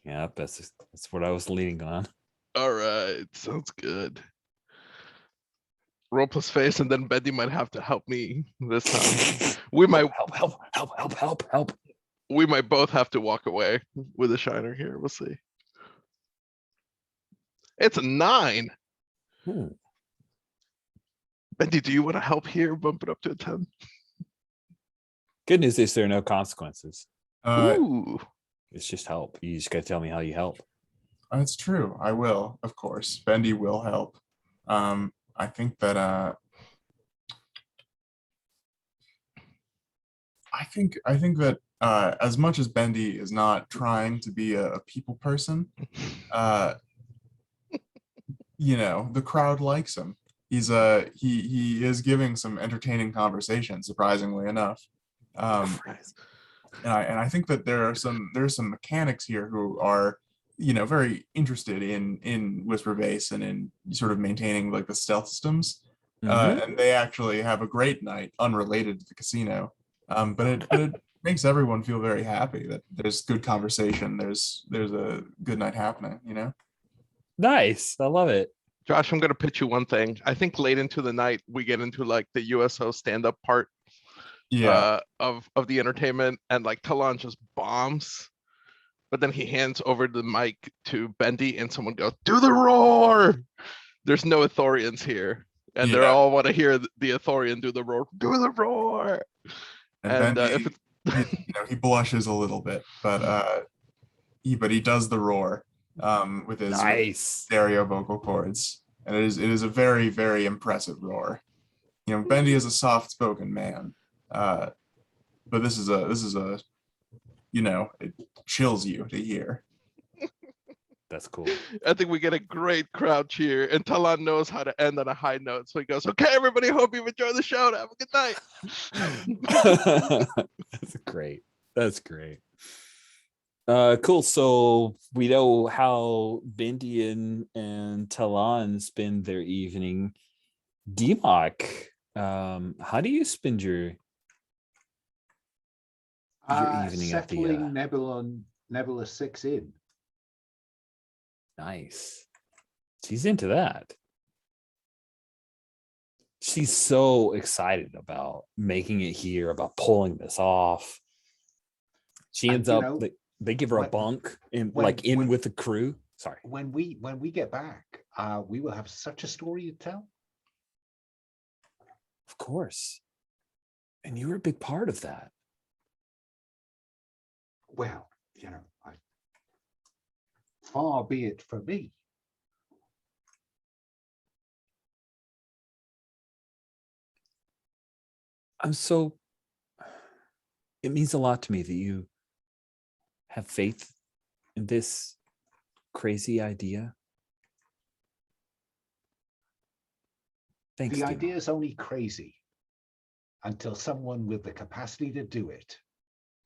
Yeah, that's what I was leaning on. All right, sounds good. Roll plus face, and then Bendy might have to help me this time. We might Help. we might both have to walk away with a shiner here. We'll see. It's a 9. Bendy, do you want to help here? Bump it up to a 10. Good news is there are no consequences. Ooh. It's just help. You just gotta tell me how you help. That's true. I will, of course. Bendy will help. I think that I think that as much as Bendy is not trying to be a people person, you know, the crowd likes him. He's he is giving some entertaining conversation, surprisingly enough. And I think that there's some mechanics here who are, you know, very interested in Whisper Base and in sort of maintaining like the stealth systems. And they actually have a great night unrelated to the casino. But it makes everyone feel very happy that there's good conversation. There's a good night happening, you know? Nice. I love it. Josh, I'm gonna pitch you one thing. I think late into the night we get into like the USO stand-up part of the entertainment, and like Talon just bombs, but then he hands over the mic to Bendy and someone goes, "Do the roar!" There's no Ithorians here, and they all want to hear the Ithorian do the roar. Do the roar! And Bendy, if it's you know, he blushes a little bit, but he does the roar with his stereo vocal cords, and it is a very, very impressive roar. You know, Bendy is a soft-spoken man, but this is a you know, it chills you to hear. That's cool. I think we get a great crowd cheer, and Talon knows how to end on a high note, so he goes, "Okay, everybody, hope you've enjoyed the show. Have a good night." That's great. Cool. So we know how Bendy and Talon spend their evening. Demok, how do you spend your evening at the settling Nebula 6 in. Nice. She's into that. She's so excited about making it here, about pulling this off. She ends up, they give her a bunk in with the crew. Sorry. When we get back, we will have such a story to tell. Of course. And you were a big part of that. Well, you know, far be it from me. It means a lot to me that you have faith in this crazy idea. Thanks. The idea is only crazy until someone with the capacity to do it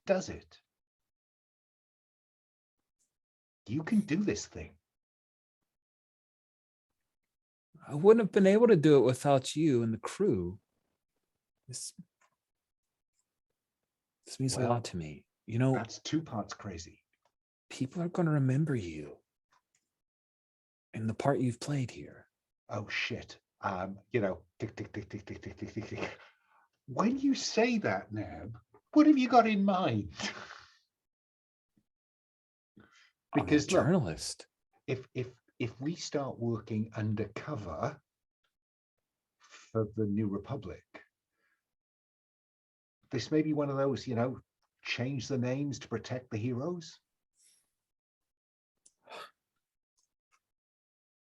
does it. You can do this thing. I wouldn't have been able to do it without you and the crew. This means a lot to me. You know, that's 2 parts crazy. People are going to remember you and the part you've played here. Oh shit. You know, tick, tick, tick, tick, tick, tick, tick, tick, tick. When you say that, Neb, what have you got in mind? Because I'm a journalist. Look, if we start working undercover for the New Republic, this may be one of those, you know, change the names to protect the heroes.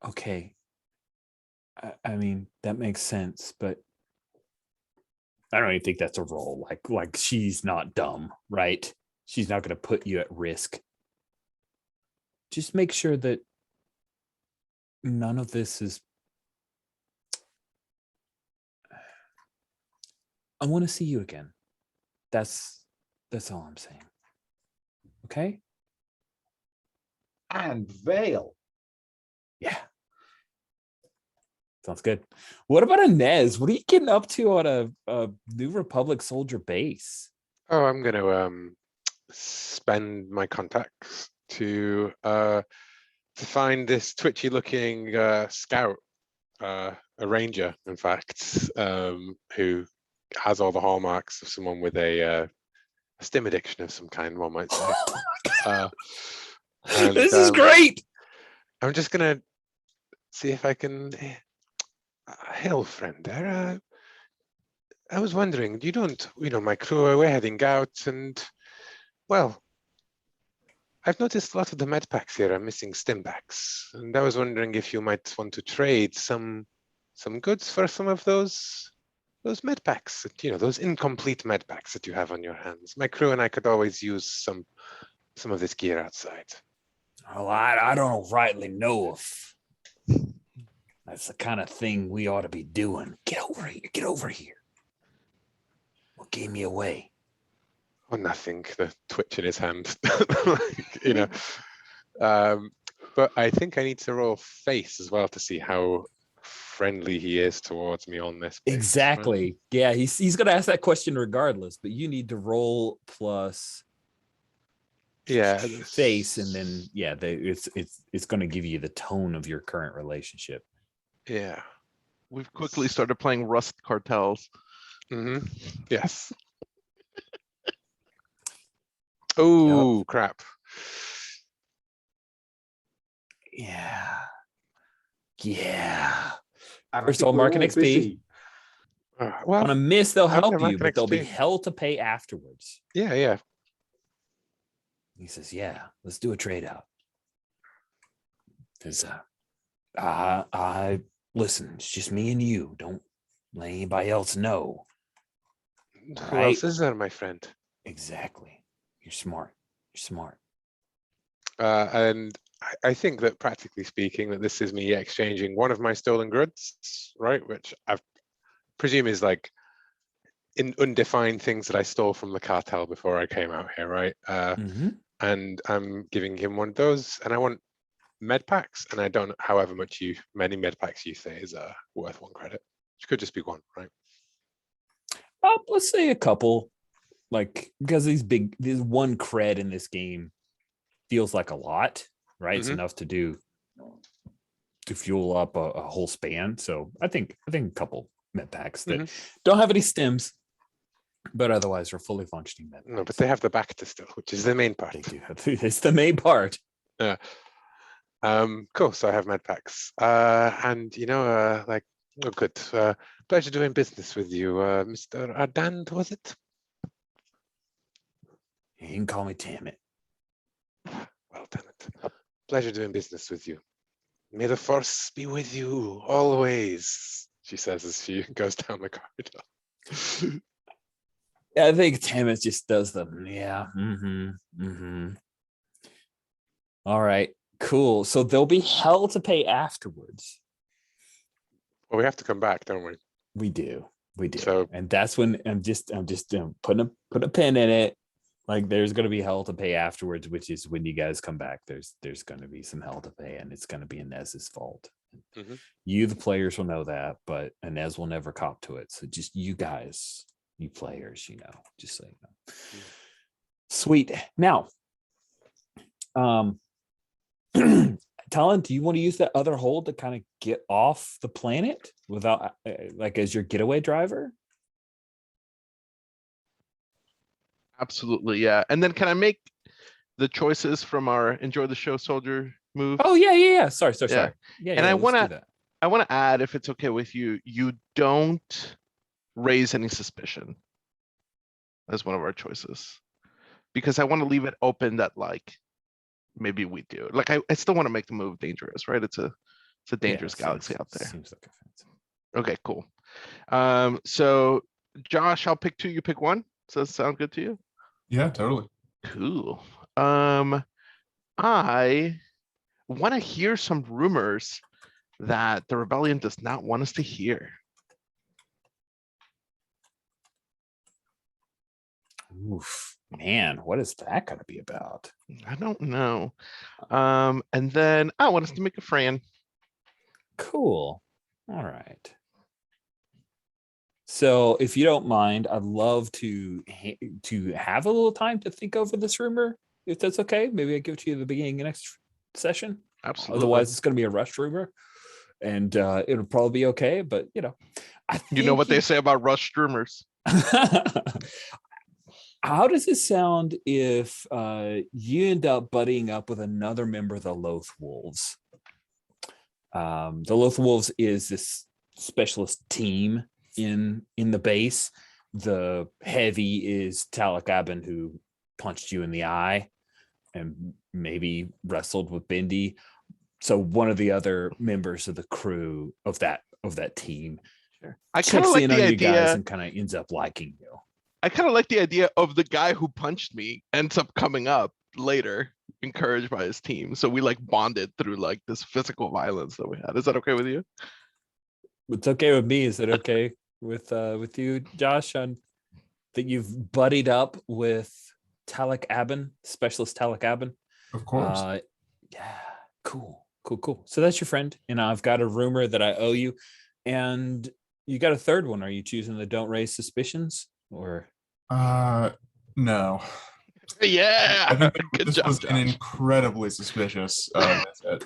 Okay. I mean, that makes sense, but I don't even think that's a role. Like she's not dumb, right? She's not going to put you at risk. Just make sure that none of this is. I want to see you again. That's all I'm saying. Okay? And Vale. Yeah. Sounds good. What about Inez? What are you getting up to on a New Republic soldier base? Oh, I'm going to spend my contacts to find this twitchy-looking scout, a ranger, in fact, who has all the hallmarks of someone with a stim addiction of some kind, one might say. And, this is great. I'm just going to see if I can. Hail, friend. There. I was wondering, my crew, we're heading out, and well, I've noticed a lot of the med packs here are missing stim packs, and I was wondering if you might want to trade some goods for some of those med packs, those incomplete med packs that you have on your hands. My crew and I could always use some of this gear outside. Well, I don't rightly know if that's the kind of thing we ought to be doing. Get over here. Get over here. What gave me away? Oh, nothing. The twitch in his hand, But I think I need to roll face as well to see how friendly he is towards me on this base, Exactly. Right? Yeah, he's going to ask that question regardless, but you need to roll plus face, and then it's going to give you the tone of your current relationship. Yeah. We've quickly started playing Rust Cartels. Yes. Oh, crap. Yeah. And First I of all, think we're mark an all XP. busy. Well, On a miss, they'll I'm help gonna you, mark an but there'll be XP. hell to pay afterwards. Yeah. He says, yeah, let's do a trade out. Because I listen, it's just me and you. Don't let anybody else know. Who else is there, my friend? Exactly. You're smart. And I think that, practically speaking, that this is me exchanging one of my stolen goods, right? Which I presume is like in undefined things that I stole from the cartel before I came out here, right? And I'm giving him one of those, and I want med packs, and I don't know however many med packs you say is worth 1 credit. Which could just be one, right? Let's say a couple, like, because there's 1 cred in this game feels like a lot, right? It's enough to fuel up a whole span. So I think a couple med packs that don't have any stems, but otherwise are fully functioning med packs. No, but they have the back to still, which is the main part. They do have, it's the main part. Yeah. Cool. So I have med packs, and oh, good. Pleasure doing business with you, Mr. Ardand, was it? You can call me Tammet. Well, damn it. Pleasure doing business with you. May the force be with you always, she says as she goes down the corridor. I think Tammet just does the All right, cool. So there'll be hell to pay afterwards. Well, we have to come back, don't we? We do. So, and that's when I'm just putting a pin in it. Like, there's going to be hell to pay afterwards, which is when you guys come back. There's going to be some hell to pay, and it's going to be Inez's fault. You, the players, will know that, but Inez will never cop to it. So just you guys, you players, just so you know. Sweet. Now, Talon, do you want to use that other hold to kind of get off the planet without, as your getaway driver? Absolutely, yeah. And then can I make the choices from our enjoy the show soldier move? Oh yeah. Sorry. Yeah. Yeah. And I let's do want that. to add, if it's okay with you, you don't raise any suspicion as one of our choices, because I want to leave it open that maybe we do. I still want to make the move dangerous, right? It's a dangerous galaxy out there. Seems like offensive. Okay, cool. So Josh, I'll pick 2, you pick 1. Does that sound good to you? Yeah, totally. Cool. I want to hear some rumors that the rebellion does not want us to hear. Oof, man, what is that going to be about? I don't know. And then I want us to make a friend. Cool. All right. So if you don't mind, I'd love to have a little time to think over this rumor, if that's okay. Maybe I give it to you at the beginning of next session. Absolutely. Otherwise, it's going to be a rush rumor, and it'll probably be okay. But I You know think what they say about rush streamers. How does it sound if you end up buddying up with another member of the Loath Wolves? The Loath Wolves is this specialist team in the base. The heavy is Talak Aben, who punched you in the eye and maybe wrestled with Bendy. So one of the other members of the crew of that team I kind checks of like in the on you guys idea. and kind of ends up liking you. I kind of like the idea of the guy who punched me ends up coming up later, encouraged by his team. So we like bonded through like this physical violence that we had. Is that okay with you? It's okay with me. Is it okay with you, Josh, on that you've buddied up with Talak Aben, specialist Talak Aben? Of course. Yeah, cool. So that's your friend, and I've got a rumor that I owe you, and you got a third one. Are you choosing the don't raise suspicions or? No. Yeah. I think Good this job, was Josh. an incredibly suspicious visit.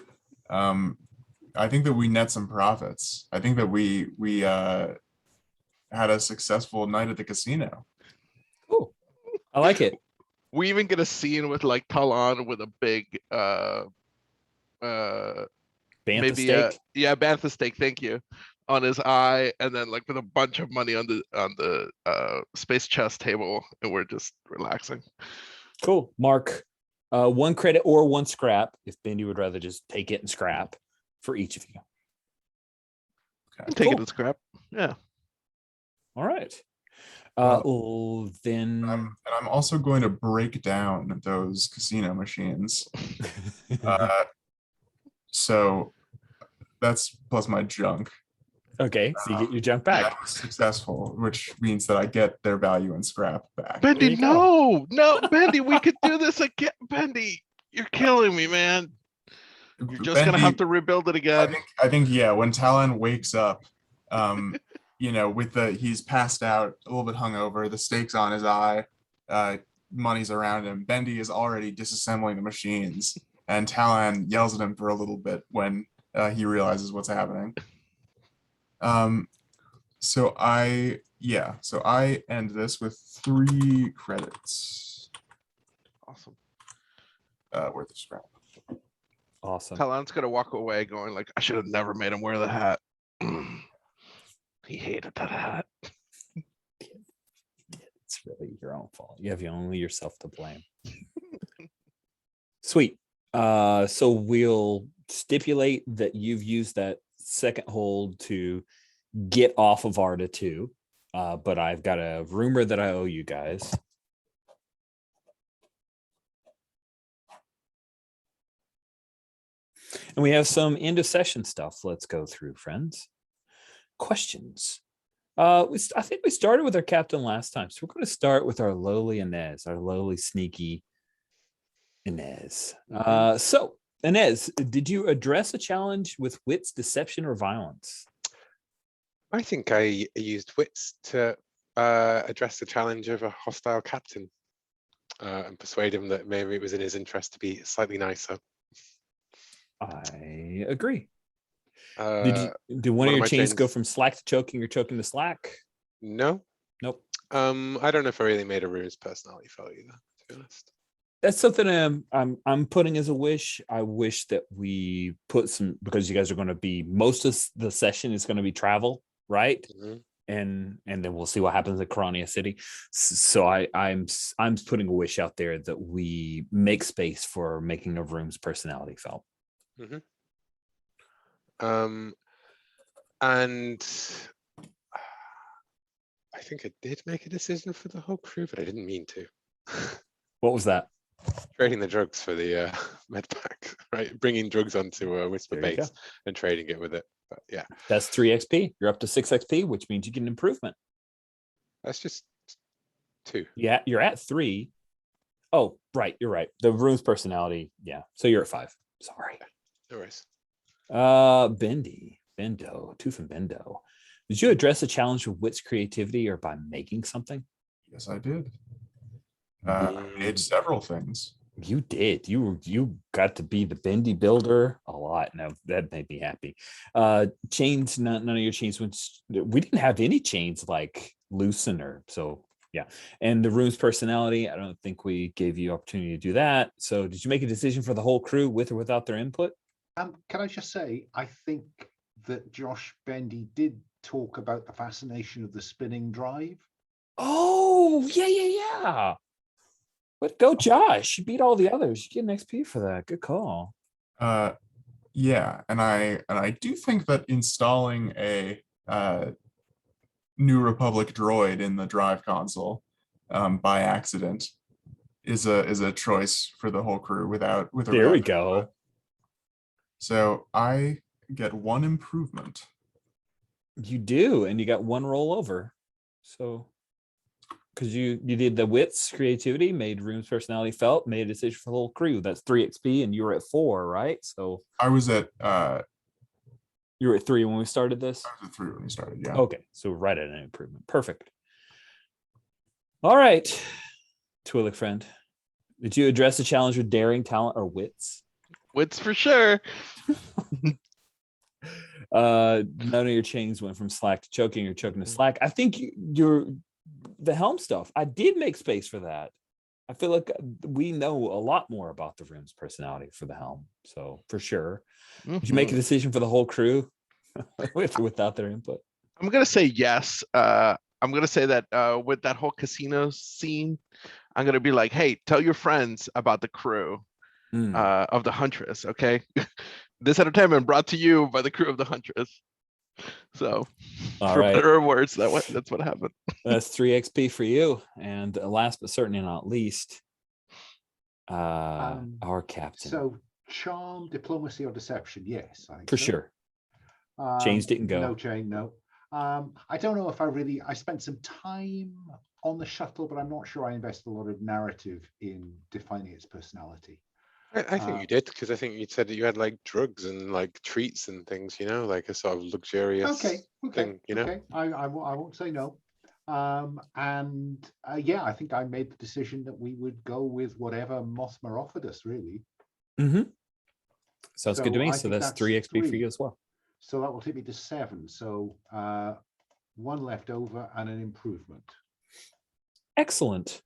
I think that we net some profits. I think that we had a successful night at the casino. Cool. I like it. We even get a scene with like Talon with a big Bantha maybe steak. bantha steak, thank you, on his eye, and then like with a bunch of money on the space chess table, and we're just relaxing. Cool. Mark, 1 credit or 1 scrap if Bendy would rather just take it and scrap for each of you. Take Cool. it as scrap. Yeah. All right. Then I'm also going to break down those casino machines. So that's plus my junk. okay, so you get your junk back. That was successful, which means that I get their value in scrap back. Bendy, you go. no, Bendy, we could do this again. Bendy, you're killing me, man. You're just gonna have to rebuild it again. I think yeah, when Talon wakes up, he's passed out, a little bit hungover, the steak's on his eye, money's around him. Bendy is already disassembling the machines, and Talon yells at him for a little bit when he realizes what's happening. So I end this with 3 credits. Awesome. Worth of scrap. Awesome. Talon's gonna walk away going like, I should have never made him wear the hat. He hated that hat. It's really your own fault. You have only yourself to blame. Sweet. So we'll stipulate that you've used that second hold to get off of Arda 2. But I've got a rumor that I owe you guys. And we have some end of session stuff. Let's go through, friends. Questions. I think we started with our captain last time. So we're going to start with our lowly Inez, our lowly, sneaky Inez. So, Inez, did you address a challenge with wits, deception, or violence? I think I used wits to address the challenge of a hostile captain and persuade him that maybe it was in his interest to be slightly nicer. I agree. Did one of one of your my chains go chains- from slack to choking or choking to slack? No, Nope. I don't know if I really made a ruse personality fail either, to be honest. That's something I'm putting as a wish. I wish that we put some, because you guys are going to be, most of the session is going to be travel, right? Mm-hmm. And then we'll see what happens at Karania City. So I'm putting a wish out there that we make space for making a room's personality felt. Mm-hmm. And I think I did make a decision for the whole crew, but I didn't mean to. What was that? Trading the drugs for the med pack, right? Bringing drugs onto Whisper There you Base and trading it with it. But yeah, That's 3 XP. You're up to 6 XP, which means you get an improvement. that's just 2. Yeah, you're at 3. Oh, right. You're right. The room's personality. Yeah. So you're at 5. Sorry. No worries. Bendy. Bendo, Tooth and Bendo. Did you address the challenge with wit's creativity or by making something? Yes, I did. I made several things. You did. You got to be the bendy builder a lot. Now that made me happy. Chains, none of your chains we didn't have any chains like loosener. So yeah. And the room's personality, I don't think we gave you opportunity to do that. So did you make a decision for the whole crew with or without their input? Can I just say, I think that Josh Bendy did talk about the fascination of the spinning drive. Oh, yeah. But go, Josh. You beat all the others. You get an XP for that. Good call. Yeah, and I do think that installing a New Republic droid in the drive console by accident is a choice for the whole crew without There we go. So I get 1 improvement. You do, and you got 1 rollover. So because you did the wits, creativity, made room's personality felt, made a decision for the whole crew. That's 3 XP, and you were at 4, right? So I was at you were at 3 when we started this. I was at 3 when we started. Yeah. Okay, so right at an improvement. Perfect. All right, Twillick friend, did you address the challenge with daring, talent, or wits? Wits for sure. None of your chains went from slack to choking or choking to slack. I think you're the helm stuff. I did make space for that. I feel like we know a lot more about the room's personality for the helm. So for sure. Did you make a decision for the whole crew with or without their input? I'm gonna say yes. I'm gonna say that with that whole casino scene, I'm gonna be like, hey, tell your friends about the crew of the Huntress, okay? This entertainment brought to you by the crew of the Huntress. So All for right. better or worse, that's what happened. That's 3 XP for you. And last but certainly not least, our captain. So charm, diplomacy, or deception? Yes, I think For so. sure. Chains didn't go. No chain, no. I don't know if I spent some time on the shuttle, but I'm not sure I invested a lot of narrative in defining its personality. I think you did, because I think you said that you had like drugs and like treats and things, you know, like a sort of luxurious thing, you know. Okay, I won't say no. Yeah, I think I made the decision that we would go with whatever Mothma offered us, really. Sounds good to me. So that's 3 XP for you as well. So that will take me to 7. So 1 left over and an improvement. Excellent.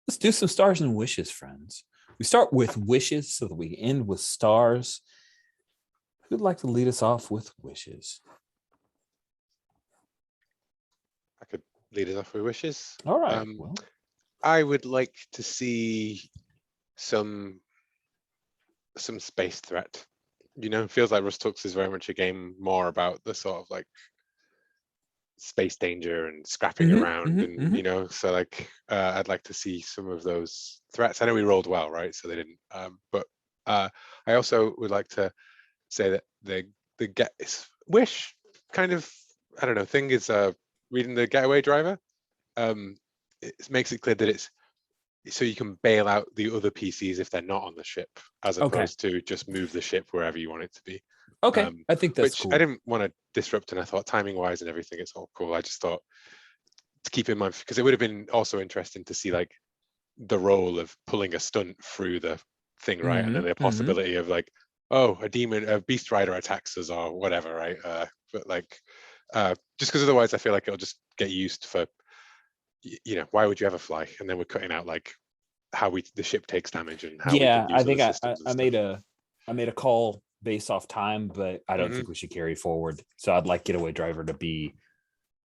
Let's do some stars and wishes, friends. We start with wishes so that we end with stars. Who'd like to lead us off with wishes? I could lead us off with wishes. All right. Well, I would like to see some space threat. You know, it feels like Rust Tux is very much a game more about the sort of like space danger and scrapping around and you know, so like I'd like to see some of those threats. I know we rolled well, right? So they didn't but I also would like to say that the get wish kind of, I don't know, thing is reading the getaway driver. It makes it clear that it's so you can bail out the other PCs if they're not on the ship, as opposed to just move the ship wherever you want it to be. okay. I think that's which cool. I didn't want to disrupt, and I thought timing wise and everything, it's all cool. I just thought to keep in mind, because it would have been also interesting to see like the role of pulling a stunt through the thing, right? And then the possibility of like, oh, a beast rider attacks us or whatever, right? But like just because otherwise I feel like it'll just get used for, you know, why would you ever fly? And then we're cutting out like how the ship takes damage and how we can use I think systems I made a call based off time, but I don't think we should carry forward. So I'd like getaway driver to be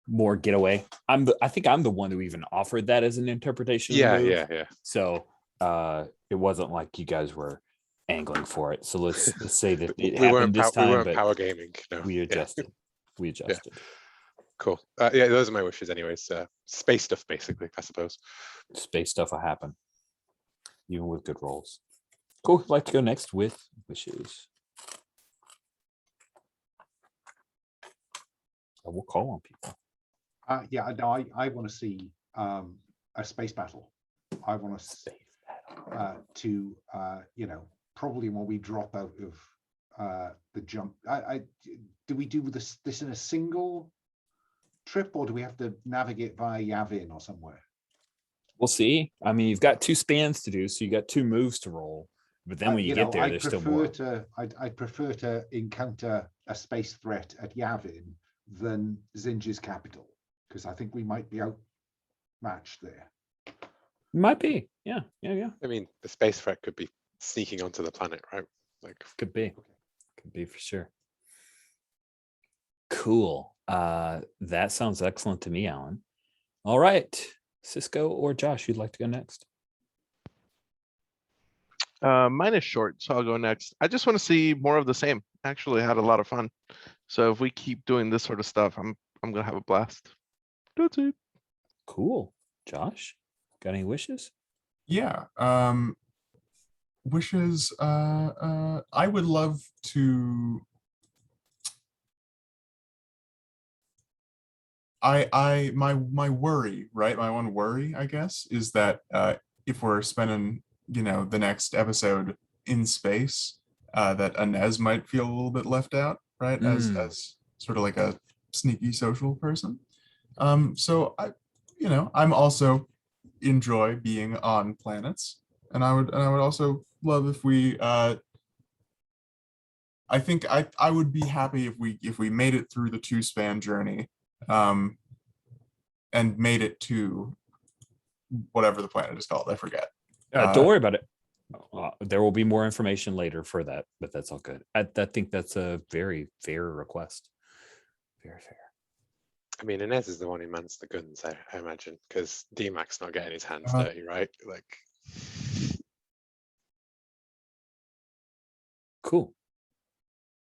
more getaway. I think I'm the one who even offered that as an interpretation. Yeah. So it wasn't like you guys were angling for it. So let's say that it we happened this time. We weren't but power gaming. No. we adjusted. We adjusted. Cool. Yeah, those are my wishes anyways. Space stuff, basically, I suppose. Space stuff will happen, even with good rolls. Cool. I'd like to go next with wishes. I will call on people. Yeah, no, I want to see a space battle. I want to you know, probably when we drop out of the jump? Do we do this in a single trip, or do we have to navigate via Yavin or somewhere? We'll see. I mean, you've got 2 spans to do, so you got 2 moves to roll. But then when you get there, there's still more. I'd prefer to encounter a space threat at Yavin than Zinj's capital, because I think we might be outmatched there. Might be. Yeah. I mean, the space threat could be sneaking onto the planet, right? Like, Could be. Could be for sure. Cool. That sounds excellent to me, Alan. All right. Cisco or Josh, you'd like to go next? Mine is short, so I'll go next. I just want to see more of the same. Actually had a lot of fun. So if we keep doing this sort of stuff, I'm gonna have a blast. That's it. Cool. Josh, got any wishes? Yeah. Wishes. I would love to. My worry, right? My one worry, I guess, is that if we're spending, the next episode in space, that Inez might feel a little bit left out, right? As sort of like a sneaky social person. So I'm also enjoy being on planets, and I would also love if we I think I would be happy if we made it through the 2-span journey, and made it to whatever the planet is called. I forget. Don't worry about it. There will be more information later for that, but that's all good. I think that's a very fair request. Very fair. I mean, Inez is the one who mans the guns, I imagine, because D-Mac's not getting his hands dirty, right? Like, cool.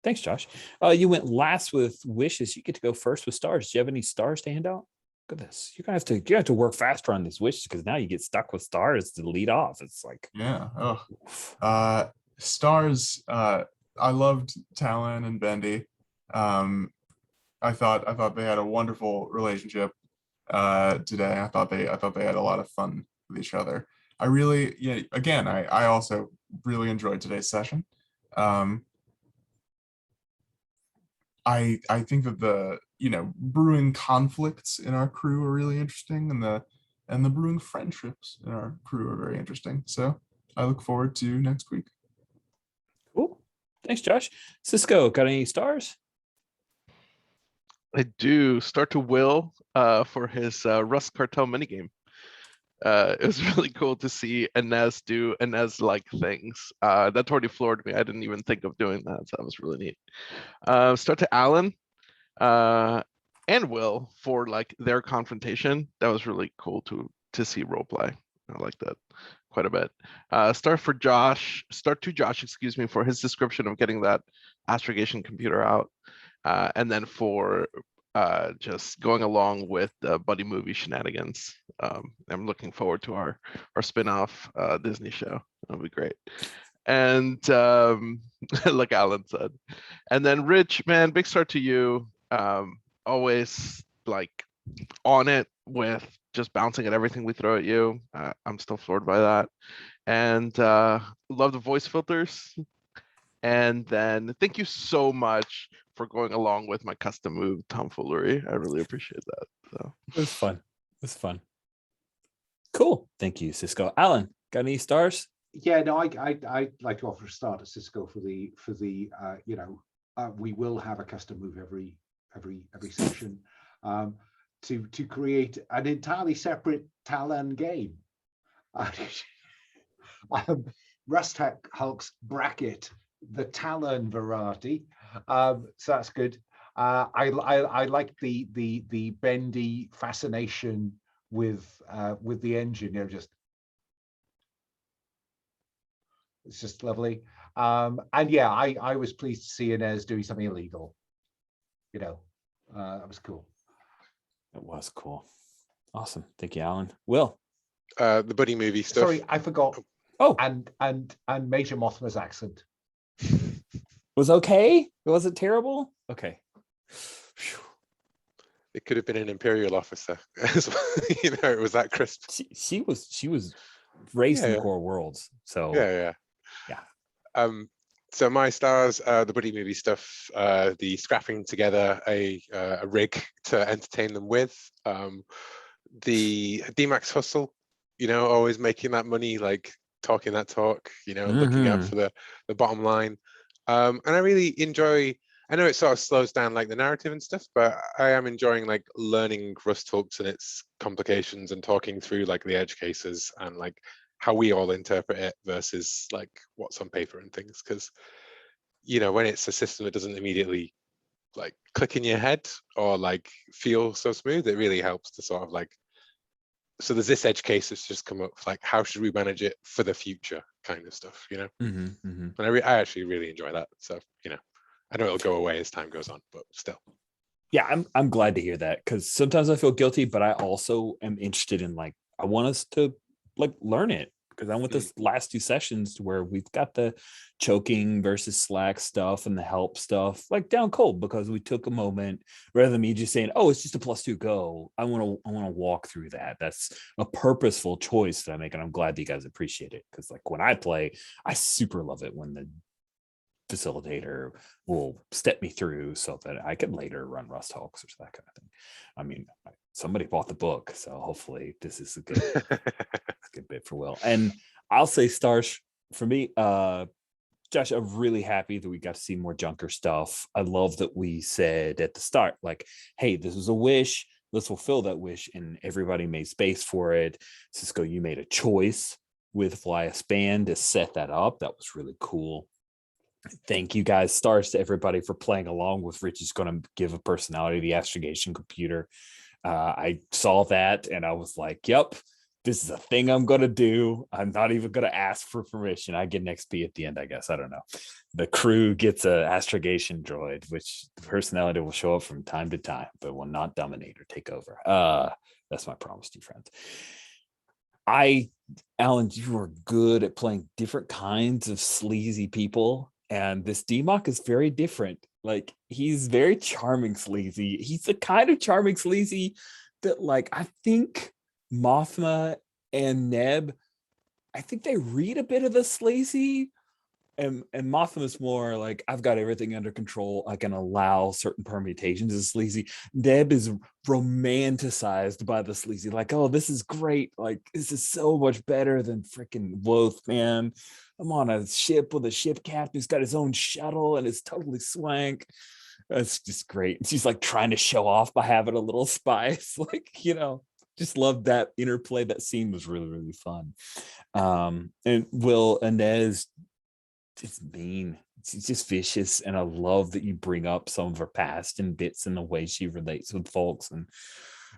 Thanks, Josh. You went last with wishes. You get to go first with stars. Do you have any stars to hand out? Look at this. You have to work faster on these wishes, because now you get stuck with stars to lead off. It's like, yeah. Stars. I loved Talon and Bendy. I thought they had a wonderful relationship today. I thought they had a lot of fun with each other. I really, again, I also really enjoyed today's session. I think that the brewing conflicts in our crew are really interesting, and the brewing friendships in our crew are very interesting. So I look forward to next week. cool. Thanks, Josh. Cisco, got any stars? I do. Start to Will for his Rust Cartel minigame. It was really cool to see Inez do Inez-like things. That totally floored me. I didn't even think of doing that, so that was really neat. Start to Alan and Will for like their confrontation. That was really cool to see roleplay. I like that quite a bit. Start to Josh, excuse me, for his description of getting that astrogation computer out. And then for just going along with the buddy movie shenanigans. I'm looking forward to our spin-off Disney show. That'll be great. And like Alan said. And then Rich, man, big start to you. Always like on it with just bouncing at everything we throw at you. I'm still floored by that. And love the voice filters. And then thank you so much for going along with my custom move tomfoolery. I really appreciate that. So It was fun. It was fun. Cool. Thank you, Cisco. Alan, got any stars? Yeah, no, I'd like to offer a start at Cisco for the we will have a custom move every session to create an entirely separate Talon game. Rust Hulk's bracket, the Talon variety. So that's good. I like the bendy fascination with the engine. It's just lovely. And yeah, I was pleased to see Inez doing something illegal. That was cool. It was cool. Awesome. Thank you, Alan. Will. The buddy movie stuff. Sorry, I forgot. Oh, and Major Mothma's accent was okay. Was it terrible? Okay. It could have been an Imperial officer. It was that crisp. She was raised in the core worlds. So yeah. So my stars, the buddy movie stuff, the scrapping together a rig to entertain them with, the D-Max hustle, always making that money, like talking that talk, looking out for the bottom line. And I really enjoy, I know it sort of slows down like the narrative and stuff, but I am enjoying like learning Rust hooks and its complications and talking through like the edge cases and like how we all interpret it versus like what's on paper and things. Because, when it's a system that doesn't immediately like click in your head or like feel so smooth, it really helps to sort of like, so there's this edge case that's just come up, like how should we manage it for the future kind of stuff, And I actually really enjoy that. So, I know it'll go away as time goes on, but still. Yeah, I'm glad to hear that, because sometimes I feel guilty, but I also am interested in like, I want us to like learn it, because I want this last 2 sessions to where we've got the choking versus slack stuff and the help stuff like down cold, because we took a moment rather than me just saying, oh, it's just a +2 go. I want to walk through that. That's a purposeful choice that I make, and I'm glad that you guys appreciate it, because like when I play, I super love it when the facilitator will step me through so that I can later run Rust Hulks or that kind of thing. I mean, somebody bought the book, so hopefully this is a good, good bit for Will. And I'll say stars for me. Josh, I'm really happy that we got to see more Junker stuff. I love that we said at the start, like, hey, this was a wish. Let's fulfill that wish. And everybody made space for it. Cisco, you made a choice with Fly a Span to set that up. That was really cool. Thank you guys. Stars to everybody for playing along with Richie's going to give a personality to the astrogation computer. I saw that and I was like, yep, this is a thing I'm going to do. I'm not even going to ask for permission. I get an XP at the end, I guess. I don't know. The crew gets a astrogation droid, which the personality will show up from time to time, but will not dominate or take over. That's my promise to you, friends. Alan, you are good at playing different kinds of sleazy people. And this DMOC is very different. Like, he's very charming sleazy. He's the kind of charming sleazy that, like, I think Mothma and Neb, I think they read a bit of the sleazy. And Mothma's more like, I've got everything under control. I can allow certain permutations of sleazy. Neb is romanticized by the sleazy. Like, oh, this is great. Like, this is so much better than freaking Loath, man. I'm on a ship with a ship captain who's got his own shuttle and it's totally swank. It's just great. She's like trying to show off by having a little spice. Like, just love that interplay. That scene was really, really fun. And Will Inez, it's mean. She's just vicious, and I love that you bring up some of her past and bits and the way she relates with folks. And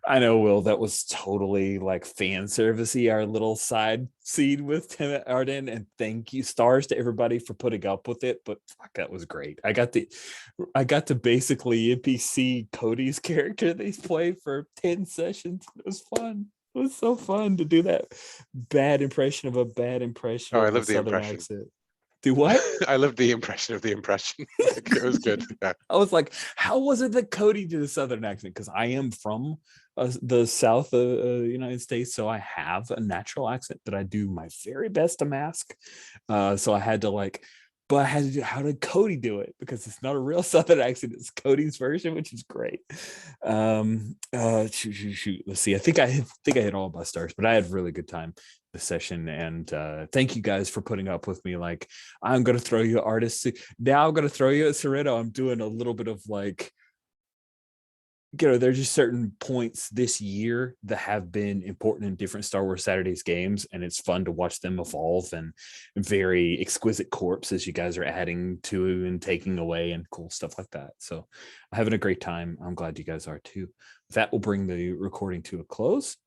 I know, Will, that was totally like fan servicey, our little side scene with Tim Arden, and thank you, stars to everybody for putting up with it. But fuck, that was great. I got to basically NPC Cody's character that he's played for 10 sessions. It was fun. It was so fun to do that bad impression of a bad impression. Oh, of I love the Southern impression. Accent. Do what? I love the impression of the impression. Like, it was good. Yeah. I was like, how was it that Cody did a Southern accent? Because I am from the South of the United States, so I have a natural accent that I do my very best to mask. So I had to but I had to do, how did Cody do it? Because it's not a real Southern accent, it's Cody's version, which is great. Shoot. Let's see. I think I hit all my stars, but I had a really good time this session, and thank you guys for putting up with me. Like, I'm gonna throw you artists now. I'm gonna throw you at Cerrito. I'm doing a little bit of like, there's just certain points this year that have been important in different Star Wars Saturdays games, and it's fun to watch them evolve, and very exquisite corpses you guys are adding to and taking away and cool stuff like that. So I'm having a great time. I'm glad you guys are too. That will bring the recording to a close.